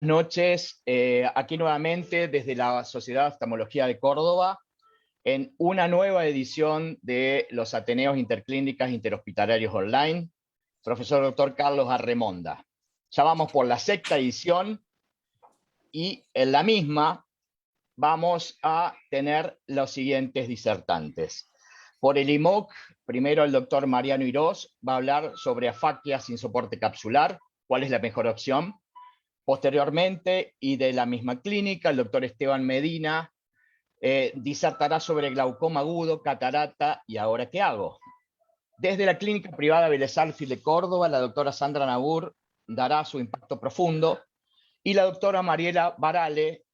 Noches, aquí nuevamente desde la Sociedad de Oftalmología de Córdoba, en una nueva edición de los Ateneos Interclínicas Interhospitalarios Online, profesor doctor Carlos Arremonda. Ya vamos por la sexta edición y en la misma vamos a tener los siguientes disertantes. Por el IMOC, primero el doctor Mariano Irós va a hablar sobre afaquia sin soporte capsular, cuál es la mejor opción. Posteriormente, y de la misma clínica, el doctor Esteban Medina disertará sobre glaucoma agudo, catarata y ahora qué hago. Desde la clínica privada Vélez Sarsfield de Córdoba, la doctora Sandra Nabur dará su impacto profundo y la doctora Mariela Barale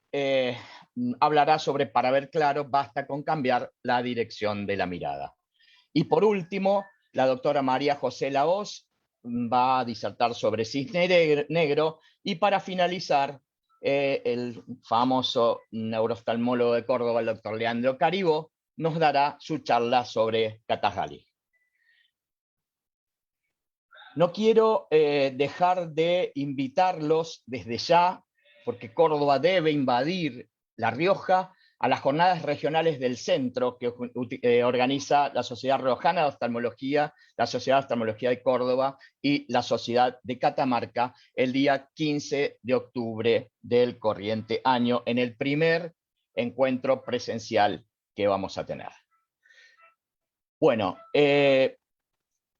hablará sobre para ver claro, basta con cambiar la dirección de la mirada. Y por último, la doctora María José Lahoz va a disertar sobre cisne negro y para finalizar, el famoso neurooftalmólogo de Córdoba, el doctor Leandro Caribo, nos dará su charla sobre Catajali. No quiero dejar de invitarlos desde ya, porque Córdoba debe invadir La Rioja, a las jornadas regionales del centro que organiza la Sociedad Riojana de Oftalmología, la Sociedad de Oftalmología de Córdoba y la Sociedad de Catamarca el día 15 de octubre del corriente año, en el primer encuentro presencial que vamos a tener. Bueno,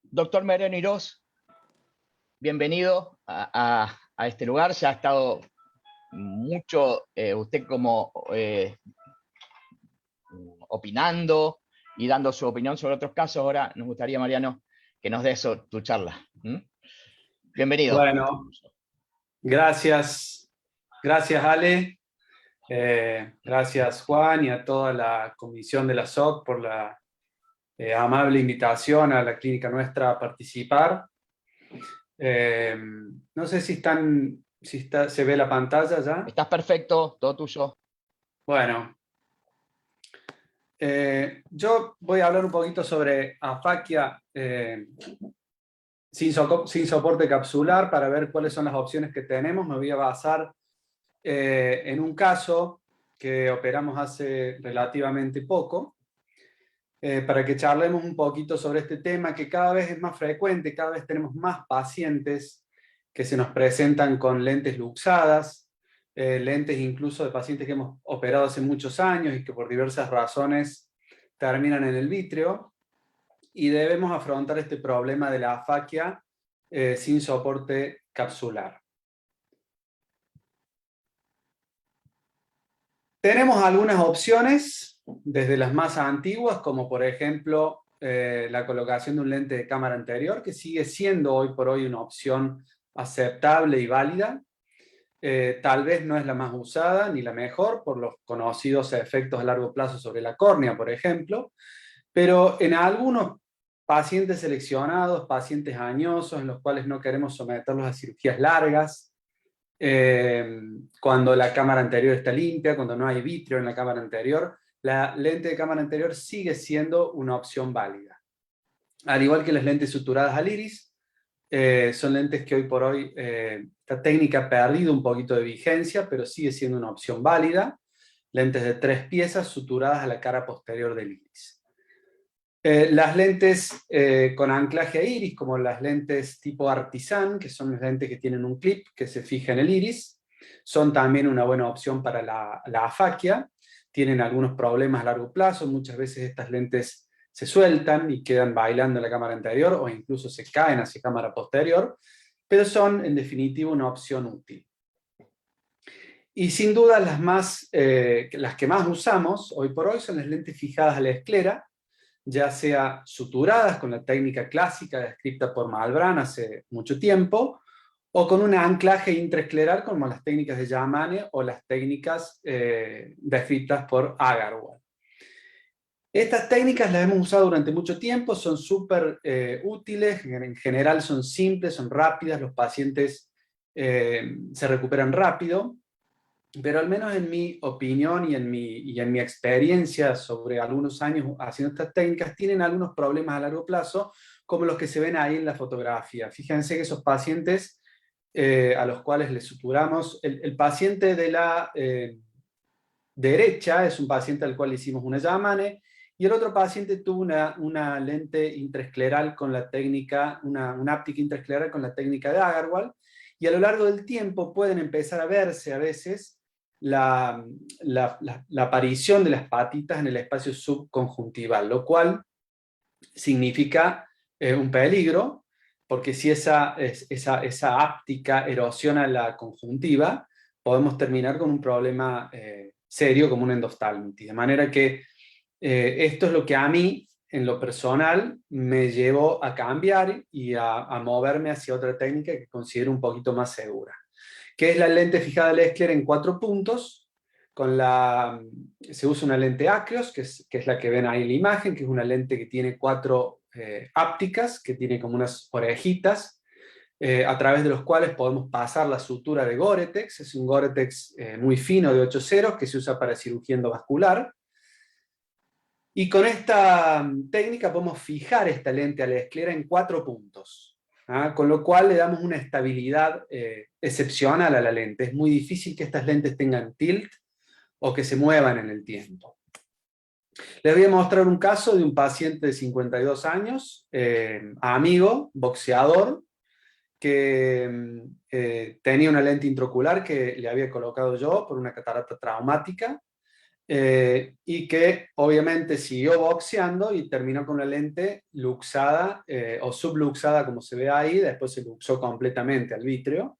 doctor Mariano Irós, bienvenido a este lugar. Ya ha estado mucho usted como opinando y dando su opinión sobre otros casos. Ahora nos gustaría, Mariano, que nos des tu charla. Bienvenido. Bueno, gracias. Gracias, Ale. Gracias, Juan, y a toda la comisión de la SOC por la amable invitación a la clínica nuestra a participar. No sé si se ve la pantalla ya. Estás perfecto, todo tuyo. Bueno, yo voy a hablar un poquito sobre afaquia sin soporte capsular para ver cuáles son las opciones que tenemos. Me voy a basar en un caso que operamos hace relativamente poco, para que charlemos un poquito sobre este tema que cada vez es más frecuente, cada vez tenemos más pacientes que se nos presentan con lentes luxadas, lentes incluso de pacientes que hemos operado hace muchos años y que por diversas razones terminan en el vítreo, y debemos afrontar este problema de la afaquia sin soporte capsular. Tenemos algunas opciones, desde las más antiguas, como por ejemplo la colocación de un lente de cámara anterior, que sigue siendo hoy por hoy una opción aceptable y válida. Tal vez no es la más usada ni la mejor por los conocidos efectos a largo plazo sobre la córnea, por ejemplo, pero en algunos pacientes seleccionados, pacientes añosos, en los cuales no queremos someterlos a cirugías largas, cuando la cámara anterior está limpia, cuando no hay vitrio en la cámara anterior, la lente de cámara anterior sigue siendo una opción válida. Al igual que las lentes suturadas al iris, son lentes que hoy por hoy esta técnica ha perdido un poquito de vigencia, pero sigue siendo una opción válida. Lentes de 3 piezas suturadas a la cara posterior del iris. Las lentes con anclaje a iris, como las lentes tipo Artisan, que son las lentes que tienen un clip que se fija en el iris, son también una buena opción para la afaquia. Tienen algunos problemas a largo plazo, muchas veces estas lentes se sueltan y quedan bailando en la cámara anterior o incluso se caen hacia cámara posterior, pero son en definitiva una opción útil. Y sin duda las que más usamos hoy por hoy son las lentes fijadas a la esclera, ya sea suturadas con la técnica clásica descrita por Malbrán hace mucho tiempo, o con un anclaje intraescleral como las técnicas de Yamane o las técnicas descritas por Agarwal. Estas técnicas las hemos usado durante mucho tiempo, son súper útiles, en general son simples, son rápidas, los pacientes se recuperan rápido, pero al menos en mi opinión y en mi experiencia sobre algunos años haciendo estas técnicas, tienen algunos problemas a largo plazo, como los que se ven ahí en la fotografía. Fíjense que esos pacientes a los cuales le suturamos. El paciente de la derecha es un paciente al cual le hicimos una Yamane, y el otro paciente tuvo una lente intraescleral con la técnica, una áptica intraescleral con la técnica de Agarwal, y a lo largo del tiempo pueden empezar a verse a veces la aparición de las patitas en el espacio subconjuntival, lo cual significa un peligro, porque si esa áptica erosiona la conjuntiva, podemos terminar con un problema serio como una endoftalmitis. De manera que esto es lo que a mí, en lo personal, me llevó a cambiar y a moverme hacia otra técnica que considero un poquito más segura, que es la lente fijada de Leschler en 4 puntos. Se usa una lente Acreos, que es la que ven ahí en la imagen, que es una lente que tiene 4 ápticas, que tiene como unas orejitas, a través de los cuales podemos pasar la sutura de Gore-Tex. Es un Gore-Tex muy fino de 8 ceros que se usa para cirugía endovascular. Y con esta técnica podemos fijar esta lente a la esclera en 4 puntos, ¿ah? Con lo cual le damos una estabilidad excepcional a la lente. Es muy difícil que estas lentes tengan tilt o que se muevan en el tiempo. Les voy a mostrar un caso de un paciente de 52 años, amigo, boxeador, que tenía una lente intraocular que le había colocado yo por una catarata traumática, y que obviamente siguió boxeando y terminó con la lente luxada o subluxada, como se ve ahí. Después se luxó completamente al vítreo,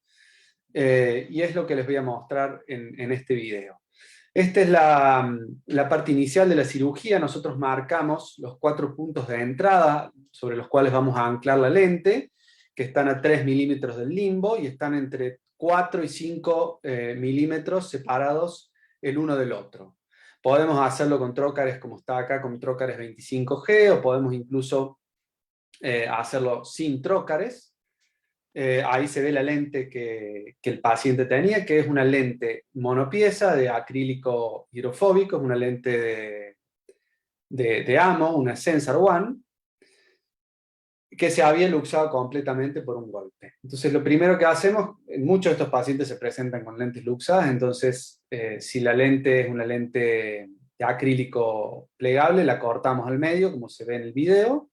y es lo que les voy a mostrar en este video. Esta es la parte inicial de la cirugía. Nosotros marcamos los 4 puntos de entrada sobre los cuales vamos a anclar la lente, que están a 3 milímetros del limbo y están entre 4 y 5 milímetros separados el uno del otro. Podemos hacerlo con trócares como está acá, con trócares 25G, o podemos incluso hacerlo sin trócares. Ahí se ve la lente que el paciente tenía, que es una lente monopieza de acrílico hidrofóbico, es una lente de AMO, una Sensor One, que se había luxado completamente por un golpe. Entonces lo primero que hacemos, muchos de estos pacientes se presentan con lentes luxadas. Entonces si la lente es una lente de acrílico plegable, la cortamos al medio, como se ve en el video,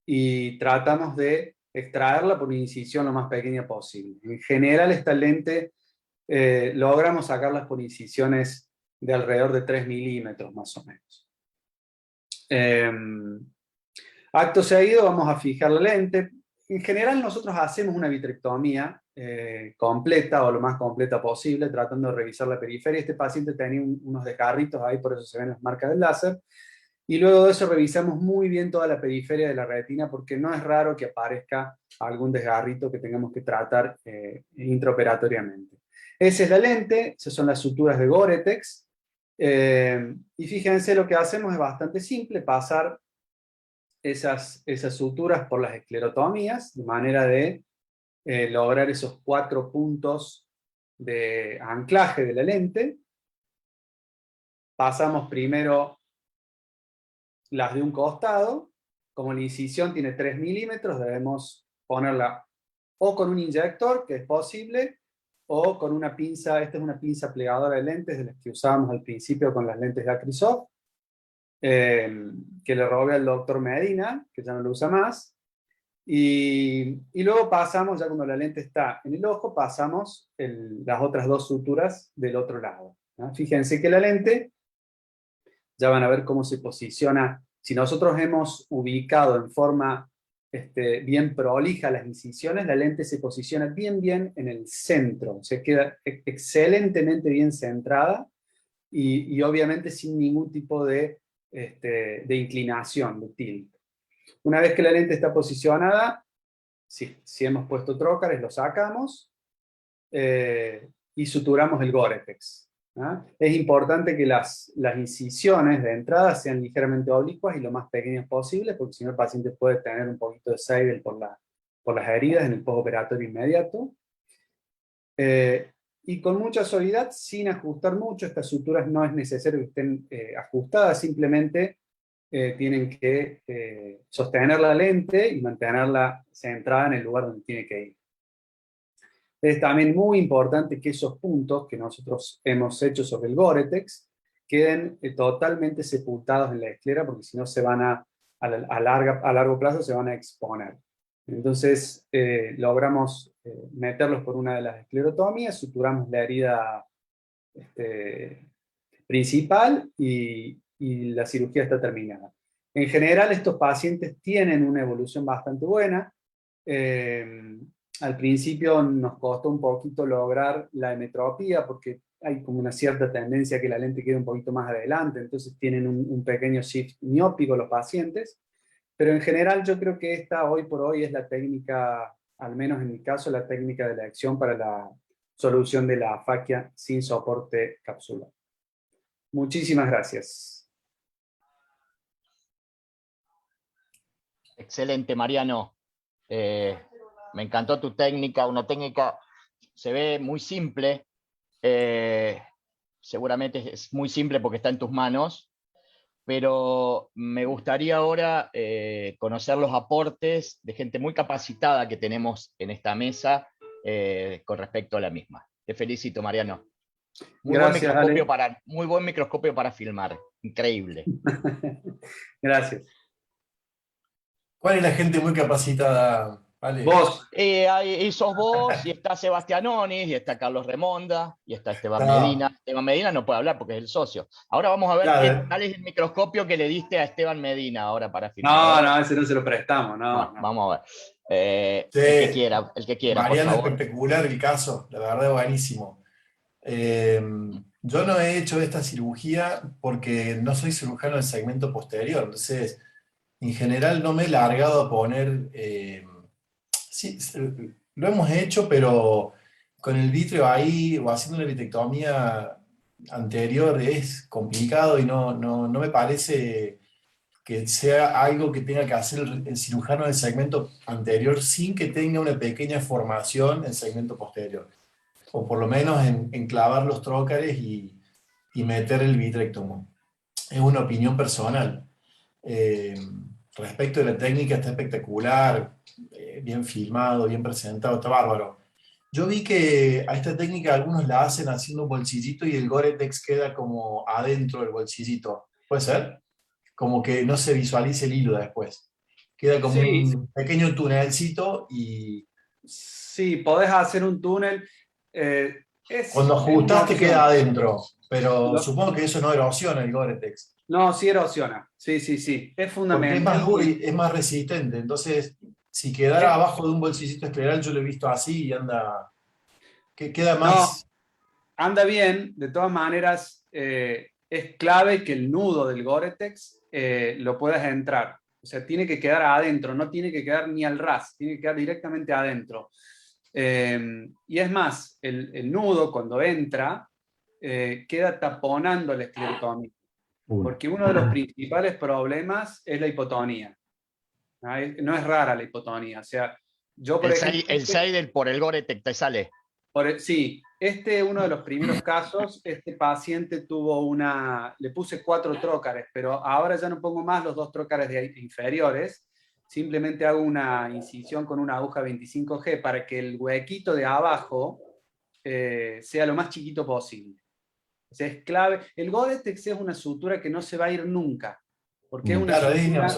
y tratamos de extraerla por una incisión lo más pequeña posible. En general esta lente logramos sacarlas por incisiones de alrededor de 3 milímetros más o menos. Acto seguido vamos a fijar la lente. En general nosotros hacemos una vitrectomía completa o lo más completa posible, tratando de revisar la periferia. Este paciente tenía unos desgarritos ahí, por eso se ven las marcas del láser. Y luego de eso revisamos muy bien toda la periferia de la retina, porque no es raro que aparezca algún desgarrito que tengamos que tratar intraoperatoriamente. Esa es la lente, esas son las suturas de Gore-Tex. Y fíjense, lo que hacemos es bastante simple: pasar esas suturas por las esclerotomías, de manera de lograr esos 4 puntos de anclaje de la lente. Pasamos primero las de un costado. Como la incisión tiene 3 milímetros, debemos ponerla o con un inyector, que es posible, o con una pinza. Esta es una pinza plegadora de lentes, de las que usábamos al principio con las lentes de Acrisoft, que le robé al doctor Medina, que ya no lo usa más. Y luego pasamos, ya cuando la lente está en el ojo, pasamos las otras 2 suturas del otro lado, ¿no? Fíjense que la lente, ya van a ver cómo se posiciona. Si nosotros hemos ubicado en forma bien prolija las incisiones, la lente se posiciona bien en el centro, se queda excelentemente bien centrada, y obviamente sin ningún tipo de inclinación, de tilt. Una vez que la lente está posicionada, si hemos puesto trócares, lo sacamos y suturamos el Gore-Tex. ¿Ah? Es importante que las incisiones de entrada sean ligeramente oblicuas y lo más pequeñas posible, porque si no el paciente puede tener un poquito de Seidel por las heridas en el postoperatorio inmediato. Y con mucha suavidad, sin ajustar mucho. Estas suturas no es necesario que estén ajustadas, simplemente tienen que sostener la lente y mantenerla centrada en el lugar donde tiene que ir. Es también muy importante que esos puntos que nosotros hemos hecho sobre el Gore-Tex queden totalmente sepultados en la esclera, porque si no se van a largo plazo se van a exponer. Entonces logramos meterlos por una de las esclerotomías, suturamos la herida principal y la cirugía está terminada. En general estos pacientes tienen una evolución bastante buena. Al principio nos costó un poquito lograr la emetropía porque hay como una cierta tendencia a que la lente quede un poquito más adelante, entonces tienen un pequeño shift miópico los pacientes, pero en general yo creo que esta hoy por hoy es la técnica, al menos en mi caso, la técnica de elección para la solución de la afaquia sin soporte capsular. Muchísimas gracias. Excelente, Mariano. Me encantó tu técnica, una técnica, se ve muy simple, seguramente es muy simple porque está en tus manos, pero me gustaría ahora conocer los aportes de gente muy capacitada que tenemos en esta mesa con respecto a la misma. Te felicito, Mariano. Gracias, Ale. Muy buen microscopio para filmar, increíble. Gracias. ¿Cuál es la gente muy capacitada, Ale? Vos. Y sos vos, y está Sebastián Onis, y está Carlos Remonda, y está Esteban Medina. Esteban Medina no puede hablar porque es el socio. Ahora vamos a ver cuál es el microscopio que le diste a Esteban Medina ahora para filmar. No, ese no se lo prestamos, no. Vamos a ver. Sí. El que quiera, Mariano, por favor. espectacular el caso, la verdad buenísimo. Yo no he hecho esta cirugía porque no soy cirujano del segmento posterior, entonces en general no me he largado a poner, sí, lo hemos hecho, pero con el vítreo ahí o haciendo una vitrectomía anterior es complicado y no me parece que sea algo que tenga que hacer el cirujano del segmento anterior sin que tenga una pequeña formación en segmento posterior, o por lo menos en clavar los trócares y meter el vitrectomo. Es una opinión personal. Respecto de la técnica, está espectacular, bien filmado, bien presentado, está bárbaro. Yo vi que a esta técnica algunos la hacen haciendo un bolsillito y el Gore-Tex queda como adentro del bolsillito. ¿Puede ser? Como que no se visualice el hilo después. Queda como un pequeño tunelcito y... Sí, podés hacer un túnel. Cuando ajustás te queda adentro, pero supongo que eso no erosiona el Gore-Tex. No, sí erosiona. Sí. Es fundamental. Porque es más resistente. Entonces, si quedara abajo de un bolsillito escleral, yo lo he visto así y anda. Que queda más. No, anda bien. De todas maneras, es clave que el nudo del Gore-Tex lo puedas entrar. O sea, tiene que quedar adentro, no tiene que quedar ni al ras, tiene que quedar directamente adentro. Y es más, el nudo cuando entra queda taponando la esclerotomía. Porque uno de los principales problemas es la hipotonía. No es rara la hipotonía. O sea, yo por ejemplo... El Seidel por el Gore-Tex te sale. Sí, uno de los primeros casos, este paciente le puse 4 trócares, pero ahora ya no pongo más los 2 trócares inferiores, simplemente hago una incisión con una aguja 25G para que el huequito de abajo sea lo más chiquito posible. O sea, es clave. El Gore-Tex es una sutura que no se va a ir nunca, porque es una sutura...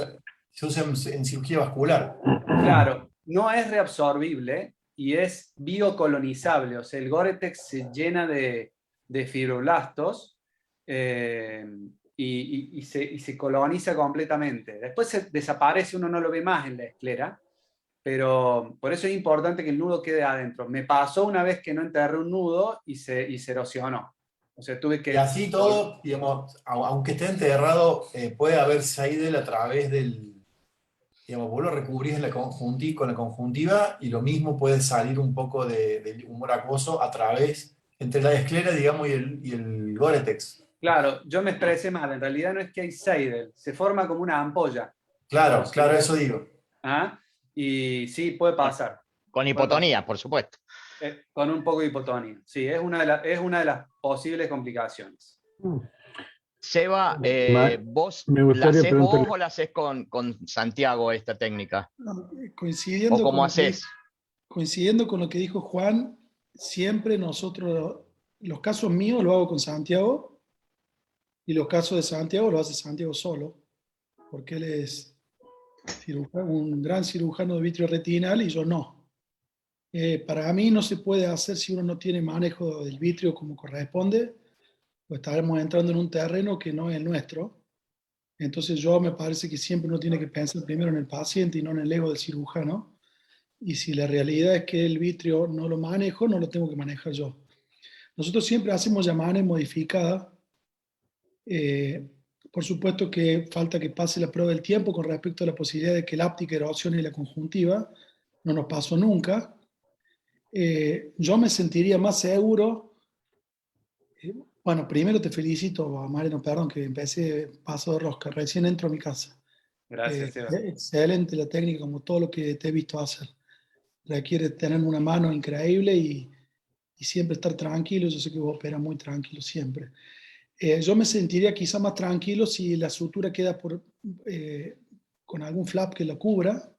se usa en cirugía vascular. Claro, no es reabsorbible y es biocolonizable, o sea, el Gore-Tex se llena de fibroblastos y se coloniza completamente. Después desaparece, uno no lo ve más en la esclera, pero por eso es importante que el nudo quede adentro. Me pasó una vez que no enterré un nudo y se erosionó. O sea, tuve que... Y así todo, digamos, aunque esté enterrado, puede haber Seidel a través del... Digamos, vos lo recubrís en con la conjuntiva y lo mismo puede salir un poco de humor acuoso a través, entre la esclera, digamos, y el Gore-Tex. Claro, yo me expresé mal, en realidad no es que hay Seidel, se forma como una ampolla. Claro, eso digo. Y sí, puede pasar. Con hipotonía, por supuesto. Con un poco de hipotonía. Sí, es una de las posibles complicaciones. Seba, ¿vos la haces vos o la haces con Santiago esta técnica? Coincidiendo ¿O cómo haces? Coincidiendo con lo que dijo Juan, siempre nosotros, los casos míos los hago con Santiago y los casos de Santiago los hace Santiago solo, porque él es un gran cirujano de vitrio retinal y yo no. Para mí no se puede hacer si uno no tiene manejo del vitrio como corresponde, pues estaremos entrando en un terreno que no es el nuestro. Entonces yo me parece que siempre uno tiene que pensar primero en el paciente y no en el ego del cirujano. Y si la realidad es que el vitrio no lo manejo, no lo tengo que manejar yo. Nosotros siempre hacemos llamadas modificadas. Eh, por supuesto que falta que pase la prueba del tiempo con respecto a la posibilidad de que la áptica erosione la conjuntiva. No nos pasó nunca. Yo me sentiría más seguro. Bueno, primero te felicito, Mariano, perdón que empecé paso de rosca. Recién entro a mi casa. Gracias, Seba. Excelente la técnica, como todo lo que te he visto hacer. Requiere tener una mano increíble y siempre estar tranquilo. Yo sé que vos operas muy tranquilo siempre. Yo me sentiría quizá más tranquilo si la sutura queda eh, con algún flap que la cubra,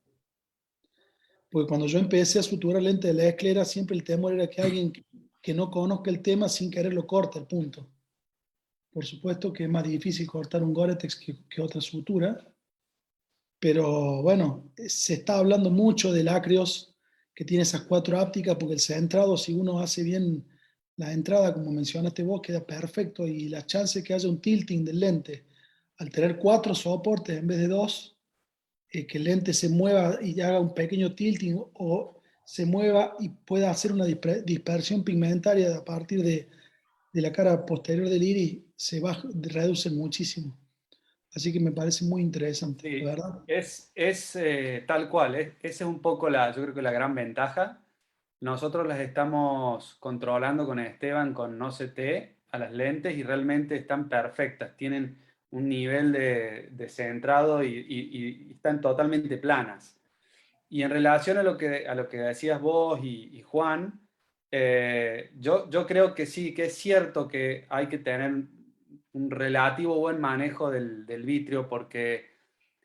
porque cuando yo empecé a suturar lente de la esclera, siempre el temor era que alguien que no conozca el tema sin querer lo corte al punto. Por supuesto que es más difícil cortar un Gore-Tex que otra sutura, pero bueno, se está hablando mucho del Acrios, que tiene esas 4 ápticas, porque el centrado, si uno hace bien la entrada, como mencionaste vos, queda perfecto, y la chance de que haya un tilting del lente, al tener 4 soportes en vez de 2, que el lente se mueva y haga un pequeño tilting o se mueva y pueda hacer una dispersión pigmentaria a partir de la cara posterior del iris, reduce muchísimo. Así que me parece muy interesante, la Sí, verdad. es tal cual, esa es un poco yo creo que la gran ventaja. Nosotros las estamos controlando con Esteban, con No CT, a las lentes y realmente están perfectas, tienen un nivel de centrado y están totalmente planas. Y en relación a lo que decías vos y Juan, yo creo que sí, que es cierto que hay que tener un relativo buen manejo del vitrio porque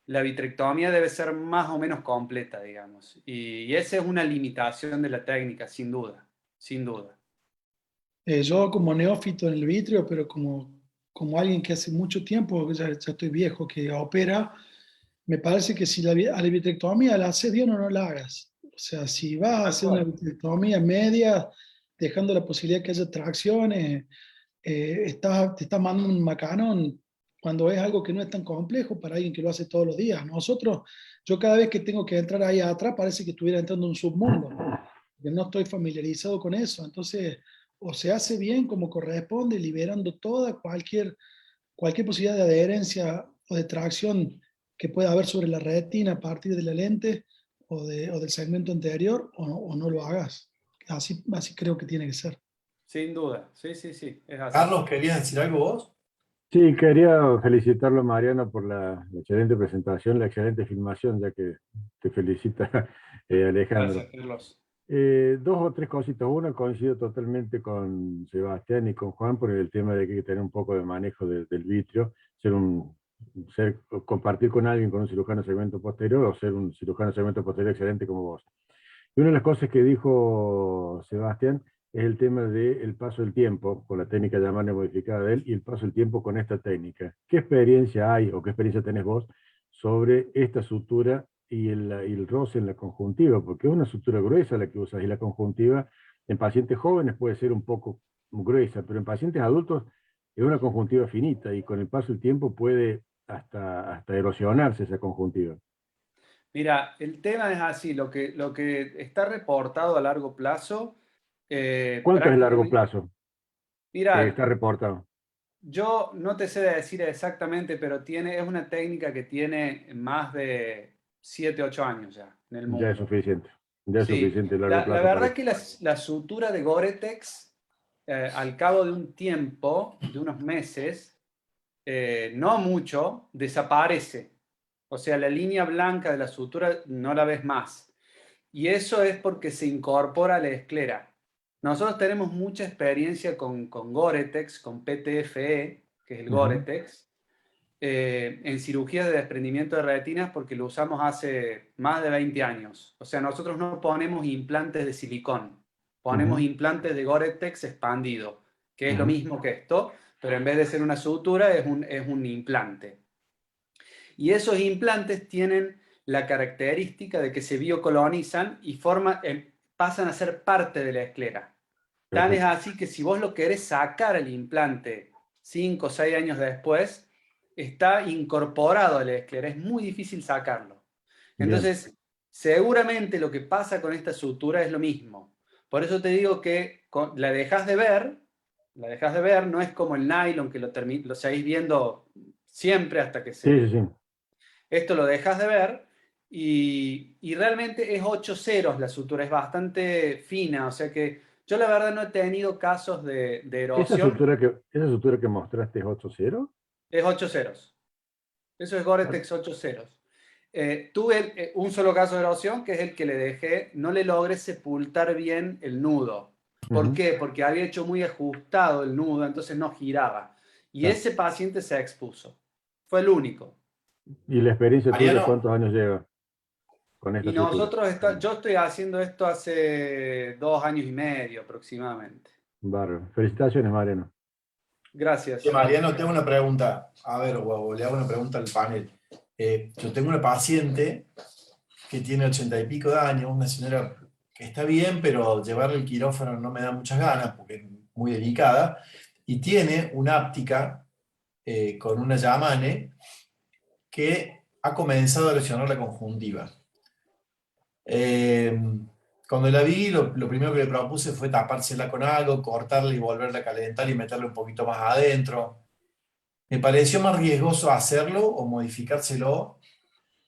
la vitrectomía debe ser más o menos completa, digamos. Y esa es una limitación de la técnica, sin duda, sin duda. Yo como neófito en el vitrio, pero como alguien que hace mucho tiempo, ya estoy viejo, que opera, me parece que si a la vitrectomía la haces bien o no la hagas. O sea, si vas a Tal hacer una cual. vitrectomía media, dejando la posibilidad que haya tracciones, te estás mandando un macanón cuando es algo que no es tan complejo para alguien que lo hace todos los días. Nosotros, yo cada vez que tengo que entrar ahí atrás parece que estuviera entrando en un submundo, porque no estoy familiarizado con eso. Entonces, o se hace bien como corresponde, liberando cualquier posibilidad de adherencia o de tracción que pueda haber sobre la retina a partir de la lente o del segmento anterior, o no lo hagas. Así creo que tiene que ser. Sin duda, sí, sí, sí, es así. Carlos, ¿querías decir algo vos? Sí, quería felicitarlo, Mariano, por la excelente presentación, la excelente filmación, ya que te felicita Alejandro. Gracias, Carlos. Dos o tres cositas. Una, coincido totalmente con Sebastián y con Juan por el tema de que hay que tener un poco de manejo del vitrio, compartir con alguien, con un cirujano de segmento posterior, o ser un cirujano de segmento posterior excelente como vos. Y una de las cosas que dijo Sebastián es el tema del paso del tiempo, con la técnica de mano modificada de él, y el paso del tiempo con esta técnica. ¿Qué experiencia hay o qué experiencia tenés vos sobre esta sutura y el roce en la conjuntiva? Porque es una sutura gruesa la que usas, y la conjuntiva en pacientes jóvenes puede ser un poco gruesa, pero en pacientes adultos es una conjuntiva finita y con el paso del tiempo puede hasta erosionarse esa conjuntiva. Mira, el tema es así, lo que está reportado a largo plazo, ¿Cuánto es el largo prácticamente, plazo que mira, está reportado? yo no te sé decir exactamente, pero es una técnica que tiene más de 7, 8 años ya en el Ya es mundo. suficiente. Ya es Sí, suficiente a largo la plazo para verdad eso. que la sutura de Gore-Tex, al cabo de un tiempo, de unos meses, no mucho, desaparece. O sea, la línea blanca de la sutura no la ves más. Y eso es porque se incorpora la esclera. Nosotros tenemos mucha experiencia con Gore-Tex, con PTFE, que es el Ujú. Gore-Tex, en cirugías de desprendimiento de retinas porque lo usamos hace más de 20 años. O sea, nosotros no ponemos implantes de silicón, ponemos implantes de Gore-Tex expandido, que es lo mismo que esto, pero en vez de ser una sutura es un implante. Y esos implantes tienen la característica de que se biocolonizan y pasan a ser parte de la esclera. Tal es así que si vos lo querés sacar el implante 5 o 6 años después, está incorporado a la esclera, es muy difícil sacarlo. Entonces, seguramente lo que pasa con esta sutura es lo mismo. Por eso te digo que la dejas de ver, no es como el nylon que lo seguís viendo siempre hasta que se... Sí. Esto lo dejas de ver y realmente es 8 ceros la sutura, es bastante fina, o sea que yo la verdad no he tenido casos de erosión. ¿Esa sutura que mostraste es 8.0? Es 8 ceros. Eso es Gore-Tex 8 ceros. Tuve un solo caso de erosión, que es el que le dejé, no le logré sepultar bien el nudo. ¿Por qué? Porque había hecho muy ajustado el nudo, entonces no giraba. Y ese paciente se expuso. Fue el único. ¿Y la experiencia tuya Mariano. cuántos años lleva con esta Y sutura? yo estoy haciendo esto hace 2 años y medio aproximadamente. Bárbaro. Felicitaciones, Mariano. Gracias. Sí, Mariano, tengo una pregunta. A ver, o le hago una pregunta al panel. Yo tengo una paciente que tiene 80 y pico de años, una señora que está bien, pero llevarle el quirófano no me da muchas ganas porque es muy delicada, y tiene una áptica con una Yamane que ha comenzado a lesionar la conjuntiva. Cuando la vi, lo primero que le propuse fue tapársela con algo, cortarla y volverla a calentar y meterla un poquito más adentro. Me pareció más riesgoso hacerlo o modificárselo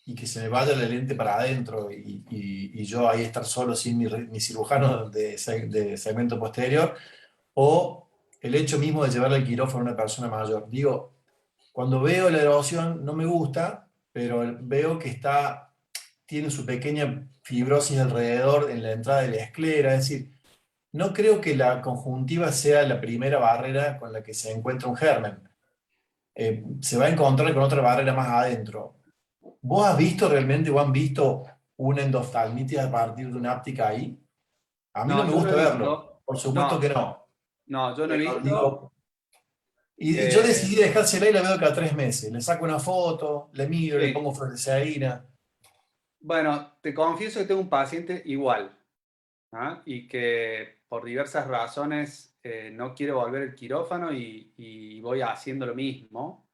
y que se me vaya la lente para adentro y yo ahí estar solo sin mi cirujano de segmento posterior, o el hecho mismo de llevarle al quirófano a una persona mayor. Digo, cuando veo la erosión no me gusta, pero veo que tiene su pequeña fibrosis alrededor en la entrada de la esclera, es decir, no creo que la conjuntiva sea la primera barrera con la que se encuentra un germen. Se va a encontrar con otra barrera más adentro. ¿Vos has visto realmente o han visto una endoftalmitis a partir de una áptica ahí? A mí no me yo no gusta he verlo. visto. Por supuesto que no. No, yo no he Pero visto. digo, y yo decidí dejársela y la veo cada 3 meses. Le saco una foto, le mido, le Sí. pongo fluoresceína. Bueno, te confieso que tengo un paciente igual, ¿ah? Y que por diversas razones no quiere volver al quirófano y voy haciendo lo mismo,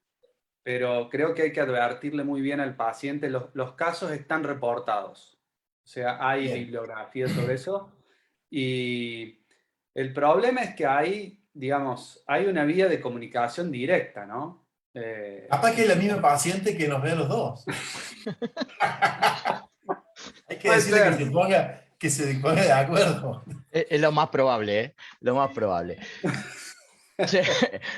pero creo que hay que advertirle muy bien al paciente. Los casos están reportados, o sea, hay Bien. bibliografía sobre eso, y el problema es que hay una vía de comunicación directa, ¿no? Capaz que es la misma paciente que nos ve a los dos. Hay que Puede decirle ser. que se ponga de acuerdo. Es lo más probable, ¿eh? Lo más probable. Sí,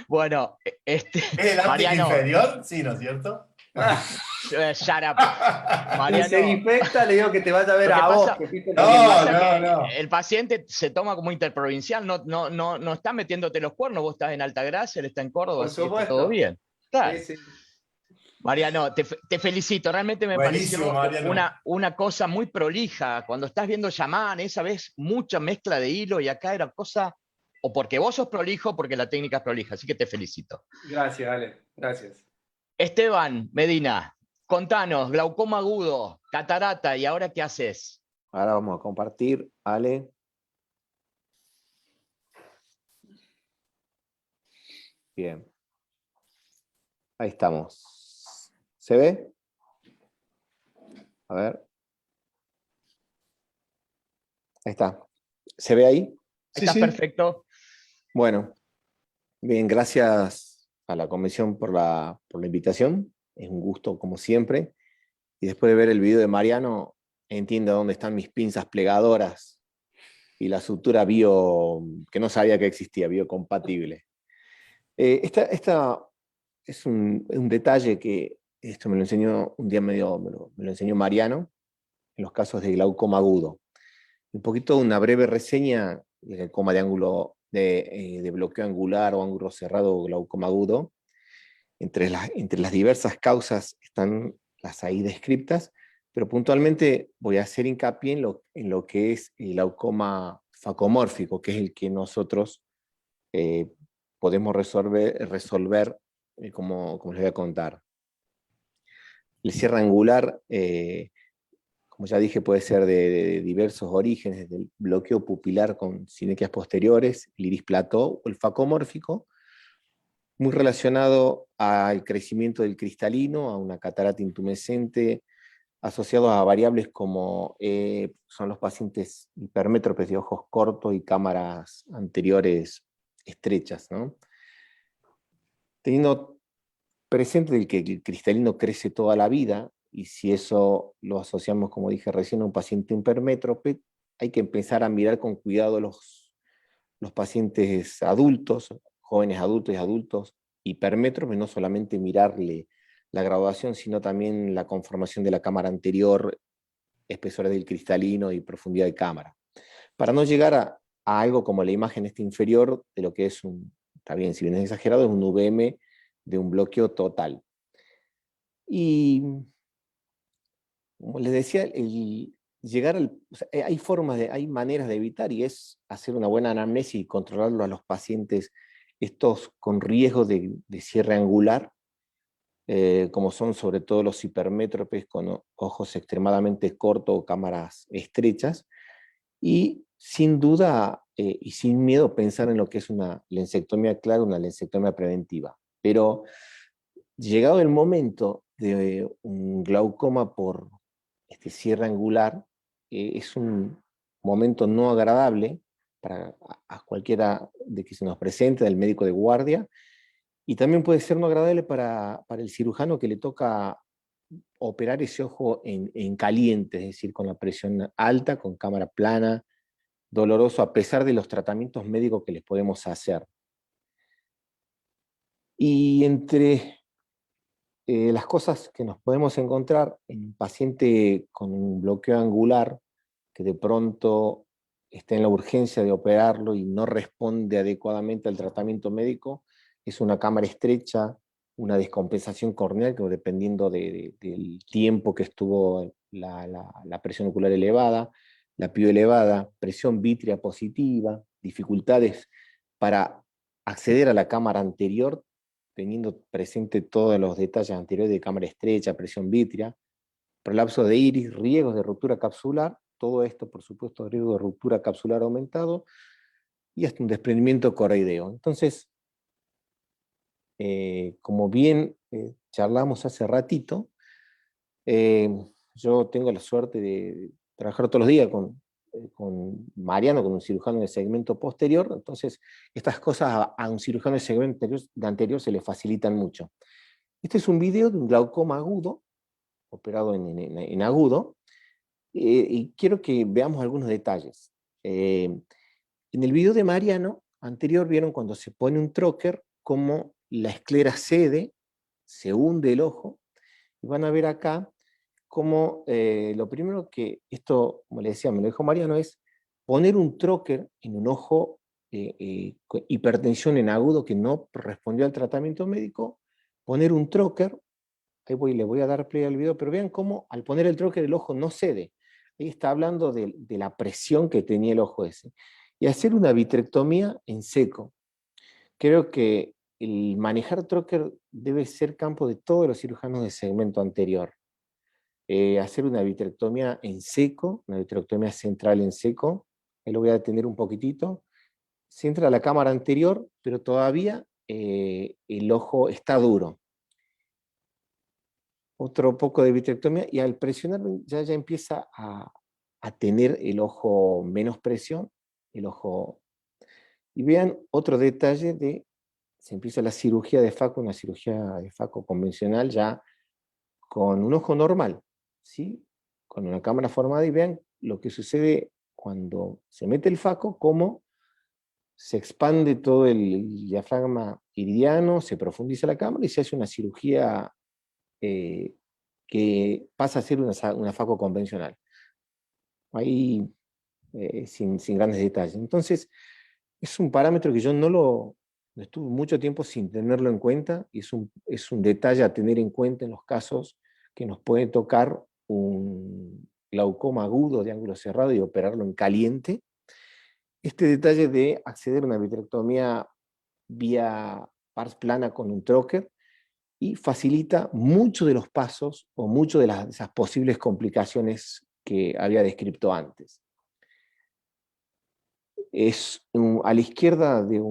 bueno, ¿Es el áptica Mariano, inferior? Sí, ¿no es cierto? shut up. Si Mariano, se infecta, le digo que te vaya a ver lo que a pasa, vos. Que fuiste lo el que que- pasa es que no. el paciente se toma como interprovincial, no está metiéndote los cuernos, vos estás en Altagracia, él está en Córdoba, Por así que está todo supuesto. bien. Claro. Sí, sí. Mariano, te felicito, realmente me Buenísimo, pareció Mariano. una cosa muy prolija. Cuando estás viendo Yaman, esa vez mucha mezcla de hilo y acá era cosa, o porque vos sos prolijo o porque la técnica es prolija, así que te felicito. Gracias, Ale. Gracias. Esteban Medina, contanos, glaucoma agudo, catarata, ¿y ahora qué haces? Ahora vamos a compartir, Ale. Bien. Ahí estamos. ¿Se ve? A ver. Ahí está. ¿Se ve ahí? ¿Estás sí. perfecto? Bueno. Bien, gracias a la comisión por la invitación. Es un gusto, como siempre. Y después de ver el video de Mariano, entiendo dónde están mis pinzas plegadoras y la sutura que no sabía que existía, biocompatible. Esta es un detalle que esto me lo enseñó un día me lo enseñó Mariano en los casos de glaucoma agudo. Un poquito una breve reseña del glaucoma de bloqueo angular o ángulo cerrado o glaucoma agudo. Entre las diversas causas están las ahí descriptas, pero puntualmente voy a hacer hincapié en lo que es el glaucoma facomórfico, que es el que nosotros podemos resolver como les voy a contar. El cierre angular, como ya dije, puede ser de diversos orígenes, desde el bloqueo pupilar con sinequias posteriores, el iris plató, o el facomórfico, muy relacionado al crecimiento del cristalino, a una catarata intumescente, asociados a variables como son los pacientes hipermétropes de ojos cortos y cámaras anteriores estrechas, ¿no? Teniendo presente el que el cristalino crece toda la vida, y si eso lo asociamos, como dije recién, a un paciente hipermétrope, hay que empezar a mirar con cuidado los pacientes adultos, jóvenes adultos y adultos hipermétropes, no solamente mirarle la graduación, sino también la conformación de la cámara anterior, espesores del cristalino y profundidad de cámara. Para no llegar a algo como la imagen inferior de lo que es está bien, si bien es exagerado, es un VM de un bloqueo total. Y, como les decía, hay maneras de evitar, y es hacer una buena anamnesis y controlarlo a los pacientes, estos con riesgo de cierre angular, como son sobre todo los hipermétropes con ojos extremadamente cortos o cámaras estrechas, y sin duda y sin miedo pensar en lo que es una lensectomía clara, una lensectomía preventiva. Pero llegado el momento de un glaucoma por cierre angular, es un momento no agradable para a cualquiera de que se nos presente, del médico de guardia, y también puede ser no agradable para el cirujano que le toca operar ese ojo en caliente, es decir, con la presión alta, con cámara plana, doloroso, a pesar de los tratamientos médicos que les podemos hacer. Y entre las cosas que nos podemos encontrar en un paciente con un bloqueo angular, que de pronto está en la urgencia de operarlo y no responde adecuadamente al tratamiento médico, es una cámara estrecha, una descompensación corneal, que dependiendo del tiempo que estuvo la presión ocular elevada, la PIO elevada, presión vítrea positiva, dificultades para acceder a la cámara anterior, teniendo presente todos los detalles anteriores de cámara estrecha, presión vítrea, prolapso de iris, riesgos de ruptura capsular, todo esto, por supuesto, riesgo de ruptura capsular aumentado, y hasta un desprendimiento coroideo. Entonces, como bien charlamos hace ratito, yo tengo la suerte de trabajar todos los días con Mariano, con un cirujano de segmento posterior, entonces estas cosas a un cirujano de segmento anterior se le facilitan mucho. Este es un video de un glaucoma agudo, operado en agudo, y quiero que veamos algunos detalles. En el video de Mariano anterior vieron cuando se pone un trocker, cómo la esclera cede, se hunde el ojo, y van a ver acá cómo lo primero que esto, como le decía, me lo dijo Mariano, es poner un trocker en un ojo con hipertensión en agudo que no respondió al tratamiento médico, poner un trocker, le voy a dar play al video, pero vean cómo al poner el trocker el ojo no cede. Ahí está hablando de la presión que tenía el ojo ese. Y hacer una vitrectomía en seco. Creo que el manejar trocker debe ser campo de todos los cirujanos de segmento anterior. Hacer una vitrectomía en seco, una vitrectomía central en seco, ahí lo voy a detener un poquitito. Se entra a la cámara anterior, pero todavía el ojo está duro. Otro poco de vitrectomía, y al presionar ya empieza a tener el ojo menos presión, el ojo. Y vean otro detalle se empieza la cirugía de FACO, una cirugía de FACO convencional ya con un ojo normal, ¿sí? Con una cámara formada, y vean lo que sucede cuando se mete el FACO, cómo se expande todo el diafragma iridiano, se profundiza la cámara y se hace una cirugía que pasa a ser una FACO convencional. Ahí sin grandes detalles. Entonces, es un parámetro que yo no estuve mucho tiempo sin tenerlo en cuenta, y es un detalle a tener en cuenta en los casos que nos puede tocar un glaucoma agudo de ángulo cerrado y operarlo en caliente. este detalle de acceder a una vitrectomía vía pars plana con un trocar y facilita muchos de los pasos o muchas de esas posibles complicaciones que había descrito antes. Es a la izquierda de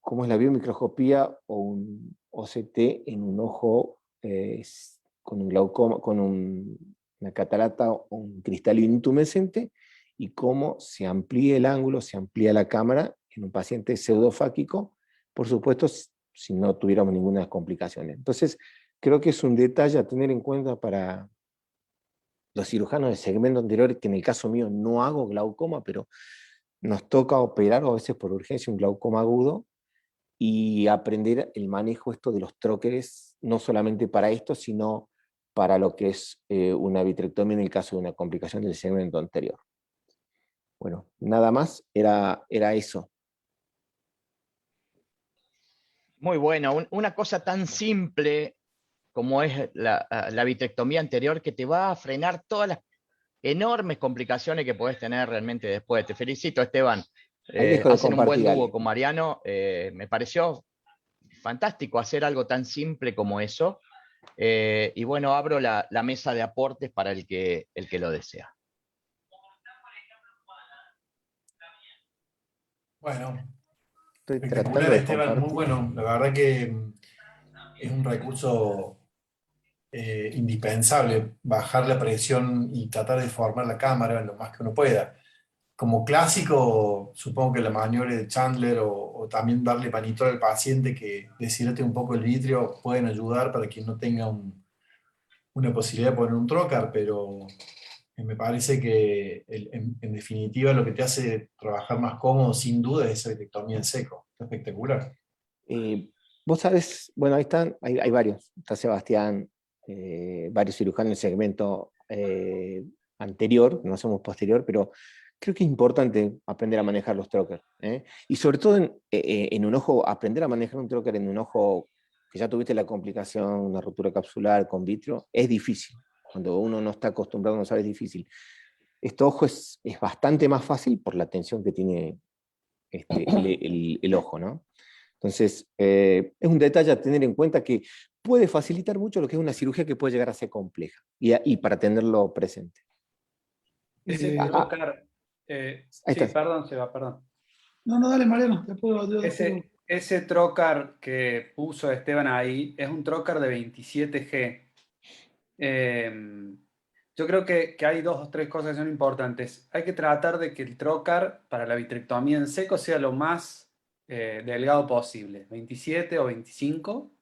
como es la biomicroscopía o un OCT en un ojo con un glaucoma, con una catarata o un cristalino intumescente, y cómo se amplía el ángulo, se amplía la cámara en un paciente pseudofáquico, por supuesto, si no tuviéramos ninguna complicación. Entonces, creo que es un detalle a tener en cuenta para los cirujanos de segmento anterior, que en el caso mío no hago glaucoma, pero nos toca operar a veces por urgencia un glaucoma agudo, y aprender el manejo esto de los tróqueres, no solamente para esto, sino para lo que es una vitrectomía en el caso de una complicación del segmento anterior. Bueno, nada más, era eso. Muy bueno. Una cosa tan simple como es la vitrectomía anterior, que te va a frenar todas las enormes complicaciones que puedes tener realmente después. Te felicito, Esteban. Ahí dejo de Hacen un buen compartir, dúo Ale. con Mariano. Me pareció fantástico hacer algo tan simple como eso. Y bueno, abro la mesa de aportes para el que lo desea. Bueno, Estoy tratando espectacular, de Esteban, muy compartir. bueno. La verdad que es un recurso indispensable, bajar la presión y tratar de formar la cámara lo más que uno pueda. Como clásico, supongo que la maniobra de Chandler o también darle panito al paciente que deshidrate un poco el vitrio pueden ayudar para quien no tenga una posibilidad de poner un trocar, pero me parece que en definitiva lo que te hace trabajar más cómodo sin duda es esa vitrectomía en seco. Está espectacular. Vos sabés, bueno, ahí están, hay varios. Está Sebastián, varios cirujanos en el segmento anterior, no somos posterior, pero creo que es importante aprender a manejar los trocar. Y sobre todo en un ojo, aprender a manejar un trocar en un ojo que ya tuviste la complicación, una ruptura capsular con vitrio, es difícil. Cuando uno no está acostumbrado, no sabe, es difícil. Este ojo es bastante más fácil por la tensión que tiene el ojo, ¿no? Entonces, es un detalle a tener en cuenta que puede facilitar mucho lo que es una cirugía que puede llegar a ser compleja, y para tenerlo presente. Ese Eh, trocar, Ahí sí, está. perdón, Seba, perdón. no, dale, Mariano, después Ese trocar que puso Esteban ahí es un trocar de 27G. Yo creo que hay dos o tres cosas que son importantes. Hay que tratar de que el trocar para la vitrectomía en seco sea lo más delgado posible, 27 o 25.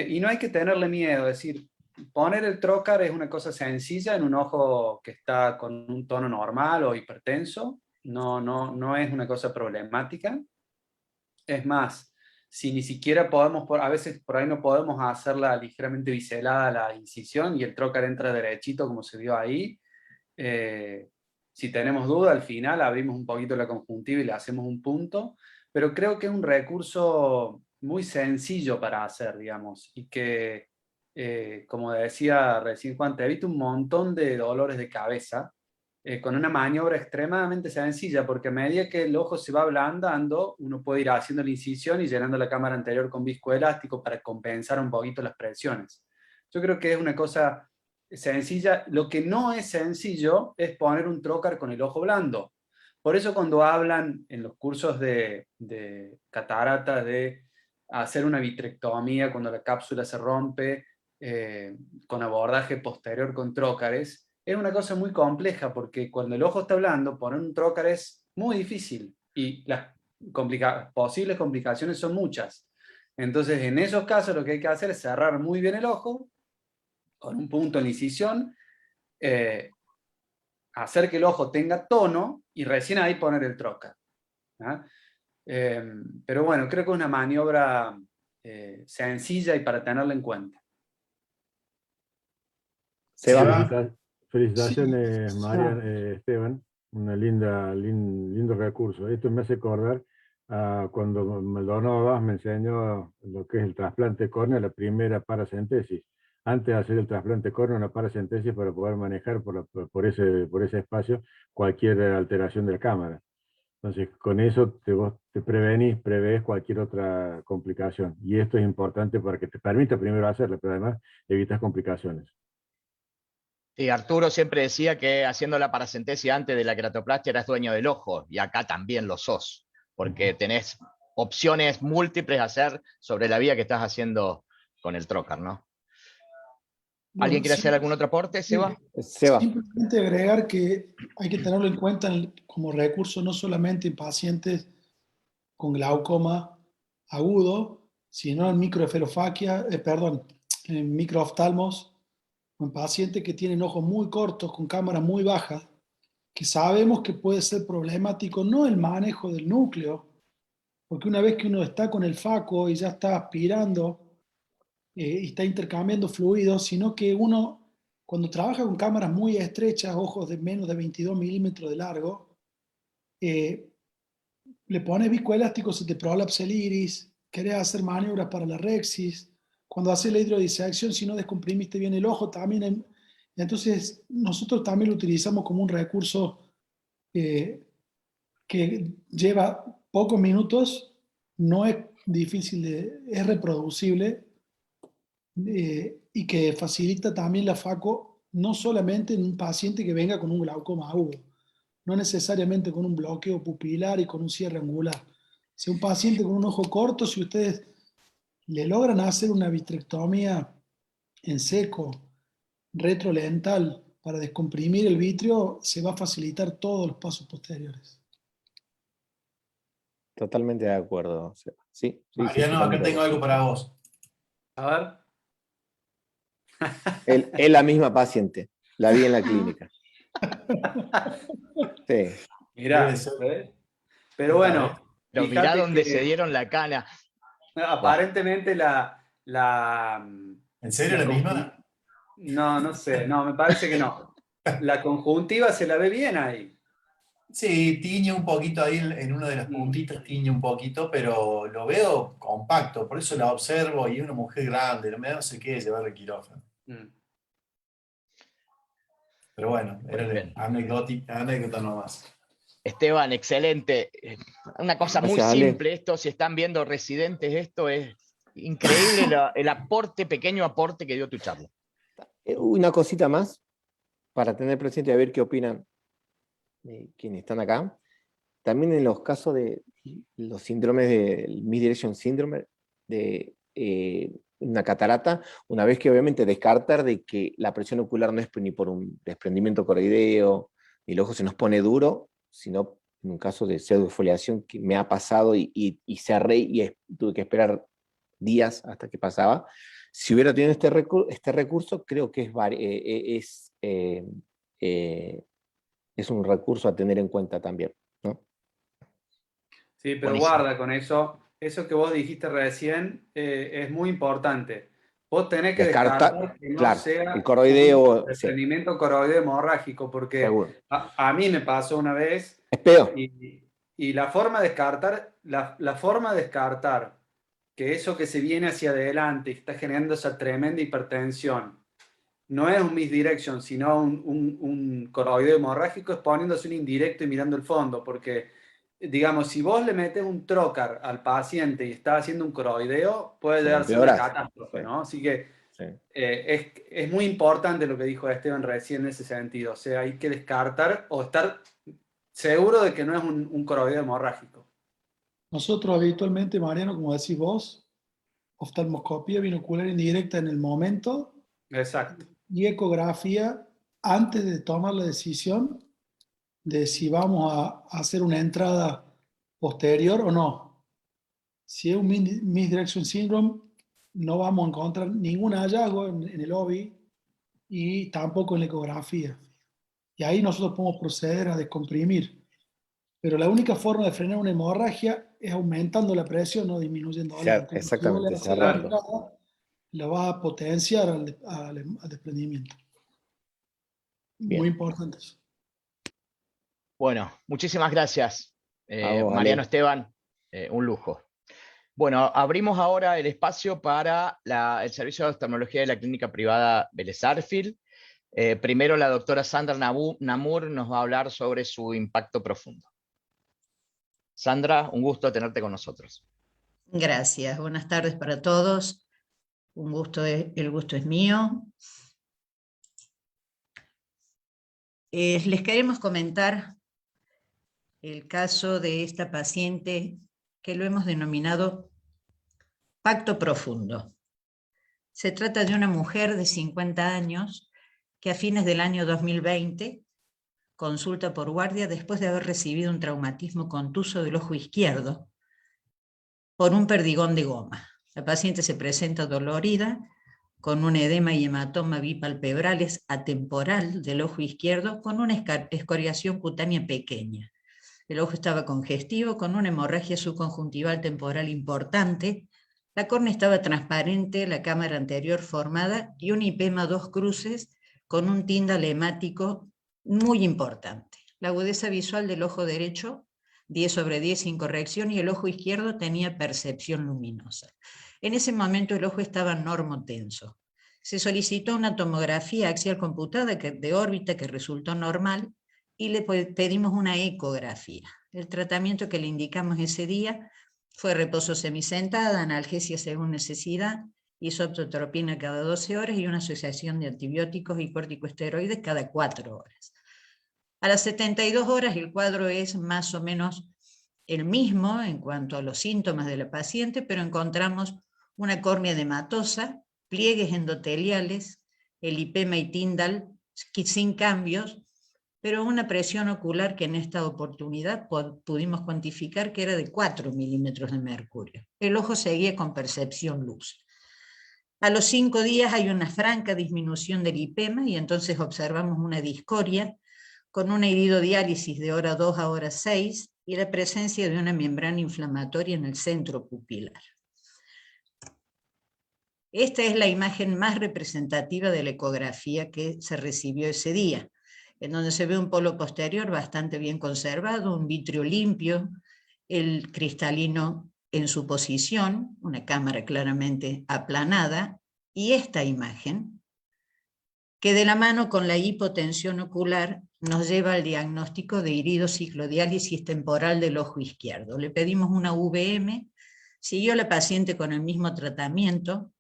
Y no hay que tenerle miedo, es decir, poner el trocar es una cosa sencilla en un ojo que está con un tono normal o hipertenso. No es una cosa problemática. Es más, si ni siquiera podemos, a veces por ahí no podemos hacerla ligeramente biselada la incisión y el trocar entra derechito como se vio ahí, si tenemos duda, al final abrimos un poquito la conjuntiva y le hacemos un punto, pero creo que es un recurso muy sencillo para hacer, digamos, y que, como decía recién Juan, te evita un montón de dolores de cabeza con una maniobra extremadamente sencilla, porque a medida que el ojo se va ablandando, uno puede ir haciendo la incisión y llenando la cámara anterior con viscoelástico para compensar un poquito las presiones. Yo creo que es una cosa sencilla. Lo que no es sencillo es poner un trocar con el ojo blando. Por eso cuando hablan en los cursos de catarata de hacer una vitrectomía cuando la cápsula se rompe con abordaje posterior con trócares, es una cosa muy compleja porque cuando el ojo está blando, poner un trócar es muy difícil y las posibles complicaciones son muchas. Entonces, en esos casos lo que hay que hacer es cerrar muy bien el ojo con un punto en la incisión, hacer que el ojo tenga tono y recién ahí poner el trocar. Pero bueno, creo que es una maniobra sencilla y para tenerla en cuenta. Seba. Felicitaciones, sí. Marian, Esteban. Una lindo recurso. Esto me hace acordar a cuando Maldonado Vaz me enseñó lo que es el trasplante córnea, la primera paracentesis. Antes de hacer el trasplante córnea, una paracentesis para poder manejar por ese espacio cualquier alteración de la cámara. Entonces, con eso vos te prevés cualquier otra complicación. Y esto es importante para que te permita primero hacerlo, pero además evitas complicaciones. Y Arturo siempre decía que haciendo la paracentesia antes de la queratoplastia eras dueño del ojo, y acá también lo sos, porque tenés opciones múltiples a hacer sobre la vía que estás haciendo con el trocar, ¿no? ¿Alguien Bueno, quiere hacer sí, algún otro aporte, Seba? Seba, simplemente agregar que hay que tenerlo en cuenta como recurso no solamente en pacientes con glaucoma agudo, sino en microesferofaquia, en microoftalmos, en pacientes que tienen ojos muy cortos con cámara muy baja, que sabemos que puede ser problemático no el manejo del núcleo, porque una vez que uno está con el faco y ya está aspirando y está intercambiando fluidos, sino que uno, cuando trabaja con cámaras muy estrechas, ojos de menos de 22 milímetros de largo, eh, le pones viscoelástico, se te prolapsa el iris, querés hacer maniobras para la rexis, cuando haces la hidrodisección, si no descomprimiste bien el ojo, también entonces nosotros también lo utilizamos como un recurso eh, que lleva pocos minutos, no es difícil, es reproducible y que facilita también la FACO, no solamente en un paciente que venga con un glaucoma agudo, no necesariamente con un bloqueo pupilar y con un cierre angular. Si un paciente con un ojo corto, si ustedes le logran hacer una vitrectomía en seco, retrolental, para descomprimir el vitrio, se va a facilitar todos los pasos posteriores. totalmente de acuerdo, Seba. Sí, sí, sí, Mariano, acá totalmente de tengo acuerdo. algo para vos. A ver. Es la misma paciente, la vi en la clínica. Sí, Debe Mirá, ser. ¿ves? Pero Esta, ¿eh? bueno, Pero mirá fíjate dónde se que dieron la cana. Buah. aparentemente ¿En serio la la conjuntiva, misma? no, no sé, no, me parece que no. La conjuntiva se la ve bien ahí. Sí, tiñe un poquito ahí en una de las Mm, puntitas, tiñe un poquito, pero lo veo compacto, por eso la observo y es una mujer grande, no me da no sé qué llevar el quirófano. mm. Pero bueno, Muy era bien. anécdota nomás. Esteban, excelente. Una cosa muy gracias, Ale. simple esto, si están viendo Residentes, esto es increíble el aporte, pequeño aporte que dio tu charla. Una cosita más para tener presente y a ver qué opinan quienes están acá. También en los casos de los síndromes del Mid-Direction Syndrome, de una catarata, una vez que obviamente descartar de que la presión ocular no es ni por un desprendimiento coroideo, ni el ojo se nos pone duro, sino en un caso de pseudoexfoliación que me ha pasado y cerré y tuve que esperar días hasta que pasaba. Si hubiera tenido este recurso, creo que es un recurso a tener en cuenta también, ¿no? Sí, pero Buenísimo. guarda con eso. Eso que vos dijiste recién es muy importante. Vos tenés que Descartar, descartar que no claro, el sea un coroideo, sí, desprendimiento coroideo hemorrágico, porque seguro. a mí me pasó una vez Es peor. y la forma de descartar, la forma de descartar que eso que se viene hacia adelante y está generando esa tremenda hipertensión no es un misdirection, sino un coroideo hemorrágico, es poniéndose un indirecto y mirando el fondo, porque, digamos, si vos le metes un trocar al paciente y está haciendo un coroideo, puede Se llegar a ser una empeoras. catástrofe, Sí, ¿no? Así que sí. es muy importante lo que dijo Esteban recién en ese sentido, o sea, hay que descartar o estar seguro de que no es un coroideo hemorrágico. Nosotros habitualmente, Mariano, como decís vos, oftalmoscopía binocular indirecta en el momento Exacto. y ecografía antes de tomar la decisión de si vamos a hacer una entrada posterior o no. Si es un misdirection syndrome, no vamos a encontrar ningún hallazgo en el OBI y tampoco en la ecografía. Y ahí nosotros podemos proceder a descomprimir. Pero la única forma de frenar una hemorragia es aumentando la presión, no disminuyéndola. Entonces, si vos le Exactamente, haces la cerrando. entrada, la va a potenciar al desprendimiento. Muy Bien. importante eso. Bueno, muchísimas gracias, Vamos, Mariano, Ale. Esteban, un lujo. Bueno, abrimos ahora el espacio para el servicio de oftalmología de la clínica privada Vélez Sarsfield. Primero la doctora Sandra Namur nos va a hablar sobre su impacto profundo. Sandra, un gusto tenerte con nosotros. Gracias, buenas tardes para todos. Un gusto, el gusto es mío. Les queremos comentar el caso de esta paciente que lo hemos denominado pacto profundo. Se trata de una mujer de 50 años que a fines del año 2020 consulta por guardia después de haber recibido un traumatismo contuso del ojo izquierdo por un perdigón de goma. La paciente se presenta dolorida, con un edema y hematoma bipalpebrales atemporal del ojo izquierdo, con una escoriación cutánea pequeña. El ojo estaba congestivo, con una hemorragia subconjuntival temporal importante, la córnea estaba transparente, la cámara anterior formada y un hipema 2 cruces con un tindal hemático muy importante. La agudeza visual del ojo derecho, 10/10 sin corrección, y el ojo izquierdo tenía percepción luminosa. En ese momento el ojo estaba normotenso. Se solicitó una tomografía axial computada de órbita que resultó normal y le pedimos una ecografía. El tratamiento que le indicamos ese día fue reposo semisentada, analgesia según necesidad, isotropina cada 12 horas y una asociación de antibióticos y corticosteroides cada 4 horas. A las 72 horas el cuadro es más o menos el mismo en cuanto a los síntomas de la paciente, pero encontramos una córnea edematosa, pliegues endoteliales, el hipema y tindal sin cambios, pero una presión ocular que en esta oportunidad pudimos cuantificar que era de 4 milímetros de mercurio. El ojo seguía con percepción luz. A los 5 días hay una franca disminución del hipema y entonces observamos una discoria con una iridodiálisis de hora 2 a hora 6 y la presencia de una membrana inflamatoria en el centro pupilar. Esta es la imagen más representativa de la ecografía que se recibió ese día, en donde se ve un polo posterior bastante bien conservado, un vitrio limpio, el cristalino en su posición, una cámara claramente aplanada, y esta imagen, que de la mano con la hipotensión ocular nos lleva al diagnóstico de iridociclodiálisis temporal del ojo izquierdo. Le pedimos una VM, siguió la paciente con el mismo tratamiento,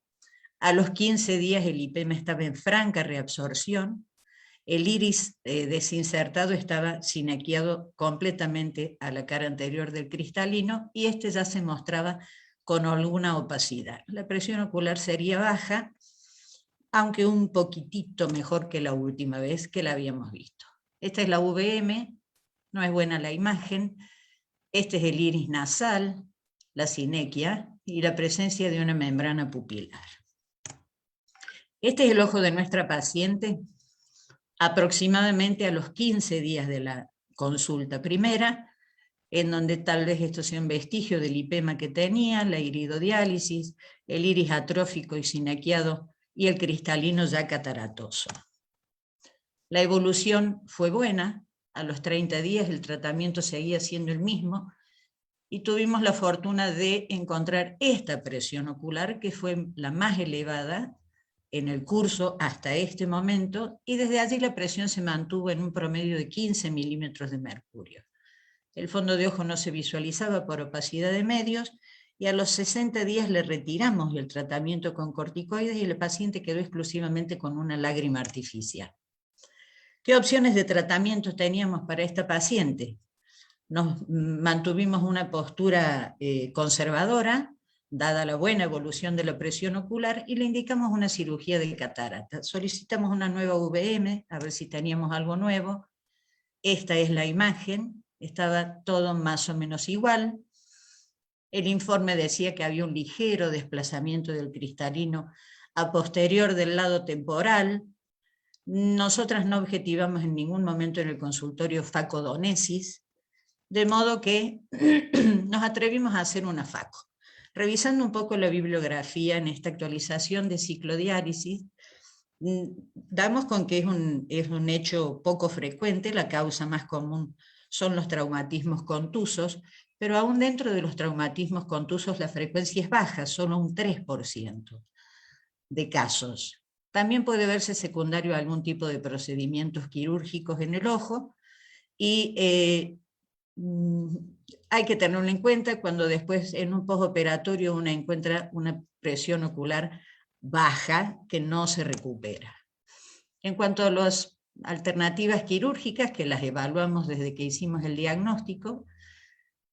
a los 15 días el hipema estaba en franca reabsorción, el iris desinsertado estaba sinequiado completamente a la cara anterior del cristalino y este ya se mostraba con alguna opacidad. La presión ocular sería baja, aunque un poquitito mejor que la última vez que la habíamos visto. Esta es la VM, no es buena la imagen, este es el iris nasal, la sinequia y la presencia de una membrana pupilar. Este es el ojo de nuestra paciente, aproximadamente a los 15 días de la consulta primera, en donde tal vez esto sea un vestigio del hipema que tenía, la iridodiálisis, el iris atrófico y sinequiado y el cristalino ya cataratoso. La evolución fue buena, a los 30 días el tratamiento seguía siendo el mismo, y tuvimos la fortuna de encontrar esta presión ocular, que fue la más elevada en el curso hasta este momento, y desde allí la presión se mantuvo en un promedio de 15 milímetros de mercurio. El fondo de ojo no se visualizaba por opacidad de medios, y a los 60 días le retiramos el tratamiento con corticoides y el paciente quedó exclusivamente con una lágrima artificial. ¿Qué opciones de tratamiento teníamos para esta paciente? Nos mantuvimos una postura conservadora, dada la buena evolución de la presión ocular, y le indicamos una cirugía de catarata. Solicitamos una nueva VM, a ver si teníamos algo nuevo. Esta es la imagen, estaba todo más o menos igual. El informe decía que había un ligero desplazamiento del cristalino a posterior del lado temporal. Nosotras no objetivamos en ningún momento en el consultorio facodonesis, de modo que nos atrevimos a hacer una faco. Revisando un poco la bibliografía en esta actualización de ciclodiálisis, damos con que es un hecho poco frecuente, la causa más común son los traumatismos contusos, pero aún dentro de los traumatismos contusos la frecuencia es baja, solo un 3% de casos. También puede verse secundario a algún tipo de procedimientos quirúrgicos en el ojo, y hay que tenerlo en cuenta cuando después en un postoperatorio uno encuentra una presión ocular baja que no se recupera. En cuanto a las alternativas quirúrgicas, que las evaluamos desde que hicimos el diagnóstico,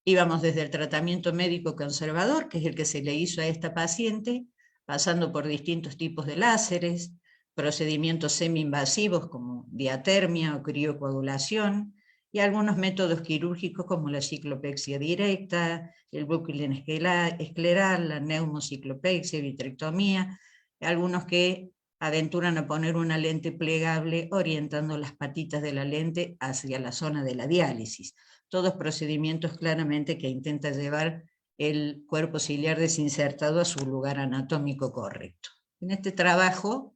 íbamos desde el tratamiento médico conservador, que es el que se le hizo a esta paciente, pasando por distintos tipos de láseres, procedimientos semi-invasivos como diatermia o criocoagulación, y algunos métodos quirúrgicos como la ciclopexia directa, el buclín escleral, la neumociclopexia, vitrectomía, algunos que aventuran a poner una lente plegable orientando las patitas de la lente hacia la zona de la diálisis. Todos procedimientos claramente que intentan llevar el cuerpo ciliar desinsertado a su lugar anatómico correcto. En este trabajo,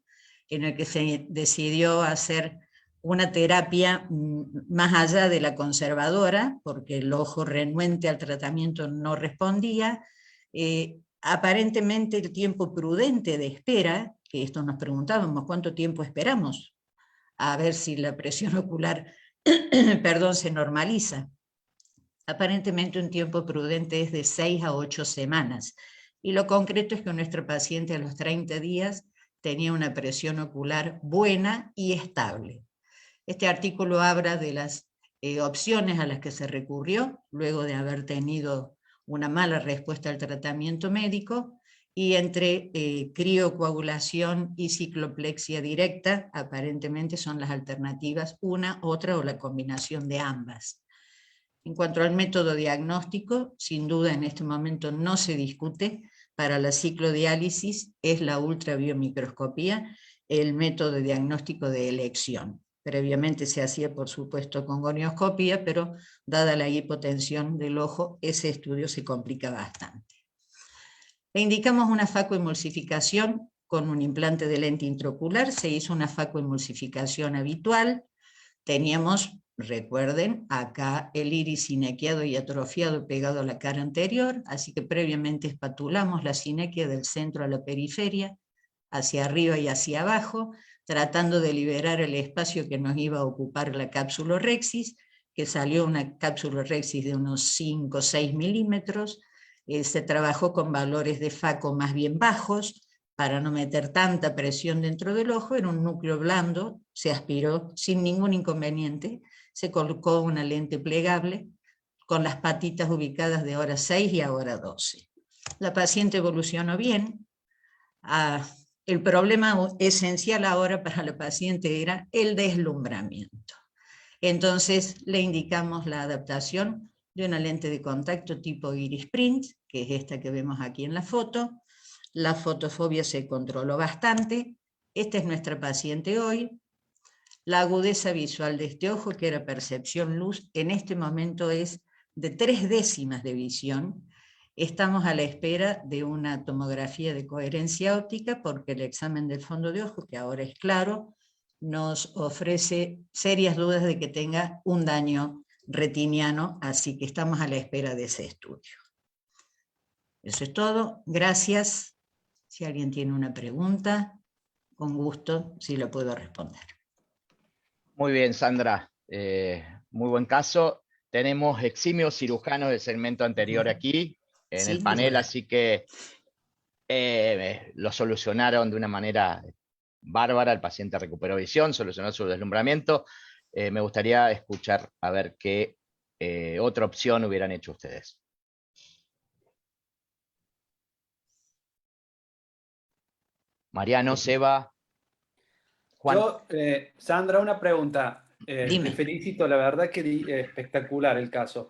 en el que se decidió hacer una terapia más allá de la conservadora, porque el ojo renuente al tratamiento no respondía, aparentemente el tiempo prudente de espera, que esto nos preguntábamos, ¿cuánto tiempo esperamos? A ver si la presión ocular perdón, se normaliza. Aparentemente un tiempo prudente es de 6 a 8 semanas, y lo concreto es que nuestra paciente a los 30 días tenía una presión ocular buena y estable. Este artículo habla de las opciones a las que se recurrió luego de haber tenido una mala respuesta al tratamiento médico, y entre criocoagulación y cicloplexia directa, aparentemente son las alternativas, una, otra o la combinación de ambas. En cuanto al método diagnóstico, sin duda en este momento no se discute. Para la ciclodiálisis es la ultrabiomicroscopía el método de diagnóstico de elección. Previamente se hacía, por supuesto, con gonioscopía, pero dada la hipotensión del ojo, ese estudio se complica bastante. Le indicamos una facoemulsificación con un implante de lente intraocular. Se hizo una facoemulsificación habitual. Teníamos, recuerden, acá el iris sinequiado y atrofiado pegado a la cara anterior, así que previamente espatulamos la sinequia del centro a la periferia, hacia arriba y hacia abajo, tratando de liberar el espacio que nos iba a ocupar la cápsula rexis, que salió una cápsula rexis de unos 5 o 6 milímetros. Se trabajó con valores de faco más bien bajos, para no meter tanta presión dentro del ojo. Era un núcleo blando, se aspiró sin ningún inconveniente, se colocó una lente plegable, con las patitas ubicadas de hora 6 y a hora 12. La paciente evolucionó bien. El problema esencial ahora para la paciente era el deslumbramiento. Entonces le indicamos la adaptación de una lente de contacto tipo iris print, que es esta que vemos aquí en la foto. La fotofobia se controló bastante. Esta es nuestra paciente hoy. La agudeza visual de este ojo, que era percepción luz, en este momento es de 3/10 de visión. Estamos a la espera de una tomografía de coherencia óptica, porque el examen del fondo de ojo, que ahora es claro, nos ofrece serias dudas de que tenga un daño retiniano, así que estamos a la espera de ese estudio. Eso es todo. Gracias. Si alguien tiene una pregunta, con gusto, sí lo puedo responder. Muy bien, Sandra. Muy buen caso. Tenemos eximios cirujanos del segmento anterior aquí en el panel, así que lo solucionaron de una manera bárbara. El paciente recuperó visión, solucionó su deslumbramiento. Me gustaría escuchar a ver qué otra opción hubieran hecho ustedes. Mariano, Seba, Juan. Yo, Sandra, una pregunta. Dime. Te felicito, la verdad que espectacular el caso.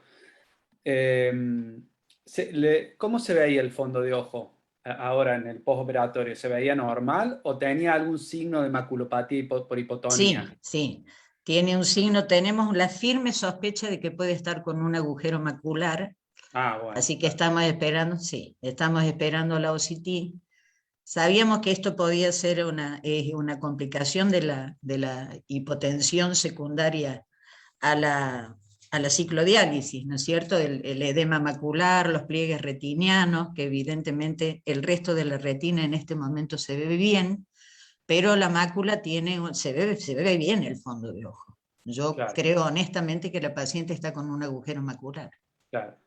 ¿Cómo se veía el fondo de ojo ahora en el postoperatorio? ¿Se veía normal o tenía algún signo de maculopatía por hipotonía? Sí, tiene un signo. Tenemos la firme sospecha de que puede estar con un agujero macular. Bueno. Así que estamos esperando la OCT. Sabíamos que esto podía ser una complicación de la hipotensión secundaria a la ciclodiálisis, ¿no es cierto? El edema macular, los pliegues retinianos, que evidentemente el resto de la retina en este momento se ve bien, pero la mácula se ve bien el fondo de ojo. Yo Claro. creo honestamente que la paciente está con un agujero macular. Claro.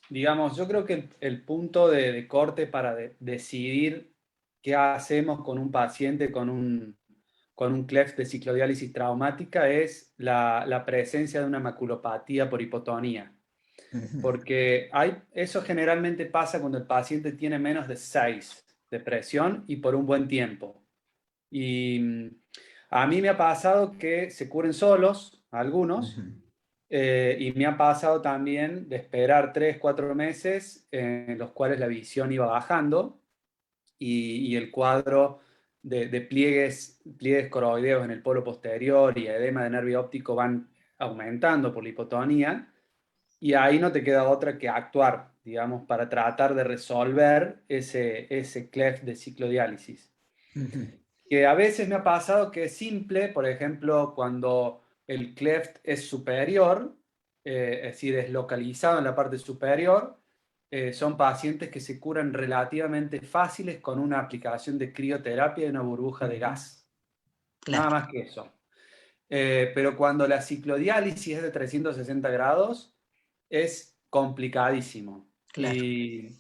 Digamos, yo creo que el punto de corte para decidir qué hacemos con un paciente con un cleft de ciclodiálisis traumática es la presencia de una maculopatía por hipotonía. Porque eso generalmente pasa cuando el paciente tiene menos de 6 de presión y por un buen tiempo. Y a mí me ha pasado que se curen solos, algunos, y me ha pasado también de esperar 3, 4 meses en los cuales la visión iba bajando y el cuadro de pliegues coroideos en el polo posterior y edema de nervio óptico van aumentando por la hipotonía, y ahí no te queda otra que actuar, digamos, para tratar de resolver ese cleft de ciclodiálisis. Que a veces me ha pasado que es simple, por ejemplo, cuando el cleft es superior, es decir, es localizado en la parte superior, son pacientes que se curan relativamente fáciles con una aplicación de crioterapia y una burbuja de gas. Claro. Nada más que eso. Pero cuando la ciclodiálisis es de 360 grados, es complicadísimo. Claro. Y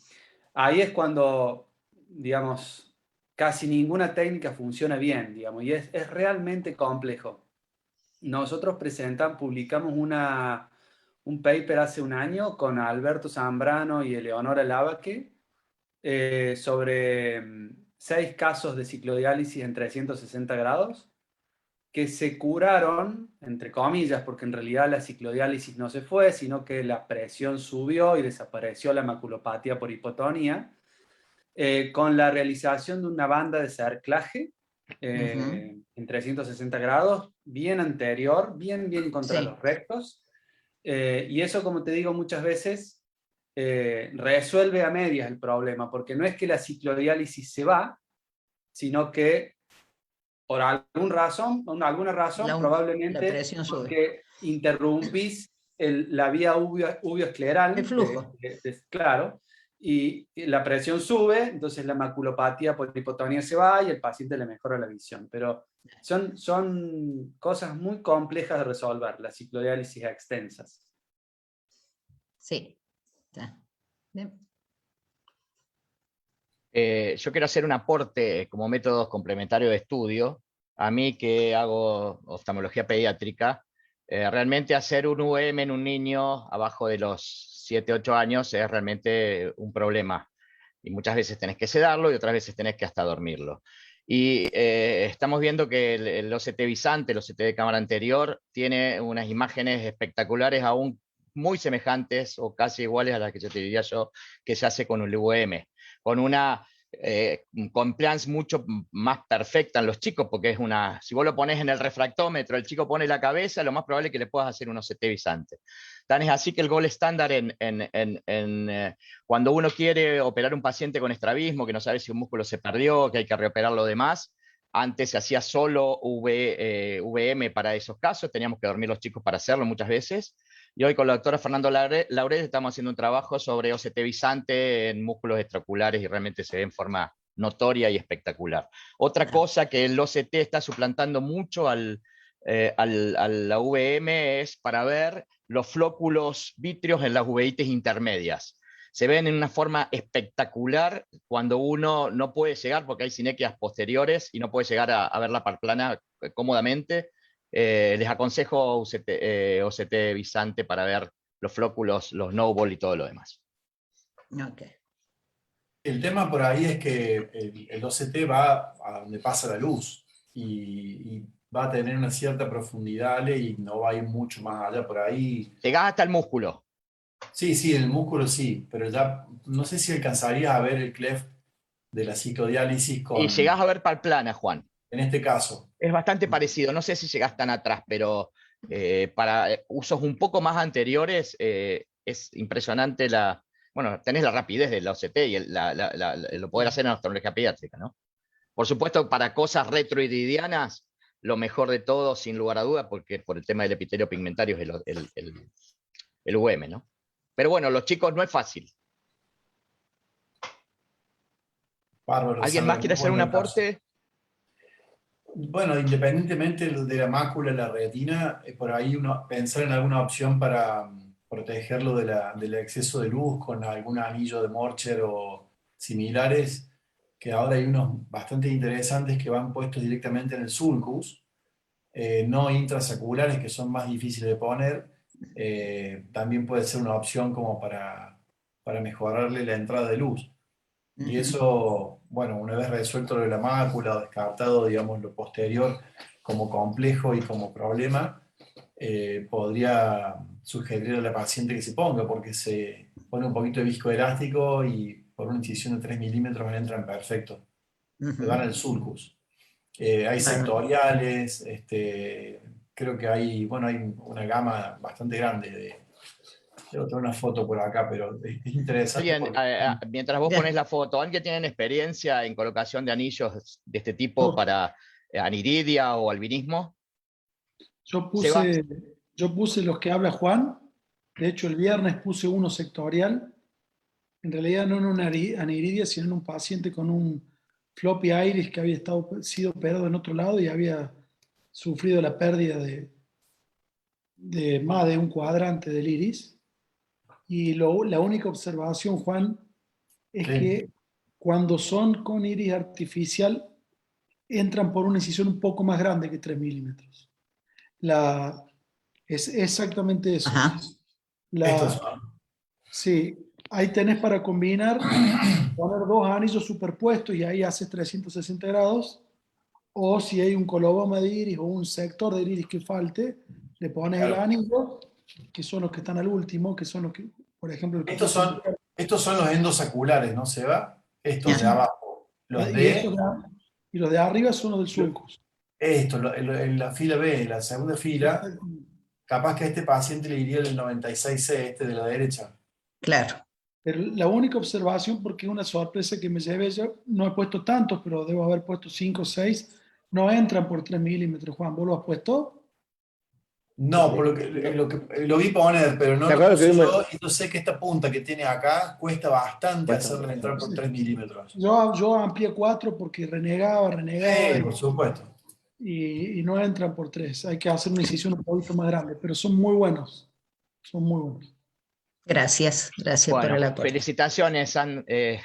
ahí es cuando, digamos, casi ninguna técnica funciona bien, digamos, y es realmente complejo. Nosotros publicamos un paper hace un año con Alberto Zambrano y Eleonora Lavaque sobre 6 casos de ciclodiálisis en 360 grados que se curaron, entre comillas, porque en realidad la ciclodiálisis no se fue, sino que la presión subió y desapareció la maculopatía por hipotonía, con la realización de una banda de cerclaje en 360 grados, bien anterior, bien contra Sí. los rectos, y eso, como te digo muchas veces, resuelve a medias el problema, porque no es que la ciclodiálisis se va, sino que por alguna razón, La probablemente presión sube. porque interrumpís la vía uveoescleral, El flujo. claro, y la presión sube, entonces la maculopatía por hipotonía se va y el paciente le mejora la visión. Pero son cosas muy complejas de resolver, las ciclodiálisis extensas. Sí. Está. Bien. Yo quiero hacer un aporte como métodos complementarios de estudio. A mí que hago oftalmología pediátrica, realmente hacer un UVM en un niño abajo de los 7, 8 años es realmente un problema. Y muchas veces tenés que sedarlo y otras veces tenés que hasta dormirlo. Y estamos viendo que el OCT Visante, el OCT de cámara anterior, tiene unas imágenes espectaculares aún muy semejantes o casi iguales a las que yo te diría yo que se hace con un UVM, con una compliance mucho más perfecta en los chicos, porque es si vos lo pones en el refractómetro, el chico pone la cabeza, lo más probable es que le puedas hacer un OCT Visante. Tan es así que el gold estándar cuando uno quiere operar un paciente con estrabismo, que no sabe si un músculo se perdió, que hay que reoperar lo demás, antes se hacía solo VM para esos casos, teníamos que dormir los chicos para hacerlo muchas veces. Y hoy con la doctora Fernando Laurel estamos haciendo un trabajo sobre OCT Visante en músculos extraoculares y realmente se ve en forma notoria y espectacular. Otra cosa que el OCT está suplantando mucho a la VM es para ver los flóculos vítreos en las uveitis intermedias. Se ven en una forma espectacular cuando uno no puede llegar, porque hay sinequias posteriores y no puede llegar a ver la par plana cómodamente. Les aconsejo OCT Visante para ver los flóculos, los no-ball y todo lo demás. Okay. El tema por ahí es que el OCT va a donde pasa la luz y va a tener una cierta profundidad y no va a ir mucho más allá por ahí. Llegás hasta el músculo. Sí, el músculo sí, pero ya no sé si alcanzarías a ver el cleft de la ciclodiálisis Y llegás a ver par plana, Juan. en este caso. Es bastante parecido, no sé si llegás tan atrás, pero para usos un poco más anteriores es impresionante bueno, tenés la rapidez del OCT y lo poder hacer en oftalmología pediátrica, ¿no? Por supuesto, para cosas retroiridianas, lo mejor de todo, sin lugar a duda, porque por el tema del epitelio pigmentario es el UM, ¿no? Pero bueno, los chicos no es fácil. Bárbaro, ¿Alguien más quiere hacer un aporte? bueno, independientemente de la mácula, la retina, por ahí pensar en alguna opción para protegerlo del exceso de luz con algún anillo de Morcher o similares, que ahora hay unos bastante interesantes que van puestos directamente en el sulcus, no intrasaculares, que son más difíciles de poner. También puede ser una opción como para mejorarle la entrada de luz. Y eso, bueno, una vez resuelto lo de la mácula o descartado, digamos, lo posterior como complejo y como problema, podría sugerir a la paciente que se ponga, porque se pone un poquito de viscoelástico y por una incisión de 3 milímetros entran perfecto. Le van al sulcus. Hay sectoriales, creo que hay, bueno, hay una gama bastante grande Debo tener una foto por acá, pero es interesante Alguien, porque... mientras vos Ya. pones la foto, ¿alguien tiene experiencia en colocación de anillos de este tipo Yo, para aniridia o albinismo? yo Seba. puse, yo puse los que habla Juan. De hecho, el viernes puse uno sectorial. En realidad no en una aniridia, sino en un paciente con un floppy iris que había sido operado en otro lado y había sufrido la pérdida de más de un cuadrante del iris. Y la única observación, Juan, es Sí. que cuando son con iris artificial, entran por una incisión un poco más grande que 3 milímetros. Es exactamente eso. Ajá. Estos La, son. sí, ahí tenés para combinar, poner dos anillos superpuestos y ahí haces 360 grados. O si hay un coloboma de iris o un sector de iris que falte, le pones el Claro. anillo, que son los que están al último, que son los que, por ejemplo, el que Estos puse son, estos son los endosaculares, ¿no, Seba? Estos de Ya. abajo. Los y, de, y los de arriba son los del sulcus. estos, en la fila B, en la segunda fila, capaz que a este paciente le iría el 96C, este de la derecha. Claro. Pero la única observación, porque es una sorpresa que me llevé yo, no he puesto tantos, pero debo haber puesto 5 o 6, no entran por 3 milímetros, Juan. ¿Vos lo has puesto? No, por lo vi poner, pero no ¿Te lo acuerdas que puse vimos? yo. Y yo sé que esta punta que tiene acá cuesta bastante Cuesta hacerla mucho. entrar por 3 milímetros. Yo amplié 4 porque renegaba Sí, por supuesto. y no entran por 3. Hay que hacer una incisión un poquito más grande, pero son muy buenos. Son muy buenos. Gracias por Bueno, el aporte. felicitaciones,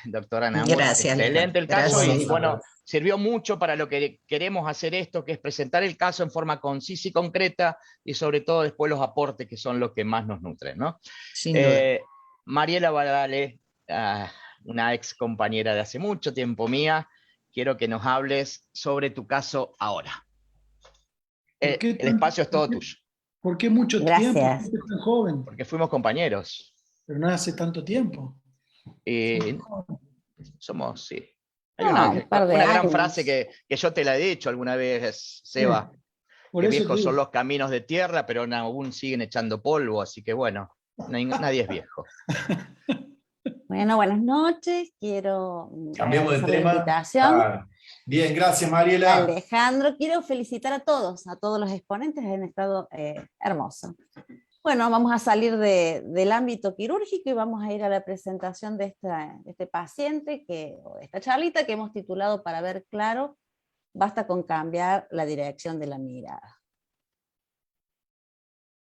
doctora Namur. Gracias, Excelente Alejandro. el caso Gracias. y bueno, sirvió mucho para lo que queremos hacer esto, que es presentar el caso en forma concisa y concreta y sobre todo después los aportes que son los que más nos nutren, ¿no? Sin duda. Mariela Badale, una ex compañera de hace mucho tiempo mía, quiero que nos hables sobre tu caso ahora. ¿Por qué, El espacio es todo tuyo, por qué mucho tiempo? ¿Por Gracias. qué tan joven? porque fuimos compañeros. Pero no hace tanto tiempo. Y somos, sí. Hay No, un par de una gran frase años. que yo te la he dicho alguna vez, Sí, Seba, por que eso te viejos son digo. los caminos de tierra, pero aún siguen echando polvo, así que bueno, nadie es viejo. Bueno, buenas noches. Quiero Cambiemos de agradecer la tema. invitación. Bien, gracias, Mariela. Alejandro, quiero felicitar a todos los exponentes, han estado hermosos. Bueno, vamos a salir del ámbito quirúrgico y vamos a ir a la presentación de este paciente, o esta charlita que hemos titulado Para ver claro, basta con cambiar la dirección de la mirada.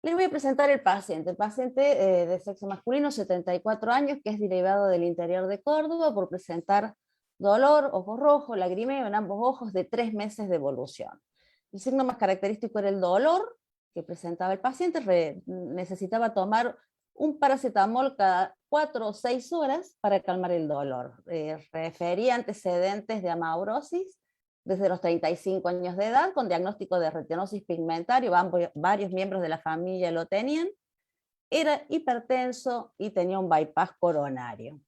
Les voy a presentar el paciente de sexo masculino, 74 años, que es derivado del interior de Córdoba por presentar dolor, ojos rojos, lagrimeo en ambos ojos de 3 meses de evolución. El signo más característico era el dolor que presentaba el paciente, necesitaba tomar un paracetamol cada 4 o 6 horas para calmar el dolor. Refería antecedentes de amaurosis desde los 35 años de edad, con diagnóstico de retinosis pigmentario, varios miembros de la familia lo tenían, era hipertenso y tenía un bypass coronario.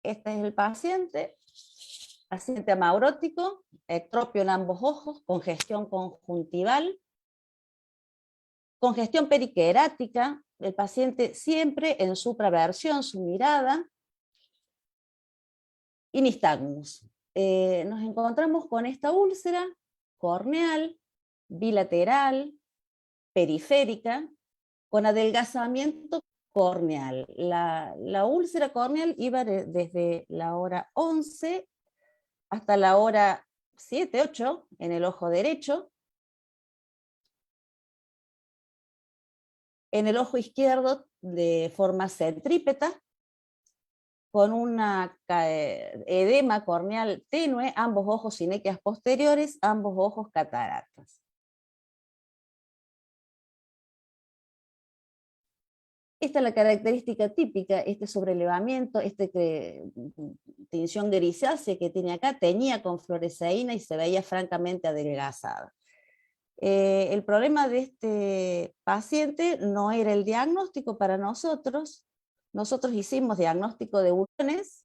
Este es el paciente amaurótico, ectropio en ambos ojos, congestión conjuntival, congestión periquerática, el paciente siempre en supraversión, su mirada, y nistagmus. Nos encontramos con esta úlcera corneal, bilateral, periférica, con adelgazamiento corneal. La úlcera corneal iba desde la hora 11 hasta la hora 7, 8 en el ojo derecho. En el ojo izquierdo de forma centrípeta, con una edema corneal tenue, ambos ojos sinequias posteriores, ambos ojos cataratas. Esta es la característica típica, este sobrelevamiento, tinción grisácea que tiene acá, teñía con fluoresceína y se veía francamente adelgazada. El problema de este paciente no era el diagnóstico para nosotros. Nosotros hicimos diagnóstico de bulones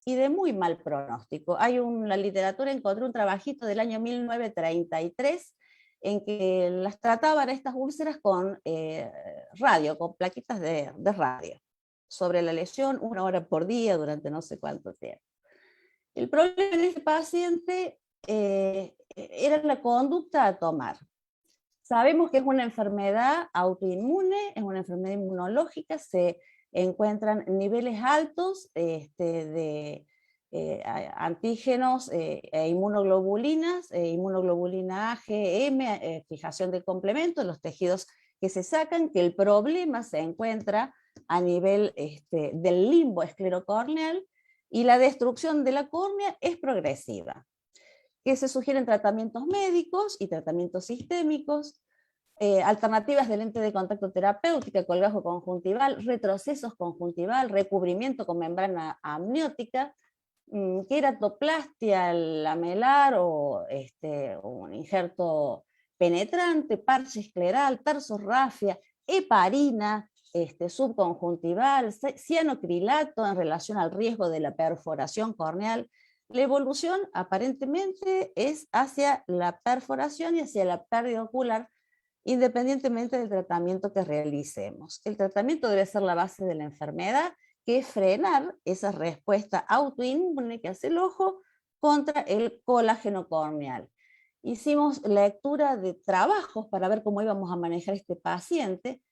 y de muy mal pronóstico. La literatura encontró un trabajito del año 1933 en que las trataban estas úlceras con radio, con plaquitas de radio, sobre la lesión 1 hora por día durante no sé cuánto tiempo. El problema en este paciente era la conducta a tomar. Sabemos que es una enfermedad autoinmune, es una enfermedad inmunológica, se encuentran niveles altos de antígenos e inmunoglobulinas, inmunoglobulina A, G, M, fijación del complemento en los tejidos que se sacan, que el problema se encuentra a nivel del limbo esclerocorneal y la destrucción de la córnea es progresiva. Que se sugieren tratamientos médicos y tratamientos sistémicos, alternativas de lente de contacto terapéutica, colgajo conjuntival, retrocesos conjuntival, recubrimiento con membrana amniótica, queratoplastia lamelar o un injerto penetrante, parche escleral, tarsorrafia, heparina, subconjuntival, cianocrilato en relación al riesgo de la perforación corneal. La evolución aparentemente es hacia la perforación y hacia la pérdida ocular, independientemente del tratamiento que realicemos. El tratamiento debe ser la base de la enfermedad, que es frenar esa respuesta autoinmune que hace el ojo contra el colágeno corneal. Hicimos lectura de trabajos para ver cómo íbamos a manejar este paciente,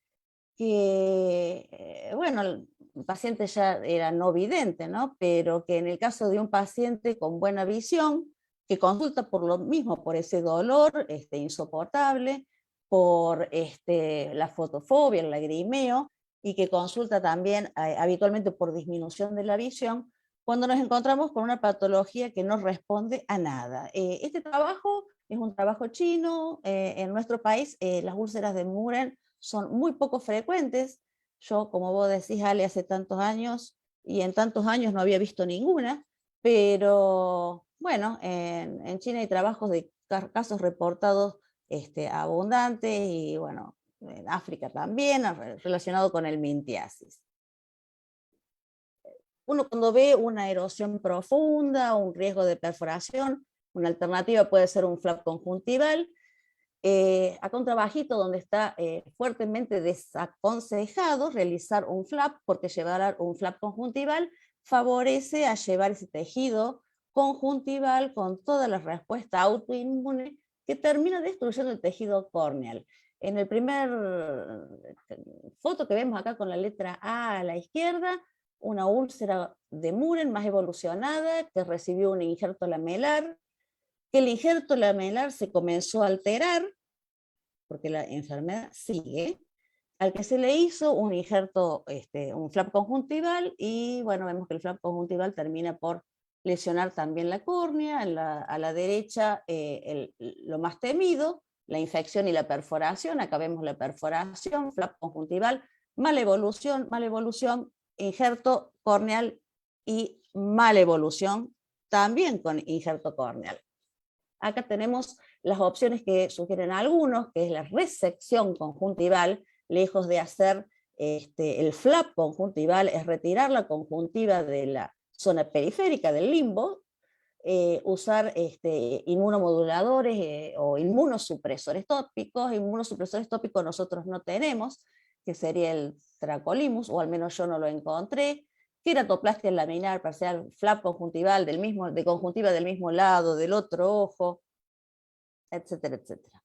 que, bueno, el paciente ya era no vidente, ¿no? Pero que en el caso de un paciente con buena visión, que consulta por lo mismo, por ese dolor insoportable, por la fotofobia, el lagrimeo, y que consulta también habitualmente por disminución de la visión, cuando nos encontramos con una patología que no responde a nada. Este trabajo es un trabajo chino. En nuestro país las úlceras de Muren son muy poco frecuentes. Yo, como vos decís, Ale, hace tantos años, y en tantos años no había visto ninguna, pero bueno, en China hay trabajos de casos reportados abundantes, y bueno, en África también, relacionado con el mintiasis. Uno cuando ve una erosión profunda, un riesgo de perforación, una alternativa puede ser un flap conjuntival. Acá un trabajito donde está fuertemente desaconsejado realizar un flap, porque llevar un flap conjuntival favorece a llevar ese tejido conjuntival con toda la respuesta autoinmune que termina destruyendo el tejido corneal. En el primer foto que vemos acá con la letra A a la izquierda, una úlcera de Muren más evolucionada que recibió un injerto lamelar, que el injerto lamelar se comenzó a alterar, porque la enfermedad sigue, al que se le hizo un injerto, un flap conjuntival, y bueno, vemos que el flap conjuntival termina por lesionar también la córnea. A la derecha, lo más temido, la infección y la perforación. Acá vemos la perforación, flap conjuntival, mala evolución, injerto corneal y mala evolución, también con injerto corneal. Acá tenemos las opciones que sugieren algunos, que es la resección conjuntival, lejos de hacer el flap conjuntival, es retirar la conjuntiva de la zona periférica del limbo, usar inmunomoduladores o inmunosupresores tópicos. Inmunosupresores tópicos nosotros no tenemos, que sería el Tracolimus, o al menos yo no lo encontré. Queratoplastia laminar parcial, flap conjuntival de conjuntiva del mismo lado, del otro ojo, etcétera, etcétera.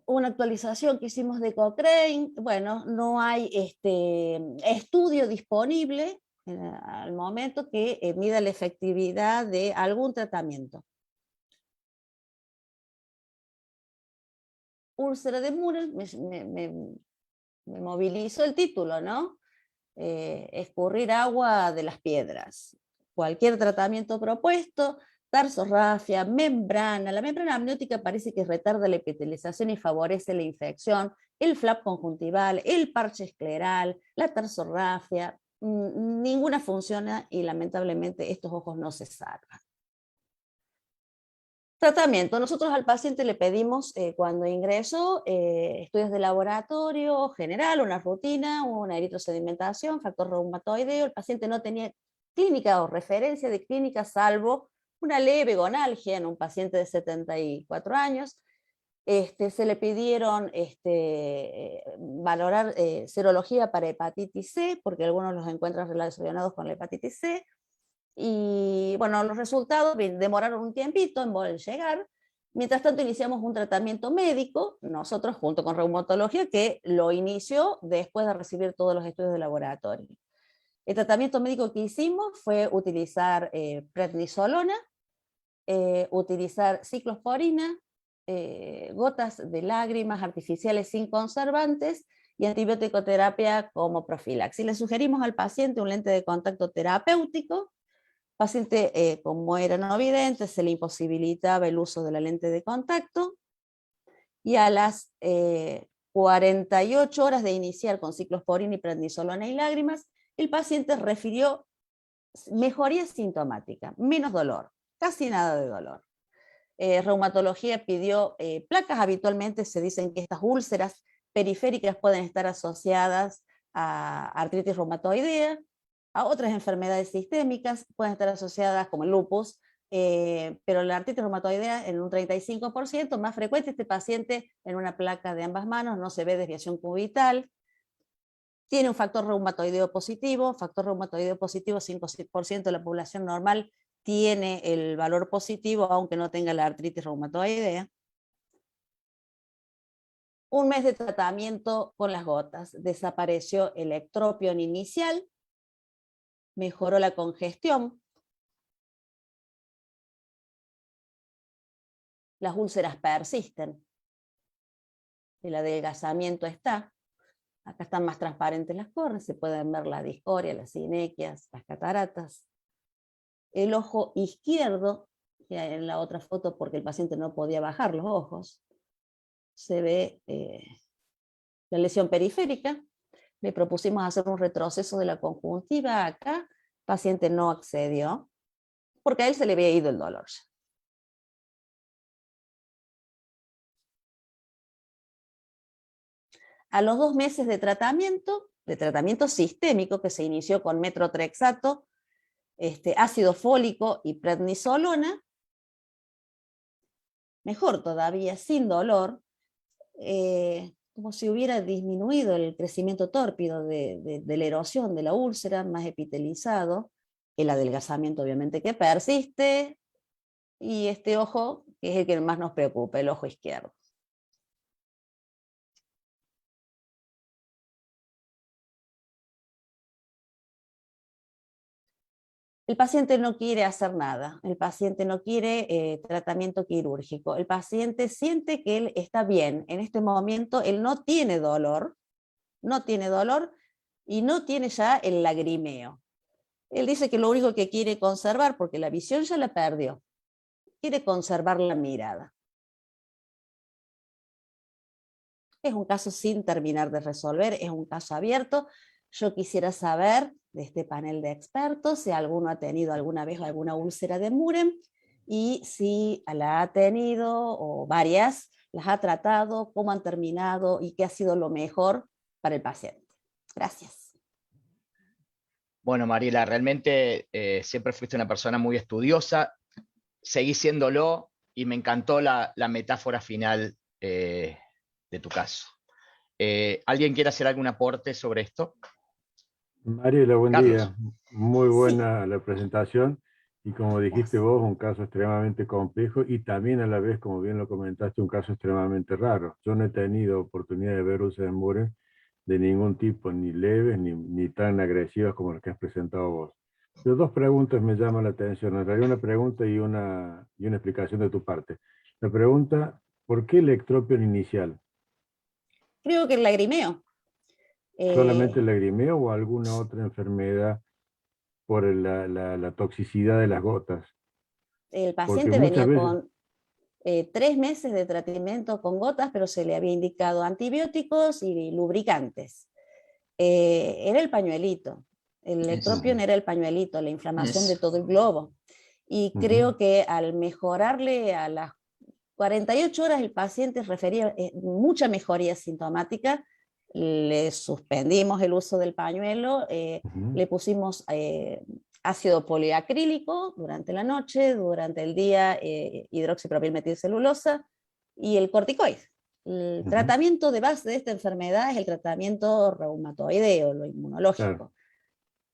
una actualización que hicimos de Cochrane. Bueno, no hay estudio disponible al momento que mida la efectividad de algún tratamiento. Úlcera de Muren, me movilizó el título, ¿no? Escurrir agua de las piedras. Cualquier tratamiento propuesto, tarsorrafia, membrana. La membrana amniótica parece que retarda la epitelización y favorece la infección, el flap conjuntival, el parche escleral, la tarsorrafia, ninguna funciona y lamentablemente estos ojos no se salvan. Tratamiento. Nosotros al paciente le pedimos cuando ingresó estudios de laboratorio general, una rutina, una eritrosedimentación, factor reumatoideo. El paciente no tenía clínica o referencia de clínica salvo una leve gonalgia en un paciente de 74 años. Se le pidieron valorar serología para hepatitis C, porque algunos los encuentran relacionados con la hepatitis C. Y bueno, los resultados demoraron un tiempito en llegar. Mientras tanto iniciamos un tratamiento médico, nosotros junto con reumatología, que lo inició después de recibir todos los estudios de laboratorio. El tratamiento médico que hicimos fue utilizar prednisolona, utilizar ciclosporina, gotas de lágrimas artificiales sin conservantes y antibiótico-terapia como profilaxis. Le sugerimos al paciente un lente de contacto terapéutico. Paciente, como era no vidente, se le imposibilitaba el uso de la lente de contacto, y a las 48 horas de iniciar con ciclosporina y prednisolona y lágrimas, el paciente refirió mejoría sintomática, menos dolor, casi nada de dolor. Reumatología pidió placas. Habitualmente se dicen que estas úlceras periféricas pueden estar asociadas a artritis reumatoidea, a otras enfermedades sistémicas, pueden estar asociadas como el lupus, pero la artritis reumatoidea en un 35%, más frecuente. Este paciente en una placa de ambas manos, no se ve desviación cubital, tiene un factor reumatoideo positivo, 5% de la población normal tiene el valor positivo, aunque no tenga la artritis reumatoidea. Un mes de tratamiento con las gotas, desapareció el ectropion inicial, mejoró la congestión, las úlceras persisten, el adelgazamiento está, acá están más transparentes las córneas, se pueden ver la discoria, las sinequias, las cataratas. El ojo izquierdo, que en la otra foto porque el paciente no podía bajar los ojos, se ve la lesión periférica. Le propusimos hacer un retroceso de la conjuntiva acá, el paciente no accedió, porque a él se le había ido el dolor. A los 2 meses de tratamiento sistémico, que se inició con metrotrexato, ácido fólico y prednisolona, mejor todavía, sin dolor, como si hubiera disminuido el crecimiento tórpido de la erosión de la úlcera, más epitelizado, el adelgazamiento obviamente que persiste, y este ojo, que es el que más nos preocupa, el ojo izquierdo. El paciente no quiere hacer nada, el paciente no quiere tratamiento quirúrgico, el paciente siente que él está bien, en este momento él no tiene dolor y no tiene ya el lagrimeo. Él dice que lo único que quiere conservar, porque la visión ya la perdió, quiere conservar la mirada. Es un caso sin terminar de resolver, es un caso abierto. Yo quisiera saber de este panel de expertos si alguno ha tenido alguna vez alguna úlcera de Muren, y si la ha tenido o varias, las ha tratado, cómo han terminado y qué ha sido lo mejor para el paciente. Gracias. Bueno, Mariela, realmente siempre fuiste una persona muy estudiosa, seguí siéndolo, y me encantó la metáfora final de tu caso. ¿Alguien quiere hacer algún aporte sobre esto? Mariela, buen Carlos. día. Muy buena la presentación. Y como dijiste vos, un caso extremadamente complejo y también a la vez, como bien lo comentaste, un caso extremadamente raro. Yo no he tenido oportunidad de ver úlceras en Moore de ningún tipo, ni leves ni tan agresivas como las que has presentado vos. Pero dos preguntas me llaman la atención. En realidad una pregunta y una explicación de tu parte. La pregunta, ¿por qué el ectropion inicial? Creo que el lagrimeo. ¿Solamente el lagrimeo o alguna otra enfermedad por la toxicidad de las gotas? El Porque paciente muchas venía veces... con 3 meses de tratamiento con gotas, pero se le había indicado antibióticos y lubricantes. Era el pañuelito. El ectropion era el pañuelito, la inflamación de todo el globo. Y creo que al mejorarle a las 48 horas el paciente refería mucha mejoría sintomática, le suspendimos el uso del pañuelo, le pusimos ácido poliacrílico durante la noche, durante el día hidroxipropilmetilcelulosa y el corticoide. El tratamiento de base de esta enfermedad es el tratamiento reumatoideo, lo inmunológico. Claro.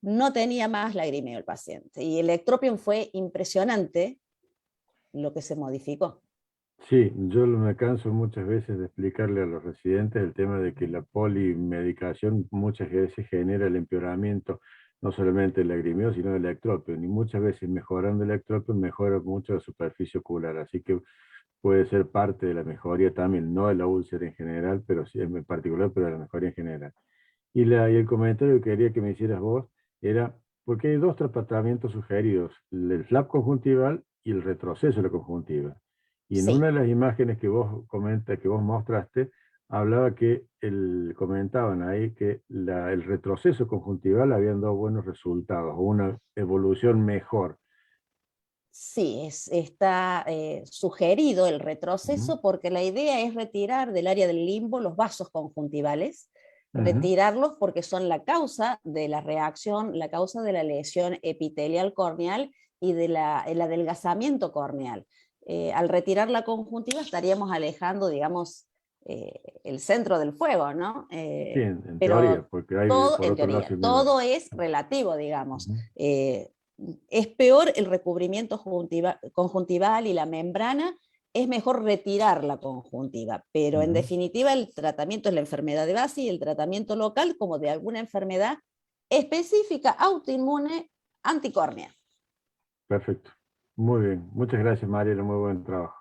No tenía más lagrimeo el paciente y el ectropion fue impresionante lo que se modificó. Sí, yo me canso muchas veces de explicarle a los residentes el tema de que la polimedicación muchas veces genera el empeoramiento no solamente del lagrimeo, sino del ectropion, y muchas veces mejorando el ectropion mejora mucho la superficie ocular, así que puede ser parte de la mejoría también, no de la úlcera en general, pero sí en particular, pero de la mejoría en general. Y el comentario que quería que me hicieras vos era, porque hay dos tratamientos sugeridos, el flap conjuntival y el retroceso de la conjuntiva. Y en una de las imágenes que vos que vos mostraste, hablaba que comentaban ahí que el retroceso conjuntival habían dado buenos resultados, o una evolución mejor. Sí, está sugerido el retroceso porque la idea es retirar del área del limbo los vasos conjuntivales, retirarlos porque son la causa de la reacción, la causa de la lesión epitelial corneal y del adelgazamiento corneal. Al retirar la conjuntiva estaríamos alejando, digamos, el centro del fuego, ¿no? Sí, en pero teoría, porque hay todo, por en otro lado... teoría, todo es relativo, digamos. Es peor el recubrimiento conjuntival y la membrana, es mejor retirar la conjuntiva, pero en definitiva el tratamiento es la enfermedad de base y el tratamiento local como de alguna enfermedad específica, autoinmune, anticórnea. Perfecto. Muy bien. Muchas gracias, Mariela. Muy buen trabajo.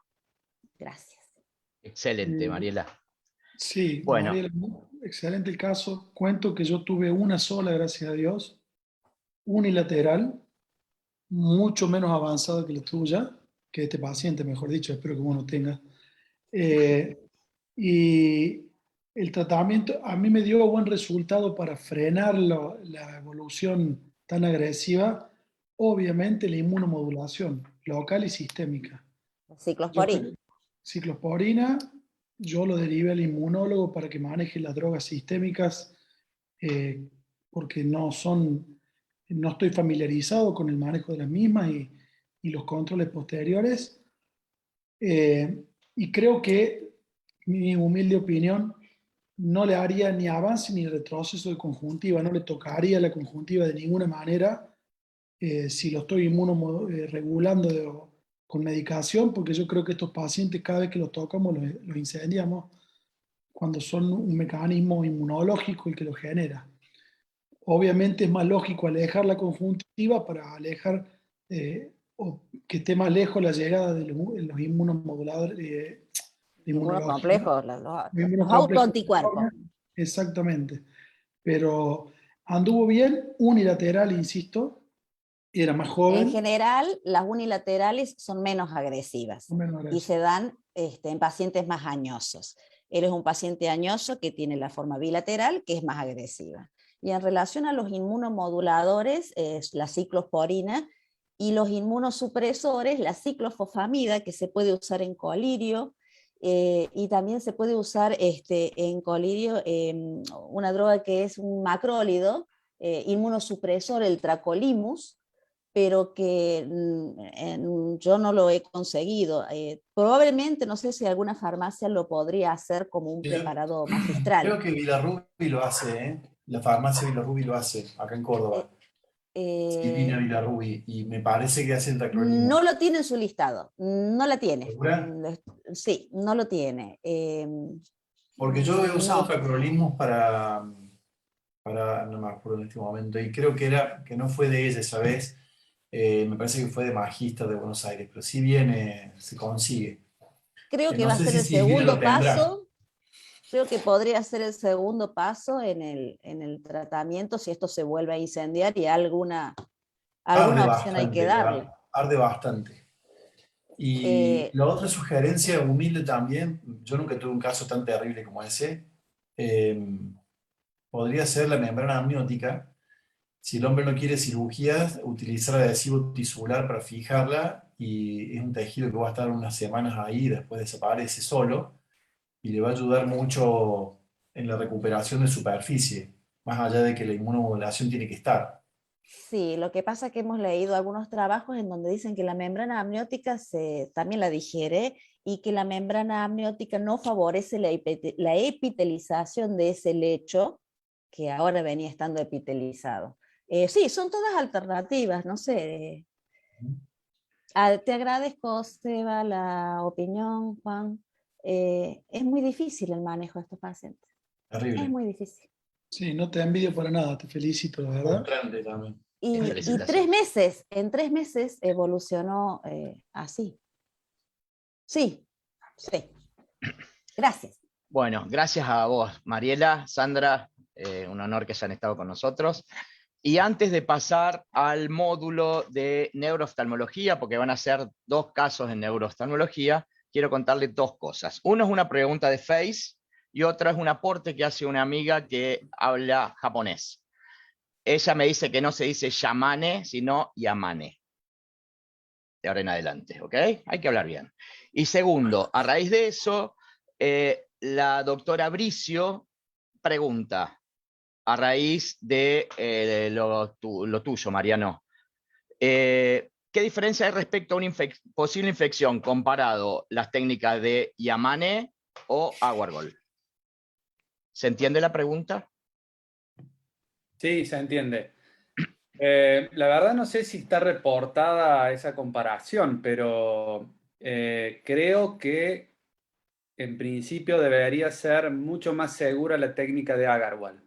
Gracias. Excelente, Mariela. Sí, Bueno. Mariela, excelente el caso. Cuento que yo tuve una sola, gracias a Dios, unilateral, mucho menos avanzada que la tuya, que este paciente, mejor dicho, espero que vos no tengas. Y el tratamiento a mí me dio buen resultado para frenar la evolución tan agresiva, obviamente la inmunomodulación local y sistémica. Ciclosporina. Ciclosporina, yo lo derivé al inmunólogo para que maneje las drogas sistémicas, porque no estoy familiarizado con el manejo de las mismas y los controles posteriores. Y creo que, mi humilde opinión, no le haría ni avance ni retroceso de conjuntiva, no le tocaría la conjuntiva de ninguna manera si lo estoy regulando con medicación, porque yo creo que estos pacientes cada vez que los tocamos los incendiamos cuando son un mecanismo inmunológico el que lo genera. Obviamente es más lógico alejar la conjuntiva para alejar o que esté más lejos la llegada de los inmunomoduladores. Inmunocomplejos, los autoanticuerpos. Exactamente. Pero anduvo bien, unilateral, insisto, era más joven. En general, las unilaterales son menos agresivas y se dan en pacientes más añosos. Él es un paciente añoso que tiene la forma bilateral, que es más agresiva. Y en relación a los inmunomoduladores, la ciclosporina, y los inmunosupresores, la ciclofosfamida, que se puede usar en colirio, y también se puede usar en colirio una droga que es un macrólido, inmunosupresor, el tracolimus, pero que yo no lo he conseguido. Probablemente, no sé si alguna farmacia lo podría hacer como un preparado magistral. Creo que Villarrubi lo hace, ¿eh? La farmacia Villarrubi lo hace, acá en Córdoba. Silvina Villarrubi, y me parece que hace el tacronismo. No lo tiene en su listado, no la tiene. ¿Segura? Sí, no lo tiene. Porque yo he usado No. tacronismos no me acuerdo en este momento, y creo que no fue de ella esa vez, me parece que fue de Magista de Buenos Aires, pero sí viene, se consigue. Creo que No va a sé ser si el Silvina lo segundo tendrá. paso. Creo que podría ser el segundo paso en el tratamiento si esto se vuelve a incendiar y alguna opción hay que darle. Arde bastante. Y la otra sugerencia humilde también, yo nunca tuve un caso tan terrible como ese, podría ser la membrana amniótica. Si el hombre no quiere cirugías, utilizar adhesivo tisular para fijarla, y es un tejido que va a estar unas semanas ahí y después desaparece solo, y le va a ayudar mucho en la recuperación de superficie, más allá de que la inmunomodulación tiene que estar. Sí, lo que pasa es que hemos leído algunos trabajos en donde dicen que la membrana amniótica también la digiere y que la membrana amniótica no favorece la epitelización de ese lecho que ahora venía estando epitelizado. Sí, son todas alternativas, no sé. Te agradezco, Seba, la opinión, Juan. Es muy difícil el manejo de estos pacientes. Terrible. Es muy difícil. Sí, no te envidio para nada, te felicito, la verdad. Frustrante también. Y Felicitaciones. en 3 meses evolucionó así. Sí, sí. Gracias. Bueno, gracias a vos, Mariela, Sandra, un honor que hayan estado con nosotros. Y antes de pasar al módulo de neurooftalmología, porque van a ser 2 casos en neurooftalmología, quiero contarles 2 cosas. Uno es una pregunta de Face y otra es un aporte que hace una amiga que habla japonés. Ella me dice que no se dice Yamane, sino Yamane. De ahora en adelante, ¿ok? Hay que hablar bien. Y segundo, a raíz de eso, la doctora Bricio pregunta, a raíz de lo tuyo, Mariano, ¿qué diferencia hay respecto a una posible infección comparado las técnicas de Yamane o Awargol? ¿Se entiende la pregunta? Sí, se entiende. La verdad no sé si está reportada esa comparación, pero creo que en principio debería ser mucho más segura la técnica de Agarwal.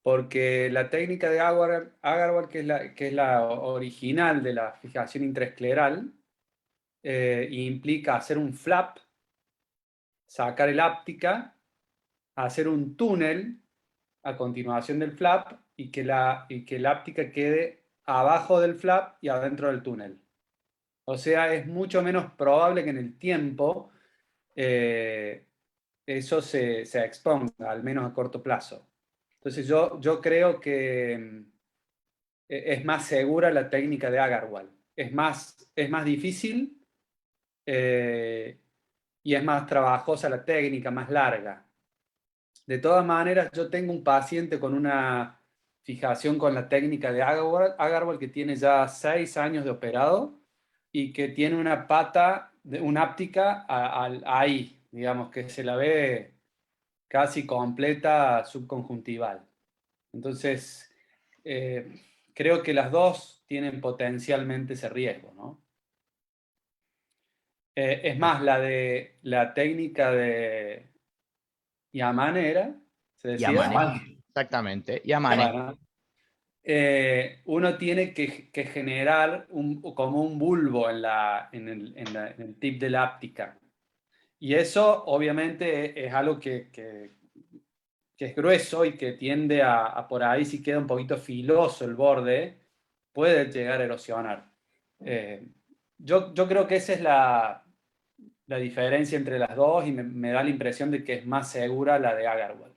Porque la técnica de Agarwal, que es la original de la fijación intraescleral, implica hacer un flap, sacar el áptica, hacer un túnel a continuación del flap y que la áptica quede abajo del flap y adentro del túnel. O sea, es mucho menos probable que en el tiempo eso se exponga, al menos a corto plazo. Entonces yo creo que es más segura la técnica de Agarwal. Es más difícil y es más trabajosa la técnica, más larga. De todas maneras, yo tengo un paciente con una fijación con la técnica de Agarwal que tiene ya 6 años de operado y que tiene una pata, una áptica ahí, digamos, que se la ve casi completa subconjuntival. Entonces, creo que las dos tienen potencialmente ese riesgo, ¿no? Es más, la técnica de Yamane era, se decía. Yamane, exactamente, Yamane. Bueno, uno tiene que generar como un bulbo en el tip de la áptica. Y eso obviamente es algo que es grueso y que tiende a por ahí, si queda un poquito filoso el borde, puede llegar a erosionar. Yo creo que esa es la diferencia entre las dos y me da la impresión de que es más segura la de Agarwal.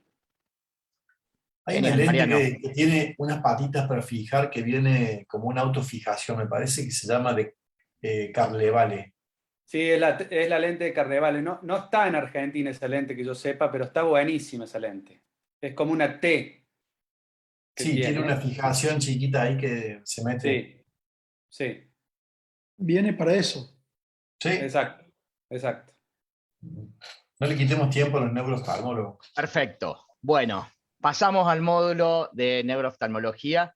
Hay una Genial, lente Mariano. que tiene unas patitas para fijar que viene como una autofijación, me parece que se llama de Carlevale. Sí, es la lente de Carnevale. No está en Argentina esa lente que yo sepa, pero está buenísima esa lente. Es como una T. Sí, tiene una fijación chiquita ahí que se mete. Sí, Viene para eso. Sí. exacto. No le quitemos tiempo a los neurooftalmólogos. Perfecto. Bueno, pasamos al módulo de neurooftalmología.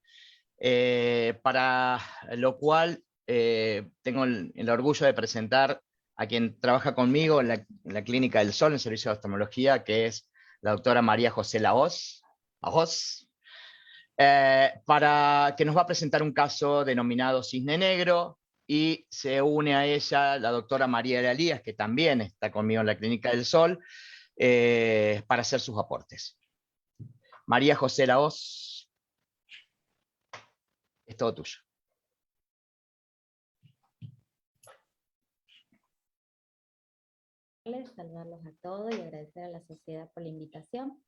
para lo cual tengo el orgullo de presentar a quien trabaja conmigo en la Clínica del Sol, en el servicio de oftalmología, que es la doctora María José Lahoz, para que nos va a presentar un caso denominado Cisne Negro, y se une a ella la doctora María Elías, que también está conmigo en la Clínica del Sol, para hacer sus aportes. María José Lahoz, es todo tuyo. Saludarlos a todos y agradecer a la sociedad por la invitación.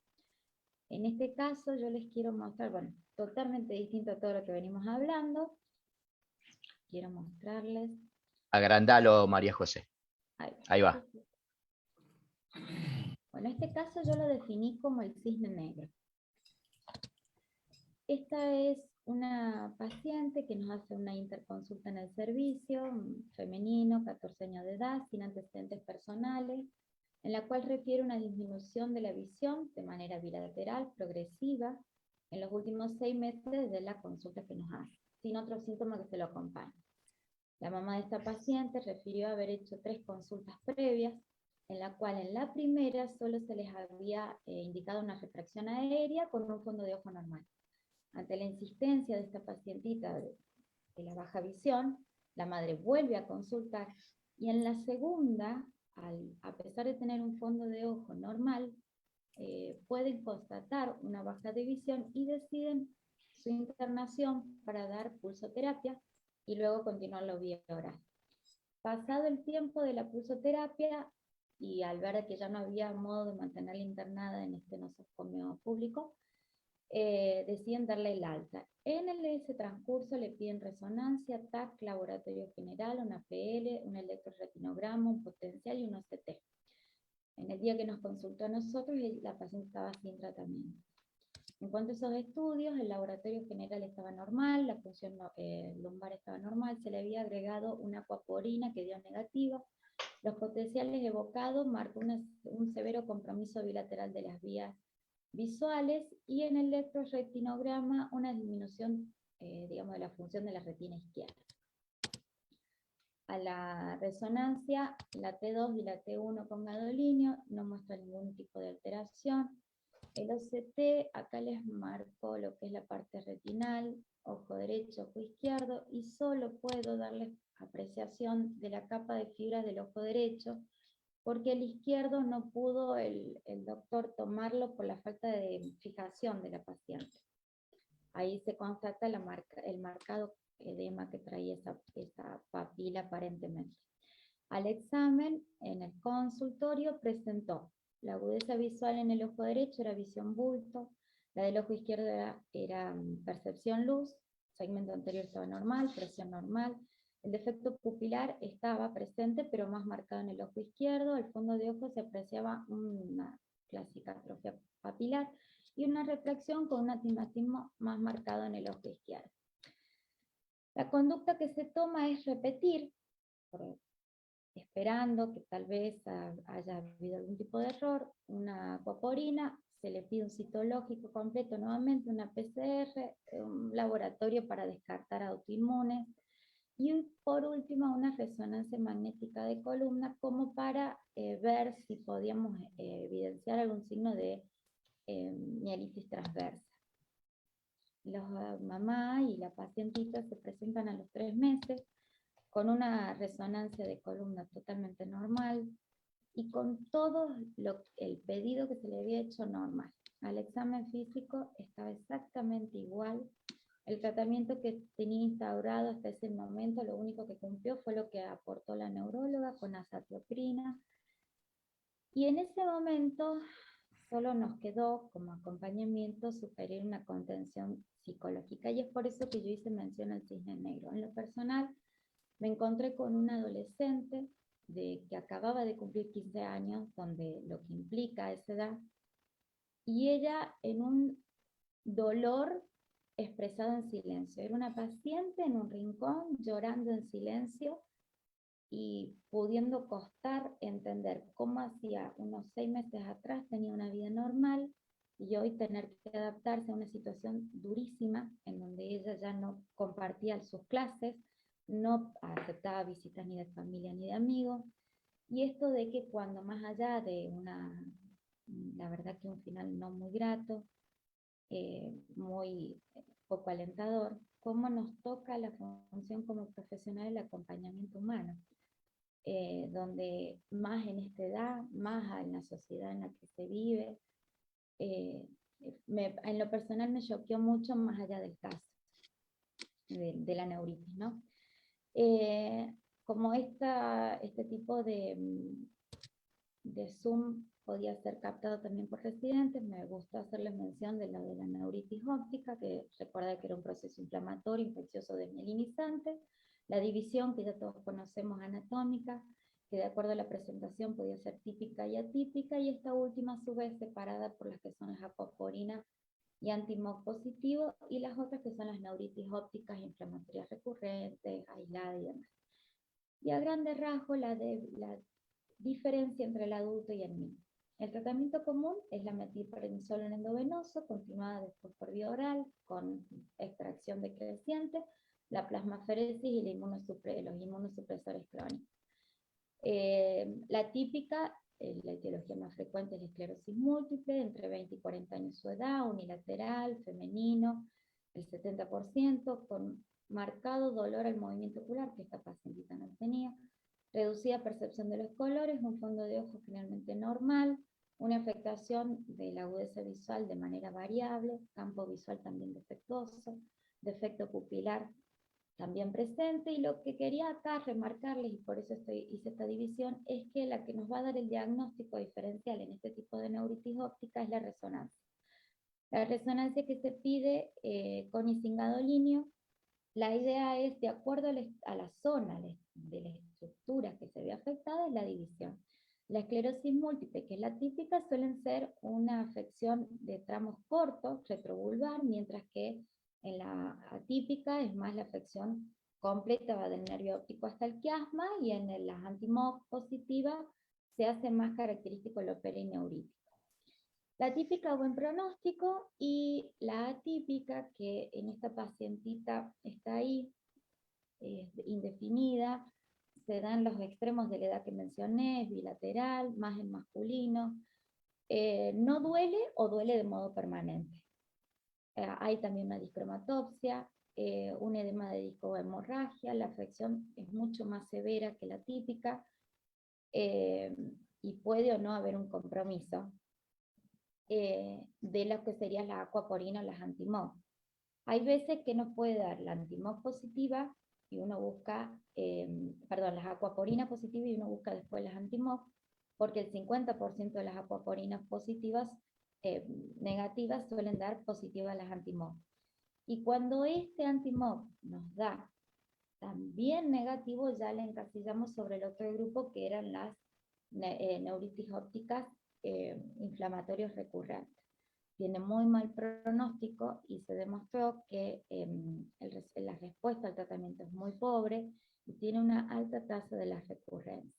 En este caso yo les quiero mostrar, bueno, totalmente distinto a todo lo que venimos hablando. Quiero mostrarles. Agrandalo, María José. Ahí va. Bueno, este caso yo lo definí como el cisne negro. Esta es una paciente que nos hace una interconsulta en el servicio, un femenino, 14 años de edad, sin antecedentes personales, en la cual refiere una disminución de la visión de manera bilateral, progresiva, en los últimos 6 meses de la consulta que nos hace, sin otros síntomas que se lo acompañen. La mamá de esta paciente refirió haber hecho 3 consultas previas, en la cual en la primera solo se les había indicado una refracción aérea con un fondo de ojo normal. Ante la insistencia de esta pacientita de la baja visión, la madre vuelve a consultar y en la segunda, a pesar de tener un fondo de ojo normal, pueden constatar una baja de visión y deciden su internación para dar pulsoterapia y luego continuar la vía oral. Pasado el tiempo de la pulsoterapia y al ver que ya no había modo de mantenerla internada en este nosocomio público, deciden darle el alta. En ese transcurso le piden resonancia, TAC, laboratorio general, una PL, un electroretinograma, un potencial y un OCT. En el día que nos consultó a nosotros, la paciente estaba sin tratamiento. En cuanto a esos estudios, el laboratorio general estaba normal, la función lumbar estaba normal, se le había agregado una aquaporina que dio negativa. Los potenciales evocados marcó un severo compromiso bilateral de las vías visuales y en el electroretinograma una disminución, digamos, de la función de la retina izquierda. A la resonancia, la T2 y la T1 con gadolinio no muestra ningún tipo de alteración. El OCT, acá les marco lo que es la parte retinal, ojo derecho, ojo izquierdo, y solo puedo darles apreciación de la capa de fibra del ojo derecho, porque el izquierdo no pudo el doctor tomarlo por la falta de fijación de la paciente. Ahí se constata el marcado edema que traía esa papila aparentemente. Al examen, en el consultorio, presentó la agudeza visual en el ojo derecho, era visión bulto, la del ojo izquierdo era percepción luz, segmento anterior estaba normal, presión normal. El defecto pupilar estaba presente, pero más marcado en el ojo izquierdo. El fondo de ojo se apreciaba una clásica atrofia papilar y una refracción con un astigmatismo más marcado en el ojo izquierdo. La conducta que se toma es repetir, esperando que tal vez haya habido algún tipo de error, una aquaporina, se le pide un citológico completo nuevamente, una PCR, un laboratorio para descartar autoinmunes, y por último una resonancia magnética de columna como para ver si podíamos evidenciar algún signo de mielitis transversa. La mamá y la pacientita se presentan a los 3 meses con una resonancia de columna totalmente normal y con todo el pedido que se le había hecho normal. Al examen físico estaba exactamente igual. El tratamiento que tenía instaurado hasta ese momento, lo único que cumplió fue lo que aportó la neuróloga con azatioprina. Y en ese momento solo nos quedó como acompañamiento sugerir una contención psicológica. Y es por eso que yo hice mención al cisne negro. En lo personal, me encontré con una adolescente que acababa de cumplir 15 años, donde lo que implica esa edad, y ella en un dolor expresado en silencio. Era una paciente en un rincón llorando en silencio y pudiendo costar entender cómo hacía unos 6 meses atrás tenía una vida normal y hoy tener que adaptarse a una situación durísima en donde ella ya no compartía sus clases, no aceptaba visitas ni de familia ni de amigos, y esto de que cuando más allá de la verdad que un final no muy grato, muy poco alentador, cómo nos toca la función como profesional el acompañamiento humano, donde más en esta edad, más en la sociedad en la que se vive, en lo personal me choqueó mucho más allá del caso de la neuritis, ¿no? Como este tipo de Zoom podía ser captado también por residentes, me gustó hacerles mención de la neuritis óptica, que recuerda que era un proceso inflamatorio, infeccioso desmielinizante, la división que ya todos conocemos anatómica, que de acuerdo a la presentación podía ser típica y atípica, y esta última a su vez separada por las que son las aquaporina y anti-MOC positivo, y las otras que son las neuritis ópticas inflamatorias recurrentes, aisladas y demás. Y a grandes rasgos la diferencia entre el adulto y el niño. El tratamiento común es la metilprednisona endovenoso, continuada después por vía oral, con extracción de creciente, la plasmaferesis y los inmunosupresores crónicos. La típica, la etiología más frecuente es la esclerosis múltiple, entre 20 y 40 años su edad, unilateral, femenino, el 70%, con marcado dolor al movimiento ocular, que esta pacientita no tenía, reducida percepción de los colores, un fondo de ojos generalmente normal, una afectación de la agudeza visual de manera variable, campo visual también defectuoso, defecto pupilar también presente, y lo que quería acá remarcarles, y por eso hice esta división, es que la que nos va a dar el diagnóstico diferencial en este tipo de neuritis óptica es la resonancia. La resonancia que se pide con y sin gadolinio, la idea es, de acuerdo a la zona de la estructura que se ve afectada, es la división. La esclerosis múltiple, que es la típica, suelen ser una afección de tramos cortos, retrovulvar, mientras que en la atípica es más la afección completa, va del nervio óptico hasta el quiasma, y en las anti-MOC positivas se hace más característico lo perineurítico. La típica, buen pronóstico, y la atípica, que en esta pacientita está ahí, indefinida, se dan los extremos de la edad que mencioné, es bilateral, más en masculino, no duele o duele de modo permanente. Hay también una discromatopsia, un edema de disco o hemorragia, la afección es mucho más severa que la típica, y puede o no haber un compromiso de lo que serían las aquaporina o las anti-MOC. Hay veces que nos puede dar la anti-MOC positiva y uno busca, las aquaporinas positivas y uno busca después las anti-MOC, porque el 50% de las aquaporinas positivas negativas suelen dar positivas las anti-MOC. Y cuando este anti-MOC nos da también negativo, ya le encasillamos sobre el otro grupo, que eran las neuritis ópticas inflamatorios recurrentes. Tiene muy mal pronóstico y se demostró que la respuesta al tratamiento es muy pobre y tiene una alta tasa de las recurrencias.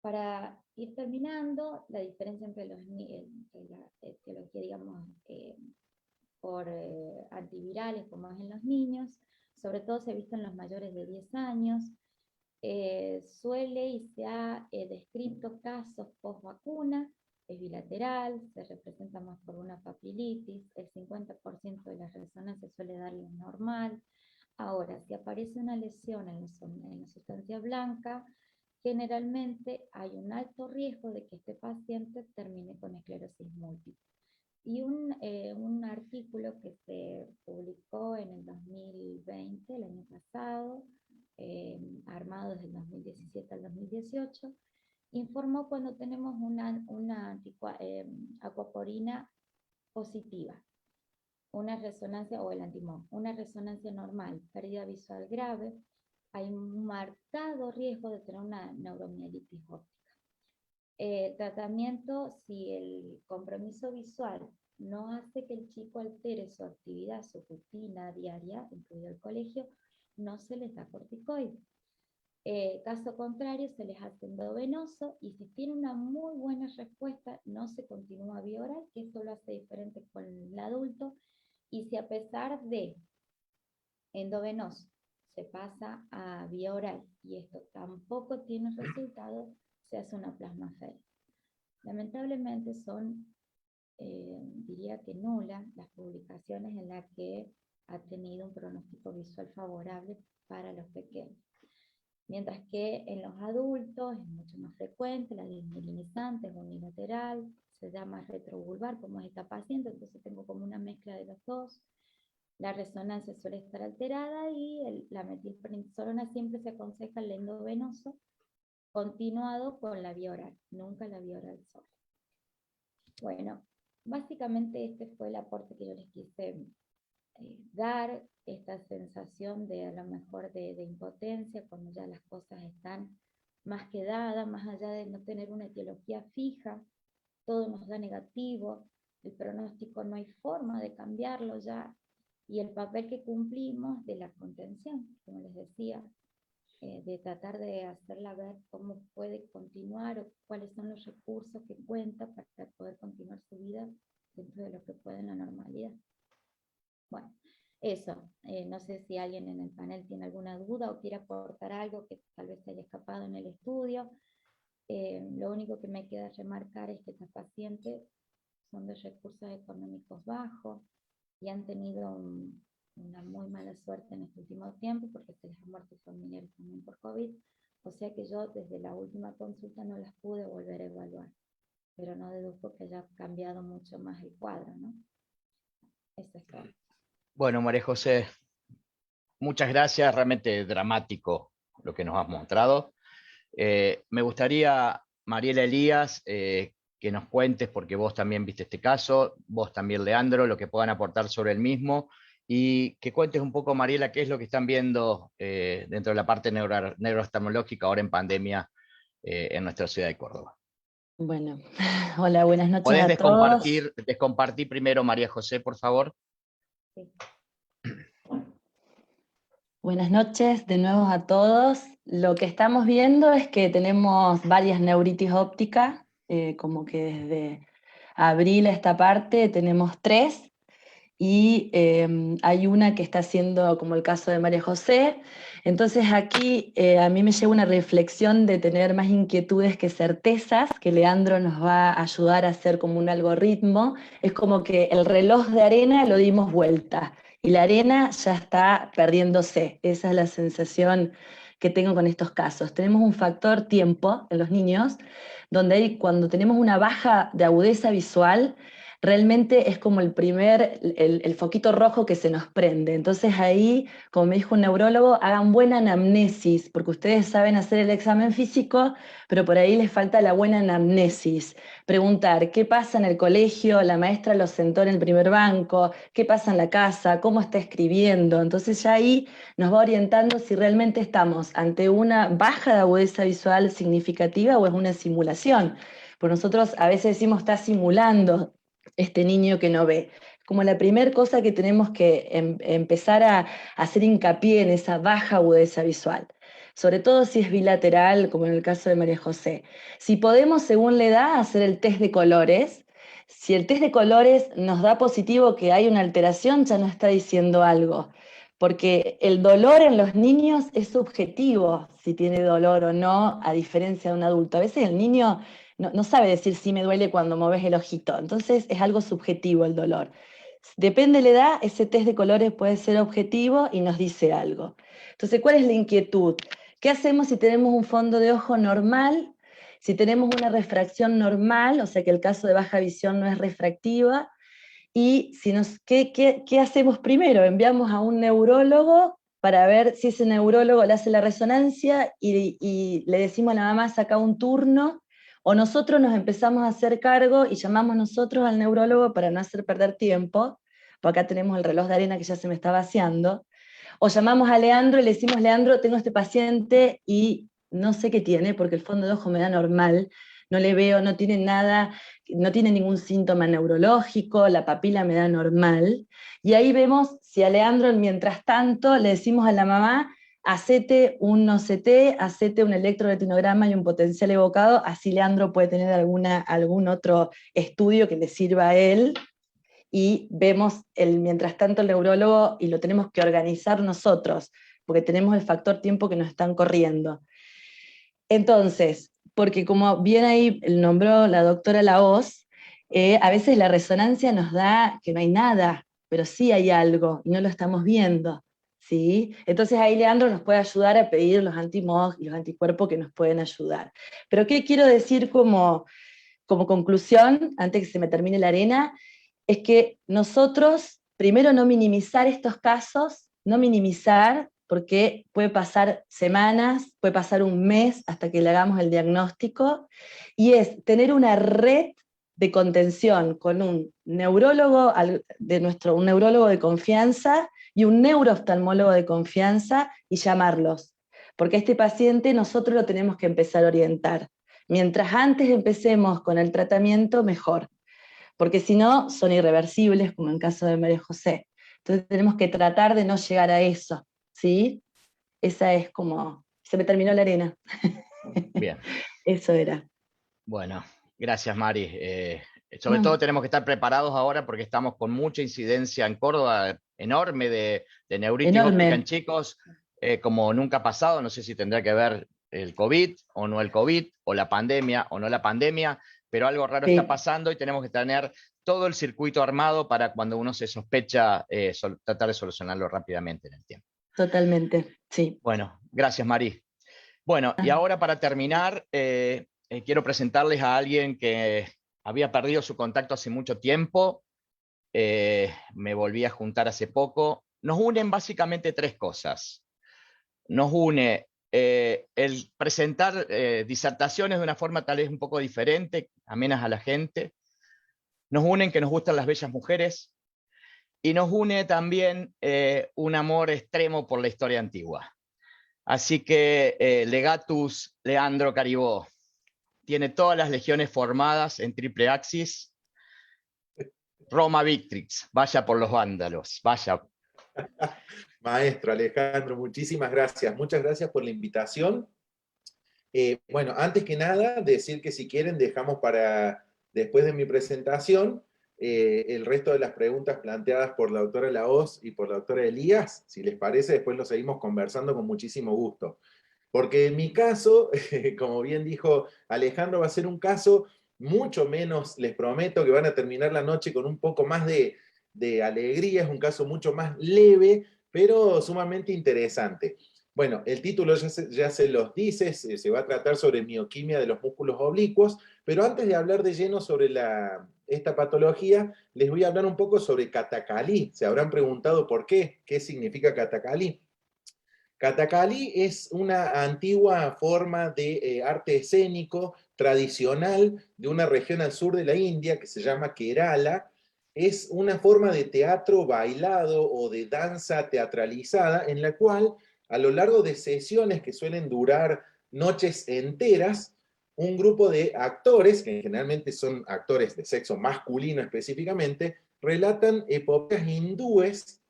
Para ir terminando, la diferencia entre la etiología, digamos, por antivirales, como es en los niños, sobre todo se ha visto en los mayores de 10 años, suele y se ha descrito casos post vacuna, es bilateral, se representa más por una papilitis, el 50% de las resonancias suele darle normal. Ahora, si aparece una lesión en la sustancia blanca, generalmente hay un alto riesgo de que este paciente termine con esclerosis múltiple. Y un artículo que se publicó en el 2020, el año pasado, armado desde el 2017 al 2018, informó cuando tenemos una aquaporina positiva, una resonancia, o el anti-MOC, una resonancia normal, pérdida visual grave, hay un marcado riesgo de tener una neuromielitis óptica. Tratamiento, si el compromiso visual no hace que el chico altere su actividad, su rutina diaria, incluido el colegio, no se les da corticoide. Caso contrario, se les hace endovenoso y si tiene una muy buena respuesta, no se continúa vía oral, que esto lo hace diferente con el adulto. Y si a pesar de endovenoso se pasa a vía oral y esto tampoco tiene resultado, se hace una plasmaféresis. Lamentablemente son, diría que nulas, las publicaciones en las que ha tenido un pronóstico visual favorable para los pequeños. Mientras que en los adultos es mucho más frecuente, la desmielinizante es unilateral, se llama retrovulvar, como es esta paciente, entonces tengo como una mezcla de los dos. La resonancia suele estar alterada y la metilprednisolona siempre se aconseja el endovenoso continuado con la vía oral, nunca la vía oral sola. Bueno, básicamente este fue el aporte que yo les quise dar, esta sensación de a lo mejor de impotencia cuando ya las cosas están más que dadas, más allá de no tener una etiología fija, todo nos da negativo, el pronóstico no hay forma de cambiarlo ya, y el papel que cumplimos de la contención, como les decía, de tratar de hacerla ver cómo puede continuar o cuáles son los recursos que cuenta para poder continuar su vida dentro de lo que puede en la normalidad. Bueno, eso, no sé si alguien en el panel tiene alguna duda o quiere aportar algo que tal vez se haya escapado en el estudio. Lo único que me queda remarcar es que estas pacientes son de recursos económicos bajos y han tenido una muy mala suerte en este último tiempo porque se les ha muerto familiares también por COVID, o sea que yo desde la última consulta no las pude volver a evaluar, pero no deduzco que haya cambiado mucho más el cuadro, ¿no? Eso es todo. Bueno, María José, muchas gracias, realmente dramático lo que nos has mostrado. Me gustaría, Mariela Elías, que nos cuentes, porque vos también viste este caso, vos también, Leandro, lo que puedan aportar sobre el mismo, y que cuentes un poco, Mariela, qué es lo que están viendo dentro de la parte neurooftalmológica ahora en pandemia en nuestra ciudad de Córdoba. Bueno, hola, buenas noches ¿Podés a todos. descompartir primero, María José, por favor? Sí. Buenas noches de nuevo a todos. Lo que estamos viendo es que tenemos varias neuritis ópticas, como que desde abril a esta parte tenemos 3, y hay una que está haciendo como el caso de María José. Entonces aquí a mí me lleva una reflexión de tener más inquietudes que certezas, que Leandro nos va a ayudar a hacer como un algoritmo. Es como que el reloj de arena lo dimos vuelta y la arena ya está perdiéndose. Esa es la sensación que tengo con estos casos. Tenemos un factor tiempo en los niños, donde cuando tenemos una baja de agudeza visual, realmente es como el foquito rojo que se nos prende. Entonces ahí, como me dijo un neurólogo, hagan buena anamnesis, porque ustedes saben hacer el examen físico, pero por ahí les falta la buena anamnesis. Preguntar, ¿qué pasa en el colegio? La maestra lo sentó en el primer banco, ¿qué pasa en la casa? ¿Cómo está escribiendo? Entonces ya ahí nos va orientando si realmente estamos ante una baja de agudeza visual significativa o es una simulación. Porque nosotros a veces decimos está simulando este niño que no ve. Como la primera cosa que tenemos que empezar a hacer hincapié en esa baja agudeza visual, sobre todo si es bilateral, como en el caso de María José. Si podemos, según la edad, hacer el test de colores. Si el test de colores nos da positivo que hay una alteración, ya no está diciendo algo, porque el dolor en los niños es subjetivo, si tiene dolor o no, a diferencia de un adulto. A veces el niño no sabe decir si me duele cuando mueves el ojito, entonces es algo subjetivo el dolor. Depende de la edad, ese test de colores puede ser objetivo y nos dice algo. Entonces, ¿cuál es la inquietud? ¿Qué hacemos si tenemos un fondo de ojo normal? Si tenemos una refracción normal, o sea que el caso de baja visión no es refractiva, y si ¿qué hacemos primero? Enviamos a un neurólogo para ver si ese neurólogo le hace la resonancia y le decimos a la mamá, saca un turno, o nosotros nos empezamos a hacer cargo y llamamos nosotros al neurólogo para no hacer perder tiempo, porque acá tenemos el reloj de arena que ya se me está vaciando, o llamamos a Leandro y le decimos, Leandro, tengo este paciente y no sé qué tiene, porque el fondo de ojo me da normal, no le veo, no tiene nada, no tiene ningún síntoma neurológico, la papila me da normal, y ahí vemos si a Leandro, mientras tanto, le decimos a la mamá, hacete un OCT, hacete un electroretinograma y un potencial evocado, así Leandro puede tener algún otro estudio que le sirva a él, y vemos mientras tanto el neurólogo, y lo tenemos que organizar nosotros, porque tenemos el factor tiempo que nos están corriendo. Entonces, porque como bien ahí nombró la doctora Lahoz, a veces la resonancia nos da que no hay nada, pero sí hay algo, y no lo estamos viendo, ¿sí? Entonces ahí Leandro nos puede ayudar a pedir los anti-MOG y los anticuerpos que nos pueden ayudar. Pero ¿qué quiero decir como conclusión, antes que se me termine la arena? Es que nosotros, primero, no minimizar estos casos, no minimizar, porque puede pasar semanas, puede pasar un mes hasta que le hagamos el diagnóstico, y es tener una red de contención con un neurólogo un neurólogo de confianza y un neurooftalmólogo de confianza, y llamarlos, porque este paciente nosotros lo tenemos que empezar a orientar. Mientras antes empecemos con el tratamiento, mejor, porque si no, son irreversibles, como en el caso de María José. Entonces tenemos que tratar de no llegar a eso, ¿sí? Esa es como... Se me terminó la arena. Bien. Eso era. Bueno, gracias, Mari. Sobre todo tenemos que estar preparados ahora porque estamos con mucha incidencia en Córdoba, enorme de neuritis óptica en chicos, como nunca ha pasado. No sé si tendrá que ver el COVID o no el COVID, o la pandemia o no la pandemia, pero algo raro está pasando y tenemos que tener todo el circuito armado para cuando uno se sospecha, tratar de solucionarlo rápidamente en el tiempo. Totalmente, sí. Bueno, gracias, Mari. Bueno, y ahora para terminar, quiero presentarles a alguien que había perdido su contacto hace mucho tiempo, me volví a juntar hace poco. Nos unen básicamente tres cosas. Nos une el presentar disertaciones de una forma tal vez un poco diferente, amenas a la gente. Nos unen que nos gustan las bellas mujeres, y nos une también un amor extremo por la historia antigua. Así que Legatus Leandro Caribó tiene todas las legiones formadas en triple axis. Roma Victrix, vaya por los vándalos, vaya. Maestro Alejandro, muchísimas gracias. Muchas gracias por la invitación. Bueno, antes que nada, decir que si quieren dejamos para después de mi presentación el resto de las preguntas planteadas por la doctora Lahoz y por la doctora Elías. Si les parece, después lo seguimos conversando con muchísimo gusto. Porque en mi caso, como bien dijo Alejandro, va a ser un caso mucho menos, les prometo que van a terminar la noche con un poco más de alegría, es un caso mucho más leve, pero sumamente interesante. Bueno, el título ya se los dice, se va a tratar sobre mioquimia de los músculos oblicuos, pero antes de hablar de lleno sobre esta patología, les voy a hablar un poco sobre Katakali. Se habrán preguntado por qué significa Katakali. Katakali es una antigua forma de arte escénico tradicional de una región al sur de la India que se llama Kerala. Es una forma de teatro bailado o de danza teatralizada en la cual a lo largo de sesiones que suelen durar noches enteras, un grupo de actores, que generalmente son actores de sexo masculino específicamente, relatan epopeyas hindúes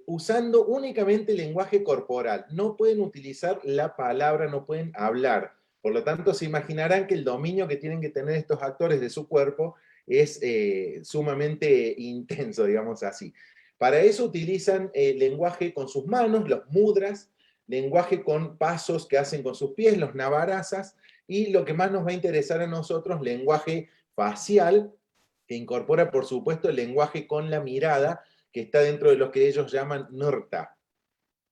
usando únicamente el lenguaje corporal. No pueden utilizar la palabra, no pueden hablar. Por lo tanto, se imaginarán que el dominio que tienen que tener estos actores de su cuerpo es sumamente intenso, digamos así. Para eso utilizan lenguaje con sus manos, los mudras, lenguaje con pasos que hacen con sus pies, los navarasas, y lo que más nos va a interesar a nosotros, lenguaje facial, que incorpora, por supuesto, el lenguaje con la mirada, que está dentro de lo que ellos llaman nirta.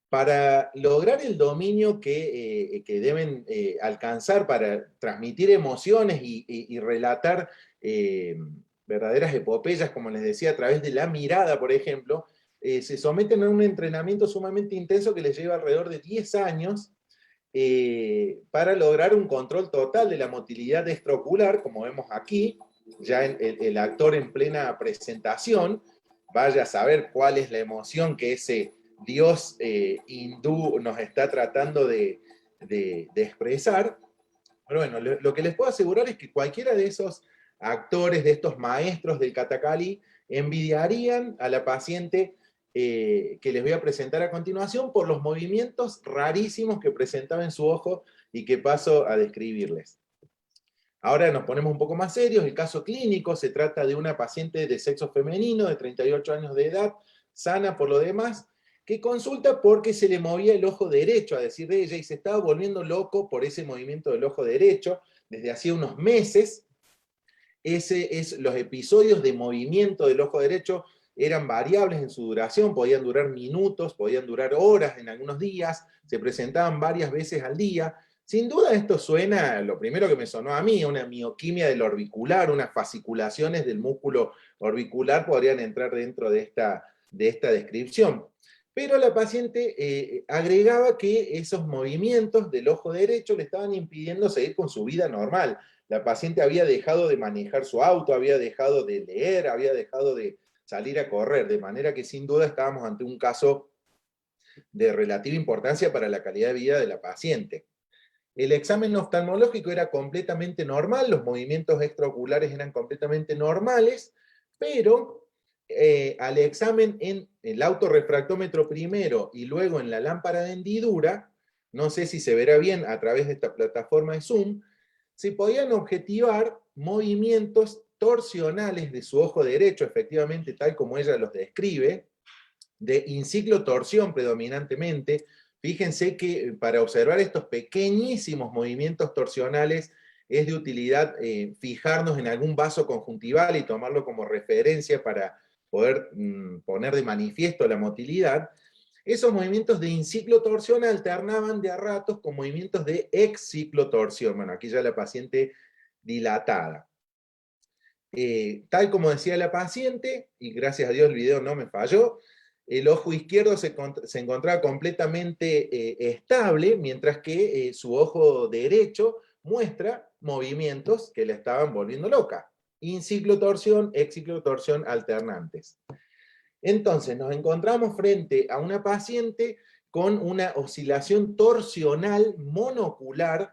Para lograr el dominio que deben alcanzar para transmitir emociones y relatar verdaderas epopeyas, como les decía, a través de la mirada, por ejemplo, se someten a un entrenamiento sumamente intenso que les lleva alrededor de 10 años para lograr un control total de la motilidad extraocular, como vemos aquí, ya el actor en plena presentación, vaya a saber cuál es la emoción que ese dios hindú nos está tratando de expresar. Pero bueno, lo que les puedo asegurar es que cualquiera de esos actores, de estos maestros del Katakali, envidiarían a la paciente que les voy a presentar a continuación por los movimientos rarísimos que presentaba en su ojo y que paso a describirles. Ahora nos ponemos un poco más serios. El caso clínico se trata de una paciente de sexo femenino de 38 años de edad, sana por lo demás, que consulta porque se le movía el ojo derecho, a decir de ella, y se estaba volviendo loco por ese movimiento del ojo derecho desde hacía unos meses. Los episodios de movimiento del ojo derecho eran variables en su duración, podían durar minutos, podían durar horas en algunos días, se presentaban varias veces al día. Sin duda esto suena, lo primero que me sonó a mí, una mioquimia del orbicular, unas fasciculaciones del músculo orbicular podrían entrar dentro de esta descripción. Pero la paciente agregaba que esos movimientos del ojo derecho le estaban impidiendo seguir con su vida normal. La paciente había dejado de manejar su auto, había dejado de leer, había dejado de salir a correr, de manera que sin duda estábamos ante un caso de relativa importancia para la calidad de vida de la paciente. El examen oftalmológico era completamente normal, los movimientos extraoculares eran completamente normales, pero al examen en el autorrefractómetro primero y luego en la lámpara de hendidura, no sé si se verá bien a través de esta plataforma de Zoom, se podían objetivar movimientos torsionales de su ojo derecho, efectivamente tal como ella los describe, de inciclotorsión predominantemente. Fíjense que para observar estos pequeñísimos movimientos torsionales es de utilidad fijarnos en algún vaso conjuntival y tomarlo como referencia para poder poner de manifiesto la motilidad. Esos movimientos de inciclotorsión alternaban de a ratos con movimientos de exciclotorsión. Bueno, aquí ya la paciente dilatada. Tal como decía la paciente, y gracias a Dios el video no me falló, el ojo izquierdo se encontraba completamente estable, mientras que su ojo derecho muestra movimientos que la estaban volviendo loca. Inciclotorsión, exciclotorsión alternantes. Entonces nos encontramos frente a una paciente con una oscilación torsional monocular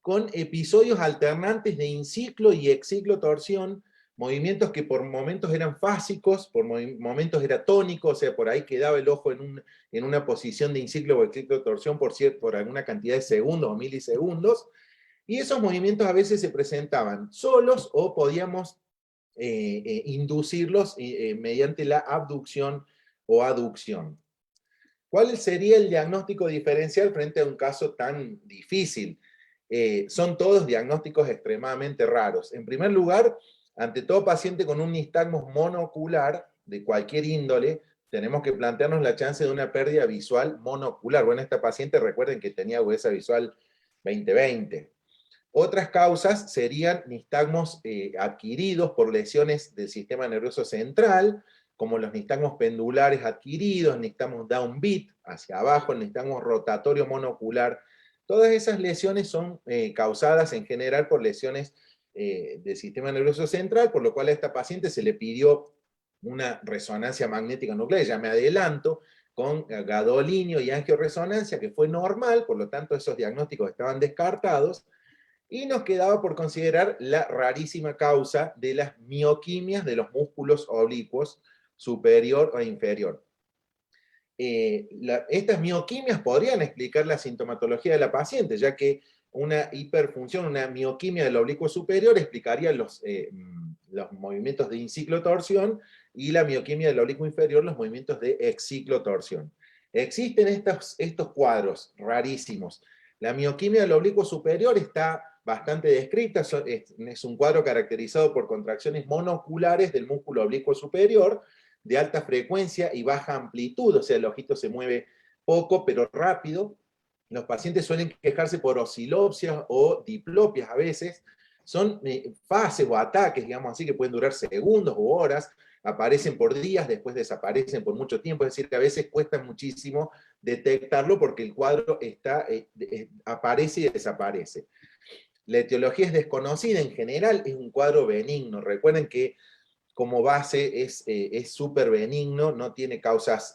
con episodios alternantes de inciclo y exciclotorsión, movimientos que por momentos eran fásicos, por momentos era tónico, o sea, por ahí quedaba el ojo en una posición de inciclo o exciclotorsión por alguna cantidad de segundos o milisegundos, y esos movimientos a veces se presentaban solos o podíamos inducirlos mediante la abducción o aducción. ¿Cuál sería el diagnóstico diferencial frente a un caso tan difícil? Son todos diagnósticos extremadamente raros. En primer lugar, ante todo paciente con un nistagmus monocular de cualquier índole, tenemos que plantearnos la chance de una pérdida visual monocular. Bueno, esta paciente recuerden que tenía agudeza visual 20/20. Otras causas serían nistagmos adquiridos por lesiones del sistema nervioso central, como los nistagmos pendulares adquiridos, nistagmos downbeat, hacia abajo, el nistagmos rotatorio monocular. Todas esas lesiones son causadas en general por lesiones del sistema nervioso central, por lo cual a esta paciente se le pidió una resonancia magnética nuclear, ya me adelanto, con gadolinio y angioresonancia, que fue normal, por lo tanto esos diagnósticos estaban descartados, y nos quedaba por considerar la rarísima causa de las mioquimias de los músculos oblicuos superior e inferior. Estas mioquimias podrían explicar la sintomatología de la paciente, ya que una hiperfunción, una mioquimia del oblicuo superior explicaría los movimientos de inciclotorsión, y la mioquimia del oblicuo inferior los movimientos de exciclotorsión. Existen estos cuadros rarísimos. La mioquimia del oblicuo superior está bastante descrita, es un cuadro caracterizado por contracciones monoculares del músculo oblicuo superior, de alta frecuencia y baja amplitud, o sea, el ojito se mueve poco pero rápido. Los pacientes suelen quejarse por oscilopsias o diplopias a veces. Son fases o ataques, digamos así, que pueden durar segundos o horas, aparecen por días, después desaparecen por mucho tiempo, es decir, que a veces cuesta muchísimo detectarlo porque el cuadro aparece y desaparece. La etiología es desconocida, en general es un cuadro benigno. Recuerden que como base es súper benigno, no tiene causas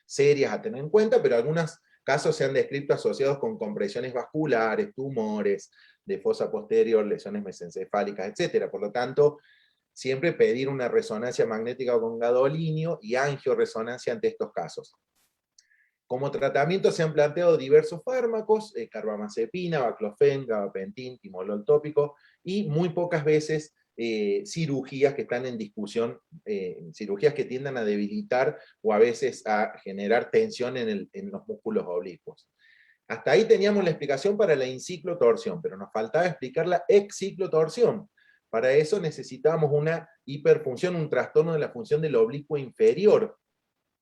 serias a tener en cuenta, pero algunos casos se han descrito asociados con compresiones vasculares, tumores de fosa posterior, lesiones mesencefálicas, etc. Por lo tanto, siempre pedir una resonancia magnética con gadolinio y angioresonancia ante estos casos. Como tratamiento se han planteado diversos fármacos, carbamazepina, baclofen, gabapentin, timolol tópico, y muy pocas veces cirugías que están en discusión, cirugías que tiendan a debilitar o a veces a generar tensión en los músculos oblicuos. Hasta ahí teníamos la explicación para la inciclotorsión, pero nos faltaba explicar la exciclotorsión. Para eso necesitábamos una hiperfunción, un trastorno de la función del oblicuo inferior.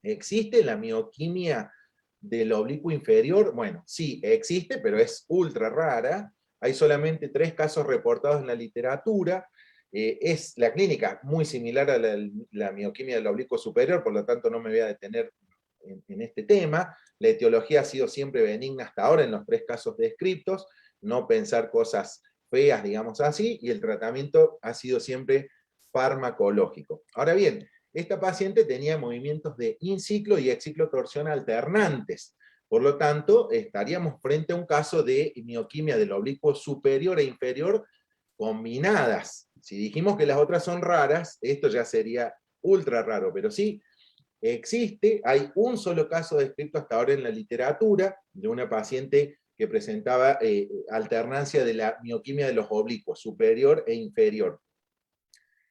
¿Existe la mioquimia del oblicuo inferior? Bueno, sí, existe, pero es ultra rara. Hay solamente 3 casos reportados en la literatura. Es la clínica muy similar a la mioquimia del oblicuo superior, por lo tanto no me voy a detener en este tema. La etiología ha sido siempre benigna hasta ahora en los 3 casos descritos, no pensar cosas feas, digamos así, y el tratamiento ha sido siempre farmacológico. Ahora bien, esta paciente tenía movimientos de inciclo y exciclotorsión alternantes. Por lo tanto, estaríamos frente a un caso de mioquimia del oblicuo superior e inferior combinadas. Si dijimos que las otras son raras, esto ya sería ultra raro, pero sí existe. Hay un solo caso descrito hasta ahora en la literatura de una paciente que presentaba alternancia de la mioquimia de los oblicuos, superior e inferior.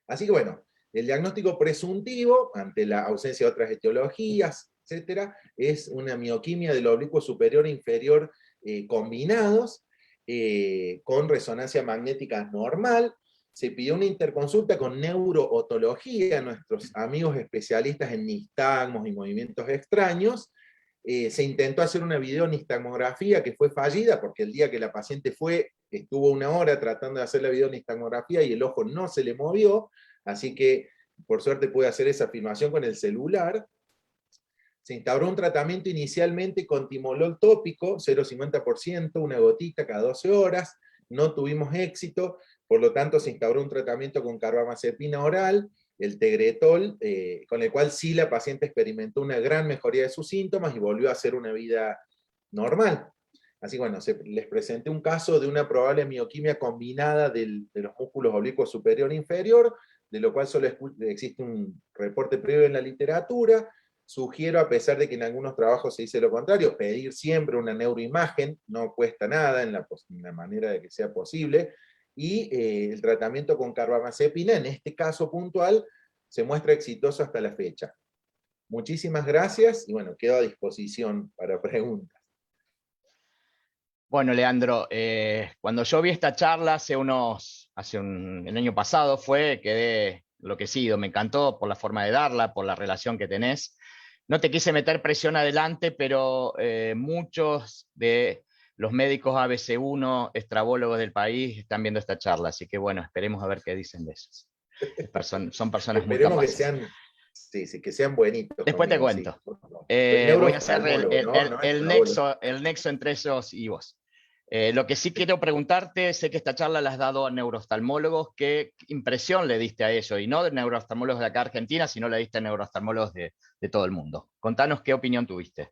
Así que bueno, el diagnóstico presuntivo, ante la ausencia de otras etiologías, etcétera, es una mioquimia del oblicuo superior e inferior combinados, con resonancia magnética normal. Se pidió una interconsulta con neurootología, nuestros amigos especialistas en nistagmos y movimientos extraños. Se intentó hacer una videonistagmografía que fue fallida, porque el día que la paciente fue, estuvo 1 hora tratando de hacer la videonistagmografía y el ojo no se le movió, así que por suerte pude hacer esa filmación con el celular. Se instauró un tratamiento inicialmente con timolol tópico, 0,50%, una gotita cada 12 horas, no tuvimos éxito, por lo tanto se instauró un tratamiento con carbamazepina oral, el tegretol, con el cual sí la paciente experimentó una gran mejoría de sus síntomas y volvió a hacer una vida normal. Así que bueno, les presenté un caso de una probable mioquimia combinada de los músculos oblicuos superior e inferior, de lo cual solo existe un reporte previo en la literatura. Sugiero, a pesar de que en algunos trabajos se dice lo contrario, pedir siempre una neuroimagen, no cuesta nada en la manera de que sea posible, y el tratamiento con carbamazepina, en este caso puntual, se muestra exitoso hasta la fecha. Muchísimas gracias, y bueno, quedo a disposición para preguntas. Bueno, Leandro, cuando yo vi esta charla el año pasado, quedé enloquecido, me encantó por la forma de darla, por la relación que tenés. No te quise meter presión adelante, pero muchos de los médicos ABC1, estrabólogos del país, están viendo esta charla, así que bueno, esperemos a ver qué dicen de esos. Son personas muy capaces. Que sean bonitos. Después conmigo, te cuento. Sí. Voy a hacer el nexo entre ellos y vos. Lo que sí quiero preguntarte, sé que esta charla la has dado a neurooftalmólogos, ¿qué impresión le diste a ello? Y no de neurooftalmólogos de acá Argentina, sino le diste a neurooftalmólogos de todo el mundo. Contanos qué opinión tuviste.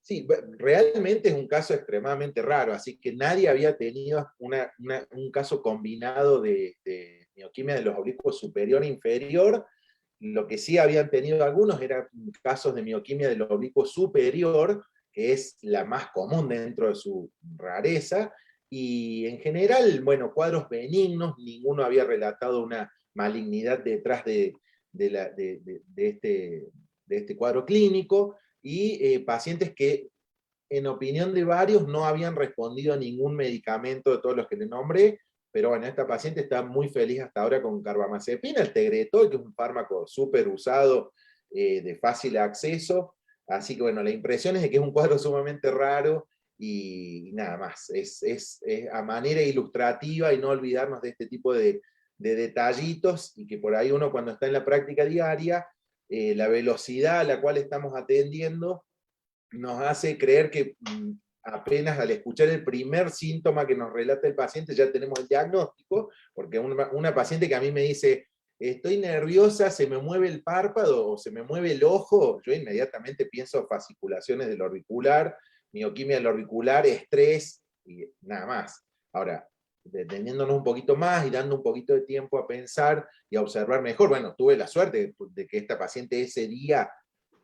Sí, realmente es un caso extremadamente raro, así que nadie había tenido un caso combinado de mioquimia de los oblicuos superior e inferior. Lo que sí habían tenido algunos eran casos de mioquimia del oblicuo superior, que es la más común dentro de su rareza, y en general, bueno, cuadros benignos, ninguno había relatado una malignidad detrás de este cuadro clínico, y pacientes que, en opinión de varios, no habían respondido a ningún medicamento de todos los que le nombré, pero bueno, esta paciente está muy feliz hasta ahora con carbamazepina, el tegretol, que es un fármaco súper usado, de fácil acceso. Así que bueno, la impresión es de que es un cuadro sumamente raro y nada más. Es a manera ilustrativa y no olvidarnos de este tipo de detallitos, y que por ahí uno, cuando está en la práctica diaria, la velocidad a la cual estamos atendiendo nos hace creer que apenas al escuchar el primer síntoma que nos relata el paciente ya tenemos el diagnóstico, porque una paciente que a mí me dice, estoy nerviosa, se me mueve el párpado o se me mueve el ojo, yo inmediatamente pienso fasciculaciones del orbicular, mioquimia del orbicular, estrés y nada más. Ahora, deteniéndonos un poquito más y dando un poquito de tiempo a pensar y a observar mejor. Bueno, tuve la suerte de que esta paciente ese día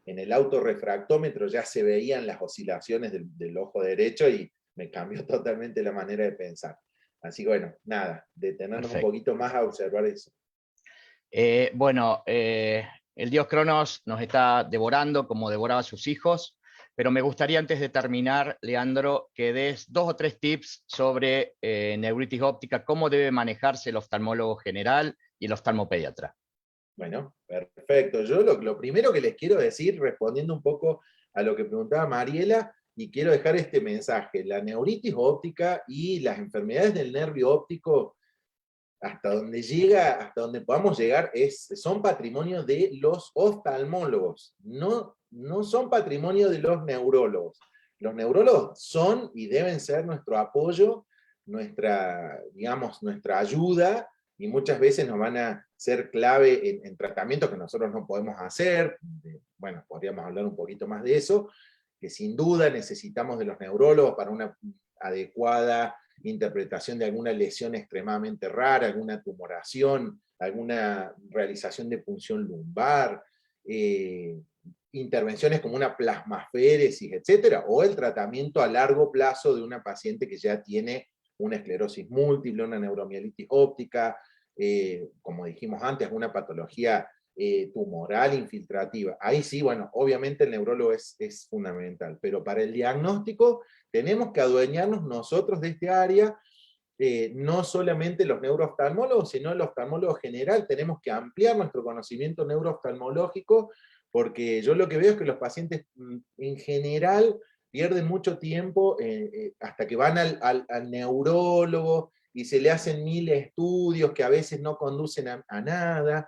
en el autorrefractómetro ya se veían las oscilaciones del ojo derecho y me cambió totalmente la manera de pensar. Así que bueno, nada, detenernos un poquito más a observar eso. Bueno, el dios Cronos nos está devorando como devoraba a sus hijos, pero me gustaría antes de terminar, Leandro, que des 2 o 3 tips sobre neuritis óptica, cómo debe manejarse el oftalmólogo general y el oftalmopediatra. Bueno, perfecto. Yo lo primero que les quiero decir, respondiendo un poco a lo que preguntaba Mariela, y quiero dejar este mensaje: la neuritis óptica y las enfermedades del nervio óptico, hasta donde podamos llegar, son patrimonio de los oftalmólogos, no son patrimonio de los neurólogos. Los neurólogos son y deben ser nuestro apoyo, nuestra ayuda, y muchas veces nos van a ser clave en tratamientos que nosotros no podemos hacer. Bueno, podríamos hablar un poquito más de eso, que sin duda necesitamos de los neurólogos para una adecuada interpretación de alguna lesión extremadamente rara, alguna tumoración, alguna realización de punción lumbar, intervenciones como una plasmaféresis, etcétera, o el tratamiento a largo plazo de una paciente que ya tiene una esclerosis múltiple, una neuromielitis óptica, como dijimos antes, una patología tumoral infiltrativa. Ahí sí, bueno, obviamente el neurólogo es fundamental, pero para el diagnóstico tenemos que adueñarnos nosotros de este área, no solamente los neurooftalmólogos, sino el oftalmólogo general. Tenemos que ampliar nuestro conocimiento neurooftalmológico, porque yo lo que veo es que los pacientes en general pierden mucho tiempo hasta que van al neurólogo y se le hacen 1000 estudios que a veces no conducen a nada.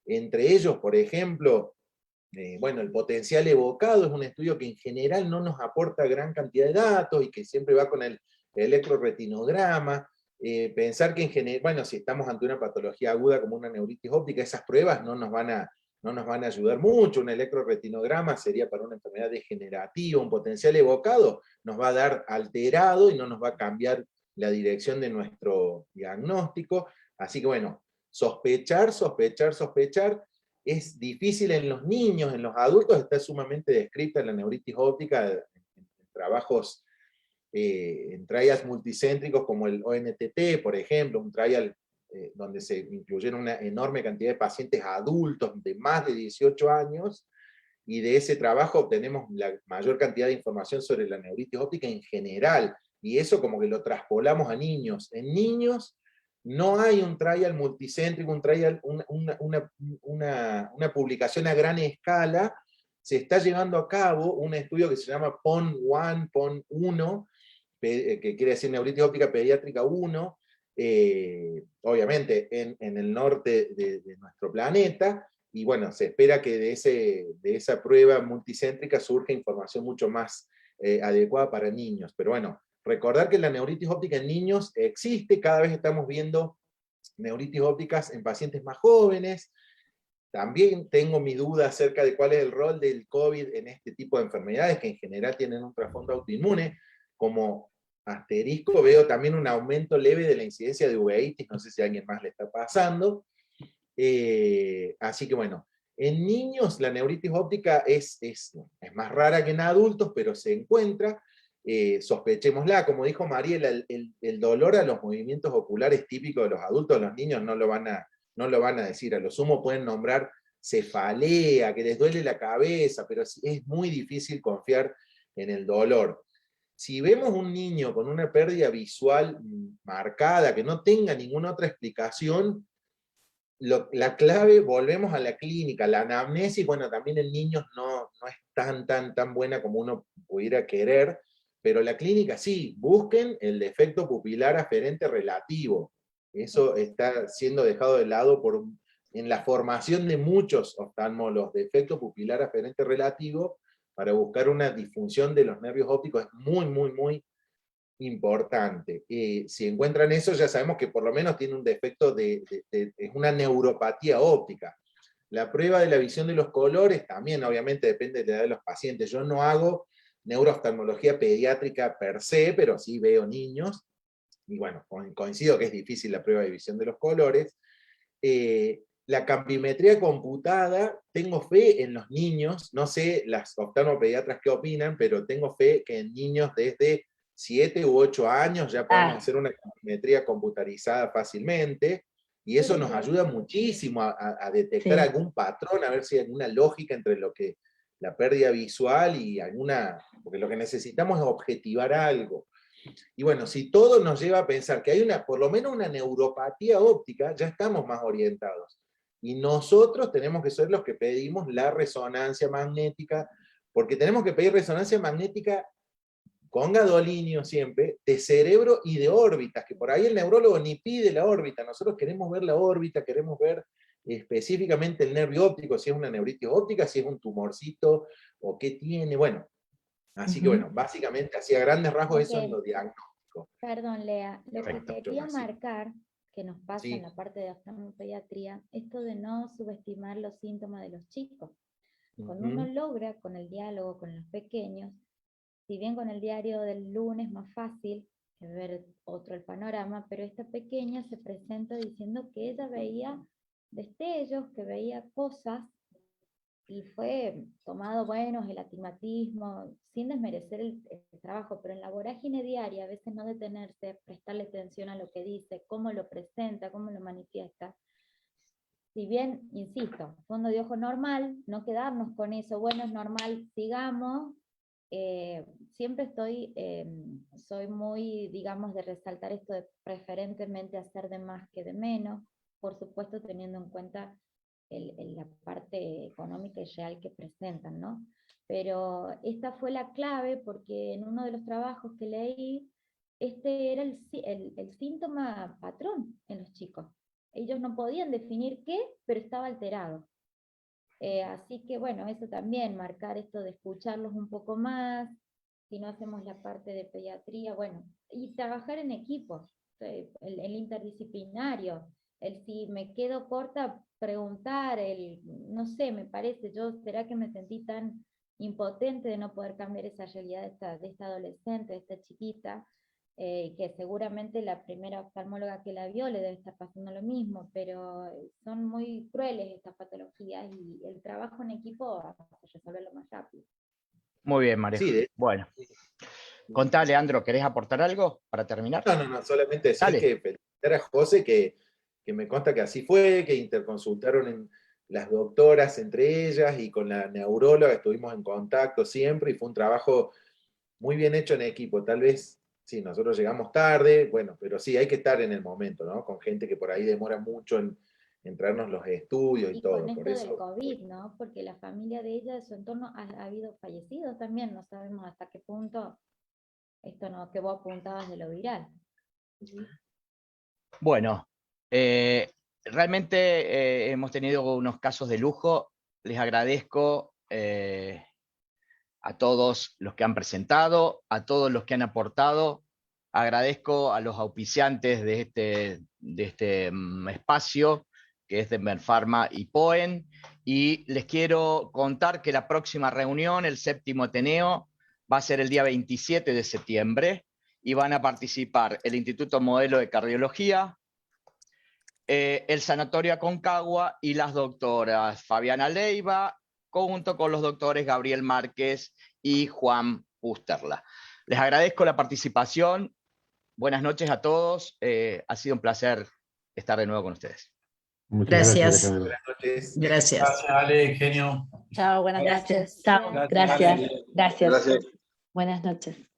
Entre ellos, por ejemplo, bueno, el potencial evocado es un estudio que en general no nos aporta gran cantidad de datos y que siempre va con el electroretinograma. Pensar que en general, bueno, si estamos ante una patología aguda como una neuritis óptica, esas pruebas no nos van a ayudar mucho. Un electroretinograma sería para una enfermedad degenerativa. Un potencial evocado nos va a dar alterado y no nos va a cambiar la dirección de nuestro diagnóstico. Así que bueno, sospechar. Es difícil en los niños, en los adultos está sumamente descrita la neuritis óptica en trabajos, en trials multicéntricos como el ONTT, por ejemplo, un trial donde se incluyeron una enorme cantidad de pacientes adultos de más de 18 años, y de ese trabajo obtenemos la mayor cantidad de información sobre la neuritis óptica en general, y eso como que lo traspolamos a niños. En niños no hay un trial multicéntrico, una publicación a gran escala. Se está llevando a cabo un estudio que se llama PON-1, PON-1, que quiere decir neuritis óptica pediátrica 1, obviamente en el norte de nuestro planeta, y bueno, se espera que de esa prueba multicéntrica surja información mucho más adecuada para niños. Pero bueno, recordar que la neuritis óptica en niños existe, cada vez estamos viendo neuritis ópticas en pacientes más jóvenes. También tengo mi duda acerca de cuál es el rol del COVID en este tipo de enfermedades, que en general tienen un trasfondo autoinmune. Como asterisco veo también un aumento leve de la incidencia de uveitis, no sé si a alguien más le está pasando. Así que bueno, en niños la neuritis óptica es más rara que en adultos, pero se encuentra. Sospechémosla, como dijo Mariela, el dolor a los movimientos oculares típicos de los adultos, los niños no lo van a decir, a lo sumo pueden nombrar cefalea, que les duele la cabeza, pero es muy difícil confiar en el dolor. Si vemos un niño con una pérdida visual marcada, que no tenga ninguna otra explicación, la clave, volvemos a la clínica, la anamnesis, bueno, también en niños no es tan buena como uno pudiera querer, pero la clínica sí, busquen el defecto pupilar aferente relativo. Eso está siendo dejado de lado en la formación de muchos oftalmólogos. Defecto pupilar aferente relativo, para buscar una disfunción de los nervios ópticos, es muy importante. Si encuentran eso, ya sabemos que por lo menos tiene un defecto es una neuropatía óptica. La prueba de la visión de los colores también, obviamente, depende de la edad de los pacientes. Yo no hago neurooftalmología pediátrica per se, pero sí veo niños. y bueno, coincido que es difícil la prueba de visión de los colores. La campimetría computada, tengo fe en los niños, no sé las oftalmopediatras qué opinan, pero tengo fe que en niños desde 7 u 8 años ya podemos hacer una campimetría computarizada fácilmente, y eso nos ayuda muchísimo a detectar algún patrón, a ver si hay alguna lógica entre lo que la pérdida visual y alguna, porque lo que necesitamos es objetivar algo. Y bueno, si todo nos lleva a pensar que hay por lo menos una neuropatía óptica, ya estamos más orientados. Y nosotros tenemos que ser los que pedimos la resonancia magnética, porque tenemos que pedir resonancia magnética con gadolinio siempre, de cerebro y de órbitas, que por ahí el neurólogo ni pide la órbita, nosotros queremos ver la órbita, queremos ver específicamente el nervio óptico, si es una neuritis óptica, si es un tumorcito, o qué tiene, bueno. Así que bueno, básicamente, así a grandes rasgos, eso es lo diagnóstico. Perdón, Lea, lo que Perfecto, quería sí. marcar, que nos pasa Sí. en la parte de oftalmopediatría, esto de no subestimar los síntomas de los chicos. Cuando uno logra con el diálogo con los pequeños, si bien con el diario del lunes es más fácil que ver otro el panorama, pero esta pequeña se presenta diciendo que ella veía destellos, que veía cosas, y fue tomado, bueno, el astigmatismo, sin desmerecer el trabajo, pero en la vorágine diaria, a veces no detenerse, prestarle atención a lo que dice, cómo lo presenta, cómo lo manifiesta. Si bien, insisto, fondo de ojo normal, no quedarnos con eso, bueno, es normal, sigamos. Siempre soy muy, digamos, de resaltar esto de preferentemente hacer de más que de menos, por supuesto teniendo en cuenta la parte económica y real que presentan, ¿no? Pero esta fue la clave porque en uno de los trabajos que leí, este era el síntoma patrón en los chicos. Ellos no podían definir qué, pero estaba alterado. Así que bueno, eso también, marcar esto de escucharlos un poco más, si no hacemos la parte de pediatría, bueno, y trabajar en equipo, el interdisciplinario, el si me quedo corta, preguntar, no sé, me parece, ¿será que me sentí tan impotente de no poder cambiar esa realidad de esta adolescente, de esta chiquita? Que seguramente la primera oftalmóloga que la vio le debe estar pasando lo mismo, pero son muy crueles estas patologías y el trabajo en equipo hace resolverlo más rápido. Muy bien, María. Sí, bueno. Contá, Leandro, ¿querés aportar algo para terminar? No, solamente decir que felicitar a José, que me consta que así fue, que interconsultaron en las doctoras entre ellas y con la neuróloga estuvimos en contacto siempre y fue un trabajo muy bien hecho en equipo. Tal vez, sí, nosotros llegamos tarde, bueno, pero sí, hay que estar en el momento, ¿no? Con gente que por ahí demora mucho en traernos los estudios y todo. Con esto por eso, del COVID, ¿no? Porque la familia de ella, de su entorno, ha habido fallecidos también, no sabemos hasta qué punto esto no, que vos apuntabas de lo viral. Bueno, realmente hemos tenido unos casos de lujo. Les agradezco a todos los que han presentado, a todos los que han aportado. Agradezco a los auspiciantes de este espacio, que es de Merpharma y Poen. Y les quiero contar que la próxima reunión, el 7º Ateneo, va a ser el día 27 de septiembre. Y van a participar el Instituto Modelo de Cardiología, el Sanatorio Aconcagua y las doctoras Fabiana Leiva, junto con los doctores Gabriel Márquez y Juan Pusterla. Les agradezco la participación. Buenas noches a todos. Ha sido un placer estar de nuevo con ustedes. Muchas gracias. buenas noches. Gracias. Gracias, Ale, genio. Chao, buenas noches. Chao, gracias. Gracias. Buenas noches.